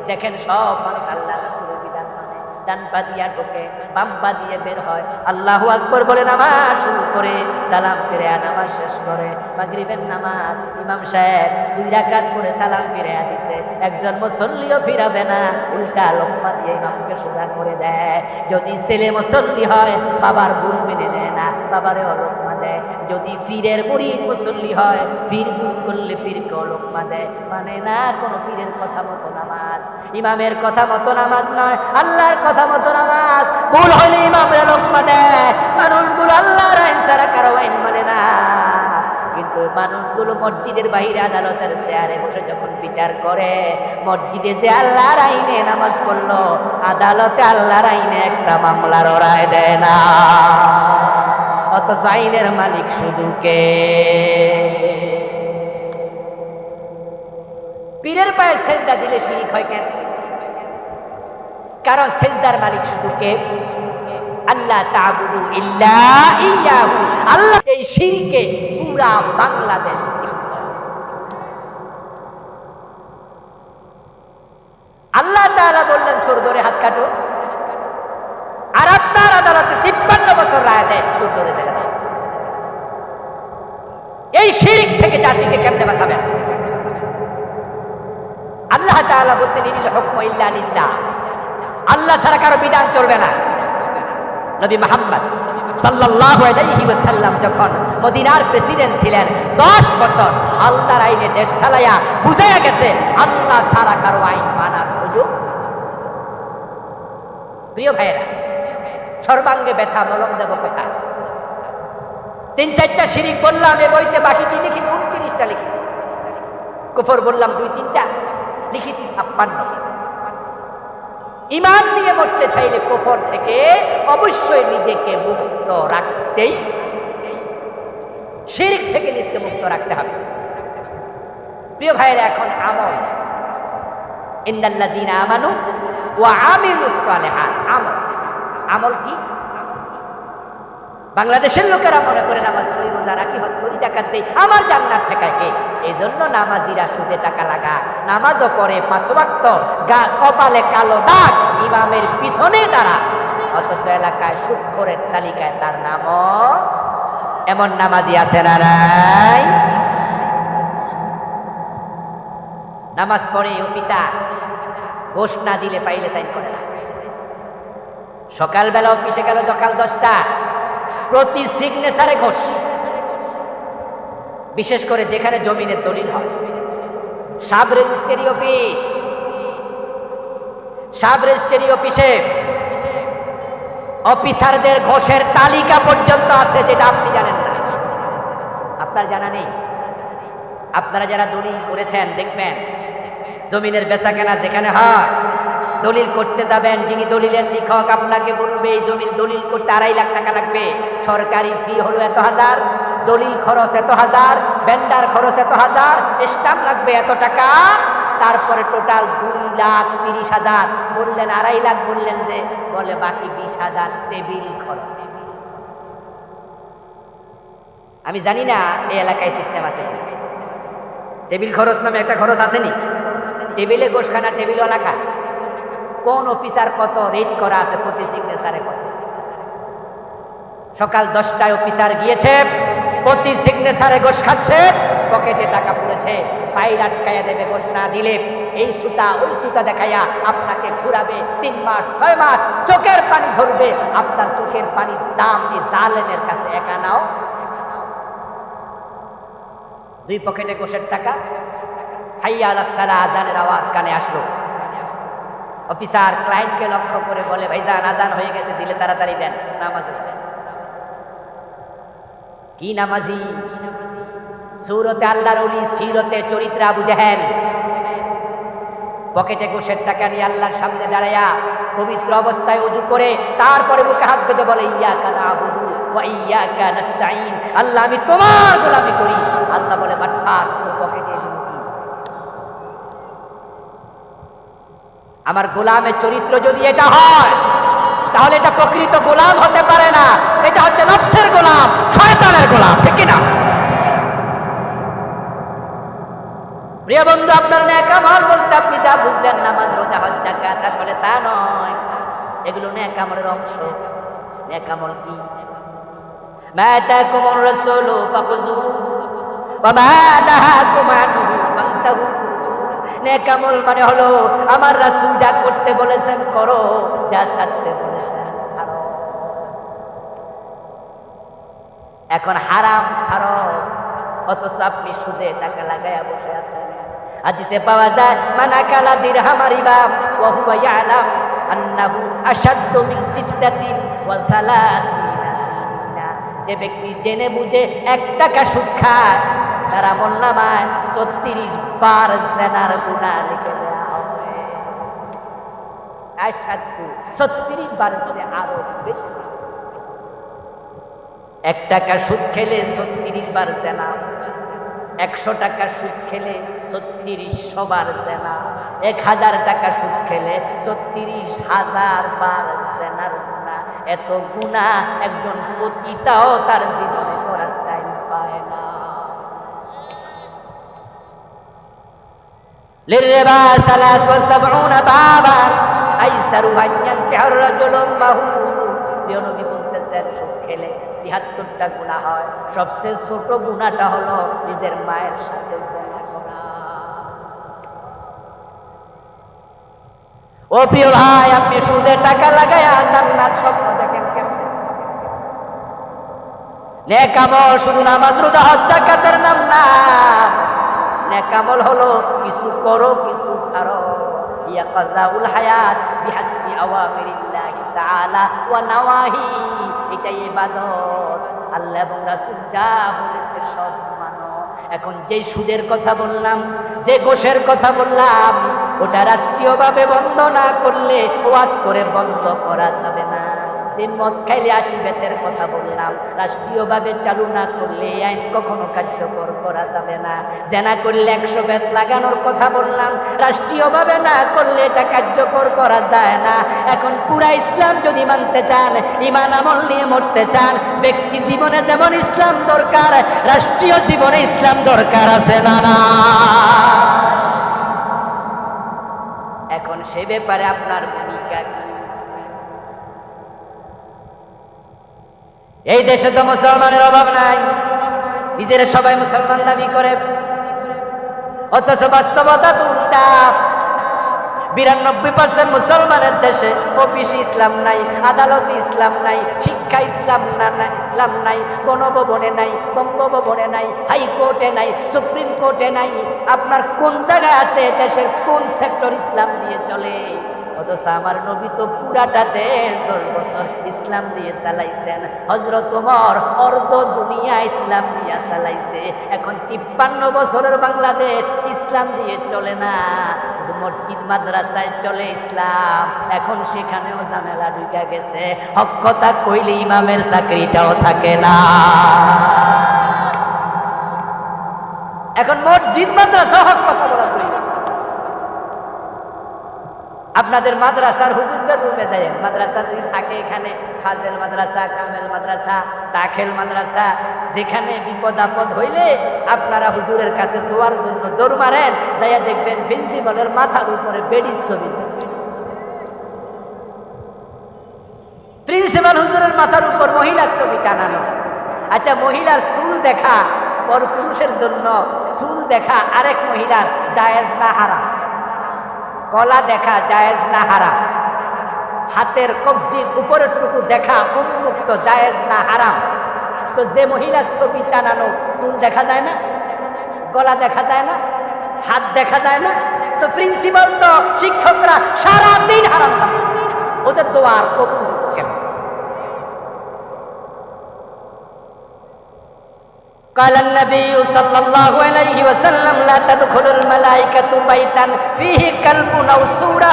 দেখেন সব মানুষ আল্লাহ রাসূলের বিধান মানে ডান পা দিয়া ঢোকে, বাম পা দিয়ে বের হয়। আল্লাহু আকবার বলে নামাজ শুরু করে, সালাম ফিরে নামাজ শেষ করে। মাগরিবের নামাজ ইমাম সাহেব 2 রাকাত করে সালাম ফিরে দিছে, একজন মুসল্লিও ফিরাবে না, উল্টা লোকমা দিয়ে ইমামকে সোজা করে দেয়। যদি ছেলে মুসল্লি হয়, বাবার ভুল মেনে নেয় না, বাবারেও লোকমা দেয়। যদি পীরের মুরিদ মুসল্লি হয়, পীর ভুল করলে পীরকে লোকমা দেয়। মানে না কোনো পীরের কথা মতো নামাজ, ইমামের কথা মতো নামাজ নয়, আল্লাহর কথা মতো নামাজ। ভুল হলে ইমামের লোকমা দেয়। মানুষগুলো আল্লাহর আইন ছাড়া কারো আইন মানে না। কিন্তু মানুষগুলো মসজিদের বাইরে আদালতের চেয়ারে বসে যখন বিচার করে, মসজিদে যে আল্লাহর আইনে নামাজ পড়লো, আদালতে আল্লাহর আইনে একটা মামলার রায় দেয় না। অথচ আইনের মালিক শুধু কে? পীরের পায়ে সেজদা দিলে শিরক হয় কেন? কারণ সেজদার মালিক শুধু কে? আল্লাহ তা'বুদু ইল্লা ইয়াহু। আল্লাহ এই শিরকে পুরা বাংলাদেশ আল্লাহ তাআলা বললেন চোর ধরে হাত কাটো, আর আপনার আদালতে 53 বছর রায় দেয় চোর ধরে ফেলে দেয়। এই শিরক থেকে জাতিকে কেমনে বাঁচাবেন? আল্লাহ তাআলা বলছেন ইনিল হুকমু ইল্লা লিল্লাহ, আল্লাহ ছাড়া কারো বিধান চলবে না। নবী মুহাম্মদ সাল্লাল্লাহু আলাইহি ওয়াসাল্লাম যখন মদিনার প্রেসিডেন্ট ছিলেন, 10 বছর আল্লাহর আইনে দেশ চালায়া বুঝাইয়া গেছে আল্লাহ ছাড়া কারো আইন মানার সুযোগ। প্রিয় ভাইরা, সর্বাঙ্গে ব্যথা, মলম দেব কোথায়? 3-4টা শিরক বললাম এ বইতে, বাকি কি লিখি? 29টা লিখেছি। কুফর বললাম 2-3টা, লিখেছি 56। ঈমান নিয়ে মরতে চাইলে কুফর থেকে অবশ্যই নিজেকে মুক্ত রাখতেই, শিরক থেকে নিজেকে মুক্ত রাখতে হবে। প্রিয় ভাইরা, এখন আমল, ইন্নাল্লাযীনা আমানু ওয়া আমিলুস সালিহাত। আমল, আমল কি? বাংলাদেশের লোকেরা মনে করে নামাজ পড়ি, রোজা রাখি, হজ করি, যাকাত দেই, আমার জান্নাত ঠেকায় কে? এই জন্য নামাজিরা সুদে টাকা লাগায়, নামাজও পড়ে 5 ওয়াক্ত, কপালে কালো দাগ, ইমামের পিছনে দাঁড়া, অথচ এলাকায় সুদখোরের তালিকায় তার নামও। এমন নামাজি আছে না নাই? নামাজ পড়ে অফিসার ঘোষ না দিলে পাইলে সাইন করে না। সকালবেলা অফিসে গেল সকাল 10টা, প্রতি সিগনেচারে ঘোষ। বিশেষ করে যেখানে জমিনের দলিল হয়, sub registry office, sub registry অফিসে অফিসারদের ঘোষের তালিকা পর্যন্ত আছে, যেটা আপনি জানেন না। আপনার জানা নেই? আপনারা যারা দলিল করেছেন দেখবেন, জমিনের বেচাকেনা যেখানে হয়, দলিল করতে যাবেন, যিনি দলিলের লেখক আপনাকে বলবে এই জমির দলিল করতে 2.5 লাখ টাকা লাগবে, সরকারি ফি হলো এত হাজার, দলিল খরচ এত হাজার, ভেন্ডার খরচ এত হাজার, স্টাম্প লাগবে এত টাকা, তারপরে টোটাল 2,30,000। বললেন 2.5 লাখ, বললেন যে, বলে বাকি 20,000 টেবিল খরচ। আমি জানি না এই এলাকায় সিস্টেম আছে কি, টেবিল খরচ নামে একটা খরচ আসেনি? টেবিলে গোশখানা টেবিলওয়ালা খায়। কোন অফিসার কত রেট করা আছে, প্রতি সিগনেচারে কত? সকাল 10টায় অফিসার গিয়েছে, প্রতি সিগনেচারে গোশ খাচ্ছে, পকেটে টাকা পড়েছে, পায়ের আটকাইয়া দেবে গোশ না দিলে, এই সুতা ওই সুতা দেখাইয়া আপনাকে ঘুরাবে 3 মাস 6 মাস, চোখের পানি ঝরবে। আপনার চোখের পানির দাম এই জালেমের কাছে একা নাও। 2 পকেটে গোশের টাকা। হাইয়া আলাস সালাহ, আযানের আওয়াজ কানে আসলো। অফিসার ক্লায়েন্টকে লক্ষ্য করে বলে, ভাইজান আজান হয়ে গেছে, দিলে তাড়াতাড়ি দেন, নামাজে যান। কি নামাজি? সূরতে আল্লাহর ওলি, সিরতে চরিত্র আবু জাহেল। পকেটে গোশের টাকা নিয়ে আল্লাহর সামনে দাঁড়ায়া পবিত্র অবস্থায় ওযু করে, তারপরে বুকে হাত বেঁধে বলে, ইয়াকা না'বুদু ওয়া ইয়াকা নাস্তাঈন, আল্লাহ আমি তোমার গোলামি করি। আল্লাহ বলে, বাটপার, তোর পকেটে দিল কি? আমার গোলামের চরিত্র যদি এটা হয়, তাহলে এটা প্রকৃত গোলাম হতে পারে না, এটা হচ্ছে নফসের গোলাম, শয়তানের গোলাম, ঠিক কি না? প্রিয় বন্ধু, আপনার নেক আমল বলতে আপনি যা বুঝলেন নামাজ, রোজা, হজ, যাকাত, আসলে তা নয়। এগুলো নেক আমলের অংশ। নেক আমল কি? মা আতাকুমুর রাসূলু ফাখুযুহু ওয়া মা নাহাকুম আনহু ফান্তাহু। নেক আমল মানে হলো আমার রাসূল যা করতে বলেছেন করো, যা ছাড়তে বলেছেন ছাড়ো। এখন হারাম ছাড়ো, অথচ আপনি সুদে টাকা লাগাইয়া বসে আছেন। হাদিসে পাওয়া যায় মানা কালা দিরহাম রিবাম ওয়া হুয়া ইয়ালাম আন্নাহু আশাদ্দু মিন সিদ্দাতিন ওয়া সালাসিনা জিনা। যে ব্যক্তি জেনে বুঝে 1 টাকা সুদ খায় তার আমলনামায় 36 বার জিনার গুনাহ লিখে দেওয়া হবে। আশাদ্দু 36 বার সে আরো বেশি। 1 টাকা সুদ খেলে 36 বার জিনা, 100 টাকা সুদ খেলে 3600 বার জিনা, 1000 টাকা সুদ খেলে 36,000 বার জিনার গুনাহ। এত গুনাহ একজন পতিতাও তার জীবনে করার টাইম পায় না। লিররিবা 73 বাবা আইসারু আন ইয়ানতিহার রাজুলুম মাহু। প্রিয় নবী বলতেছেন সুদ খেলে 73টা গুনাহ হয়, সবচেয়ে ছোট গুনাহটা হলো নিজের মায়ের সাথে জিনা করা। ও প্রিয় ভাই, আপনি সুদে টাকা লাগায়া জান্নাত স্বপ্ন দেখেন কেন? নেক আমল শুধু নামাজ রোজা হজ যাকাতের নাম না, নেক আমল হলো কিছু করো কিছু ছাড়ো। ইয়া কাযাউল হায়াত বিহাসবি আওয়ামিরিল্লাহি তাআলা ওয়া নাওয়াহি। এটাই ইবাদত। আল্লাহ এবং রাসূল যা বলেছে সব মানো। এখন যে সুদের কথা বললাম, যে ঘোষের কথা বললাম, ওটা রাষ্ট্রীয়ভাবে বন্ধ না করলে ওয়াজ করে বন্ধ করা যাবে না। যে মদ খাইলে 80 বেতের কথা বললাম, রাষ্ট্রীয়ভাবে চালু না করলে এই আইন কখনো কার্যকর করা যাবে না। জেনা করলে 100 বেত লাগানোর কথা বললাম, রাষ্ট্রীয়ভাবে না করলে এটা কার্যকর করা যায় না। এখন পুরা ইসলাম যদি মানতে চান, ঈমান আমল নিয়ে মরতে চান, ব্যক্তি জীবনে যেমন ইসলাম দরকার, রাষ্ট্রীয় জীবনে ইসলাম দরকার আছে না? না। এখন সে ব্যাপারে আপনার ভূমিকা কি? এই দেশে তো মুসলমানের অভাব নাই, নিজের সবাই মুসলমান দাবি করে, অথচ বাস্তবতা তো উল্টা। 92% মুসলমানের দেশে অফিসে ইসলাম নাই, আদালতে ইসলাম নাই, শিক্ষা ইসলাম ইসলাম নাই, গণভবনে নাই, বঙ্গভবনে নাই, হাইকোর্টে নাই, সুপ্রিম কোর্টে নাই। আপনার কোন জায়গায় আছে? দেশের কোন সেক্টর ইসলাম দিয়ে চলে? অথচ আমার নবী তো পুরাটাতে 10 বছর ইসলাম দিয়ে চালাইছেন। হযরত ওমর অর্ধ দুনিয়া ইসলাম দিয়ে চালাইছে। এখন 53 বছরের বাংলাদেশ ইসলাম দিয়ে চলে না, শুধু মসজিদ মাদ্রাসায় চলে ইসলাম। এখন সেখানেও ঝামেলা ঢুকে গেছে। হক কথা কইলে ইমামের চাকরিটাও থাকে না। এখন মসজিদ মাদ্রাসা হক কথা বলা যায়। আপনাদের মাদ্রাসার হুজুরদের রুমে যায়, মাদ্রাসা যদি থাকে এখানে ফাজেল মাদ্রাসা, কামেল মাদ্রাসা, দাখিল মাদ্রাসা, যেখানে বিপদ আপদ হইলে আপনারা হুজুরের কাছে দোয়ার জন্য দৌড় মারেন, যাইয়া দেখবেন প্রিন্সিপালের মাথার উপরে বেডির ছবি। প্রিন্সিপাল হুজুরের মাথার উপর মহিলার ছবি টানানো। আচ্ছা, মহিলার চুল দেখা পর পুরুষের জন্য চুল দেখা আরেক মহিলার জায়েজ না হারাম? গলা দেখা জায়েজ না হারাম? হাতের কবজির উপরের টুকু দেখা উন্মুক্ত জায়েজ না হারাম? তো যে মহিলার ছবি টানানো, চুল দেখা যায় না, গলা দেখা যায় না, হাত দেখা যায় না, তো প্রিন্সিপাল তো শিক্ষকরা সারাদিন হারাম খাবে, ওদের দোয়া কবুল হতো কেন? قال النبي صلى الله عليه وسلم لا تدخل الملائكة بيتا فيه كلب أو سورة।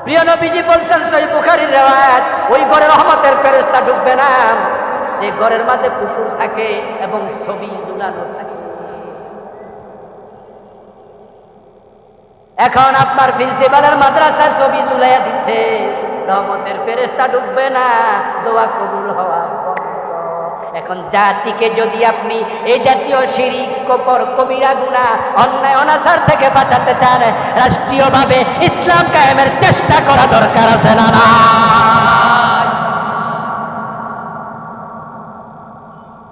প্রিয় নবীজি বলছেন, সহিহ বুখারীর riwayat, ওই ঘরে রহমতের ফেরেশতা ঢুকবে না যে ঘরের মাঝে কুকুর থাকে এবং ছবি ঝুলানো থাকে। এখন আপনার প্রিন্সিপালের মাদ্রাসায় ছবি ঝুলাইয়া দিছে, রহমতের ফেরেশতা ঢুকবে না, দোয়া কবুল হওয়া। এখন জাতিকে যদি আপনি এই জাতীয় শিরিক, কুফর, কবিরা গুনাহ, অন্যায় অনাচার থেকে বাঁচাতে চান, রাষ্ট্রীয়ভাবে ইসলাম কায়েমের চেষ্টা করা দরকার আছে না? না।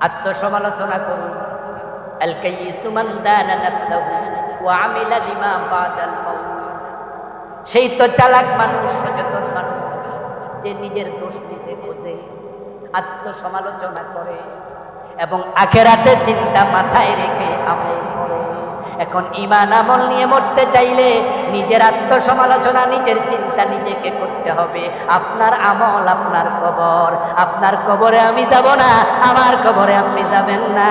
আত্মসমালোচনা করুন। আল কাইয়িসু মান দানা নাফসাহু ওয়া আমিলা লিমা বাদাল মাউত। সেই তো চালাক মানুষ, সচেতন মানুষ, যে নিজের দোষ নিজে খোঁজে, আত্মসমালোচনা করে এবং আখেরাতের চিন্তা মাথায় রেখে আমল করে। এখন ঈমান আমল নিয়ে মরতে চাইলে নিজের আত্মসমালোচনা, নিজের চিন্তা নিজেকে করতে হবে। আপনার আমল আপনার কবর, আপনার কবরে আমি যাব না, আমার কবরে আপনি যাবেন না।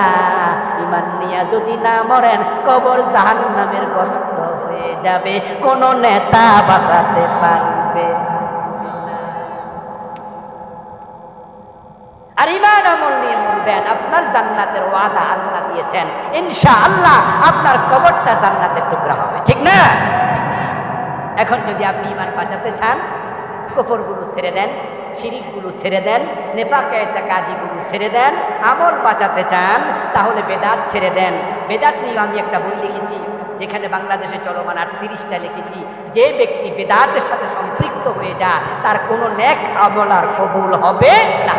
ঈমান নিয়ে যদি না মরেন, কবর জাহান্নামের গর্ত হয়ে যাবে, কোন নেতা বাঁচাতে পারবে না। আর ঈমান আমল নিয়ে মরবেন, আপনার জান্নাতের ওয়াদা আল্লাহ দিয়েছেন, ইনশাআল্লাহ আপনার কবরটা জান্নাতের টুকরা হবে, ঠিক না? এখন যদি আপনি ঈমান বাঁচাতে চান, কুফরগুলো ছেড়ে দেন, শিরিকগুলো ছেড়ে দেন, নেফাকে ইতিকাদিগুলো ছেড়ে দেন। আমল বাঁচাতে চান তাহলে বেদাত ছেড়ে দেন। বেদাত নিয়ে আমি একটা বই লিখেছি, যেখানে বাংলাদেশে চলমান 38টা লিখেছি। যে ব্যক্তি বেদাতের সাথে সম্পৃক্ত হয়ে যায়, তার কোনো নেক আমল আর কবুল হবে না।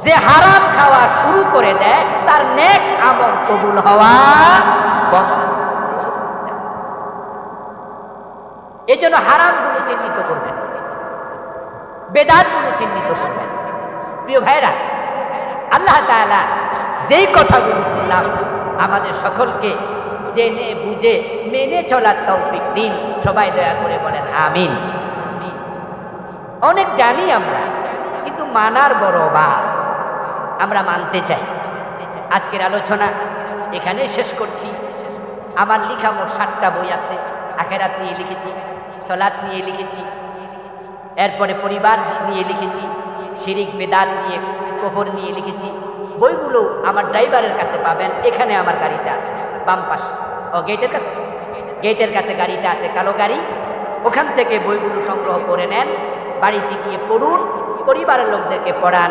যে হারাম খাওয়া শুরু করে দেয়, তার নেক আমল কবুল হওয়া বন্ধ। এই জন্য হারামগুলো চিহ্নিত করবেন, বেদাতগুলো চিহ্নিত করবেন। প্রিয় ভাইরা, আল্লাহ তাআলা যেই কথাগুলো বললাম, আমাদের সকলকে জেনে বুঝে মেনে চলার তৌফিক দিন। সবাই দয়া করে বলেন আমিন। অনেক জানি আমরা, কিন্তু মানার বড় অভাব। আমরা মানতে চাই। আজকের আলোচনা এখানে শেষ করছি। আমার লেখা মোট 7টা বই আছে। আখিরাত নিয়ে লিখেছি, সালাত নিয়ে লিখেছি, এরপরে পরিবার নিয়ে লিখেছি, শিরিক বেদাত নিয়ে, কুফর নিয়ে লিখেছি। বইগুলো আমার ড্রাইভারের কাছে পাবেন। এখানে আমার গাড়িটা আছে, বাম পাশে, গেটের কাছে গাড়িটা আছে, কালো গাড়ি। ওখান থেকে বইগুলো সংগ্রহ করে নেন, বাড়িতে গিয়ে পড়ুন, পরিবারের লোকদেরকে পড়ান।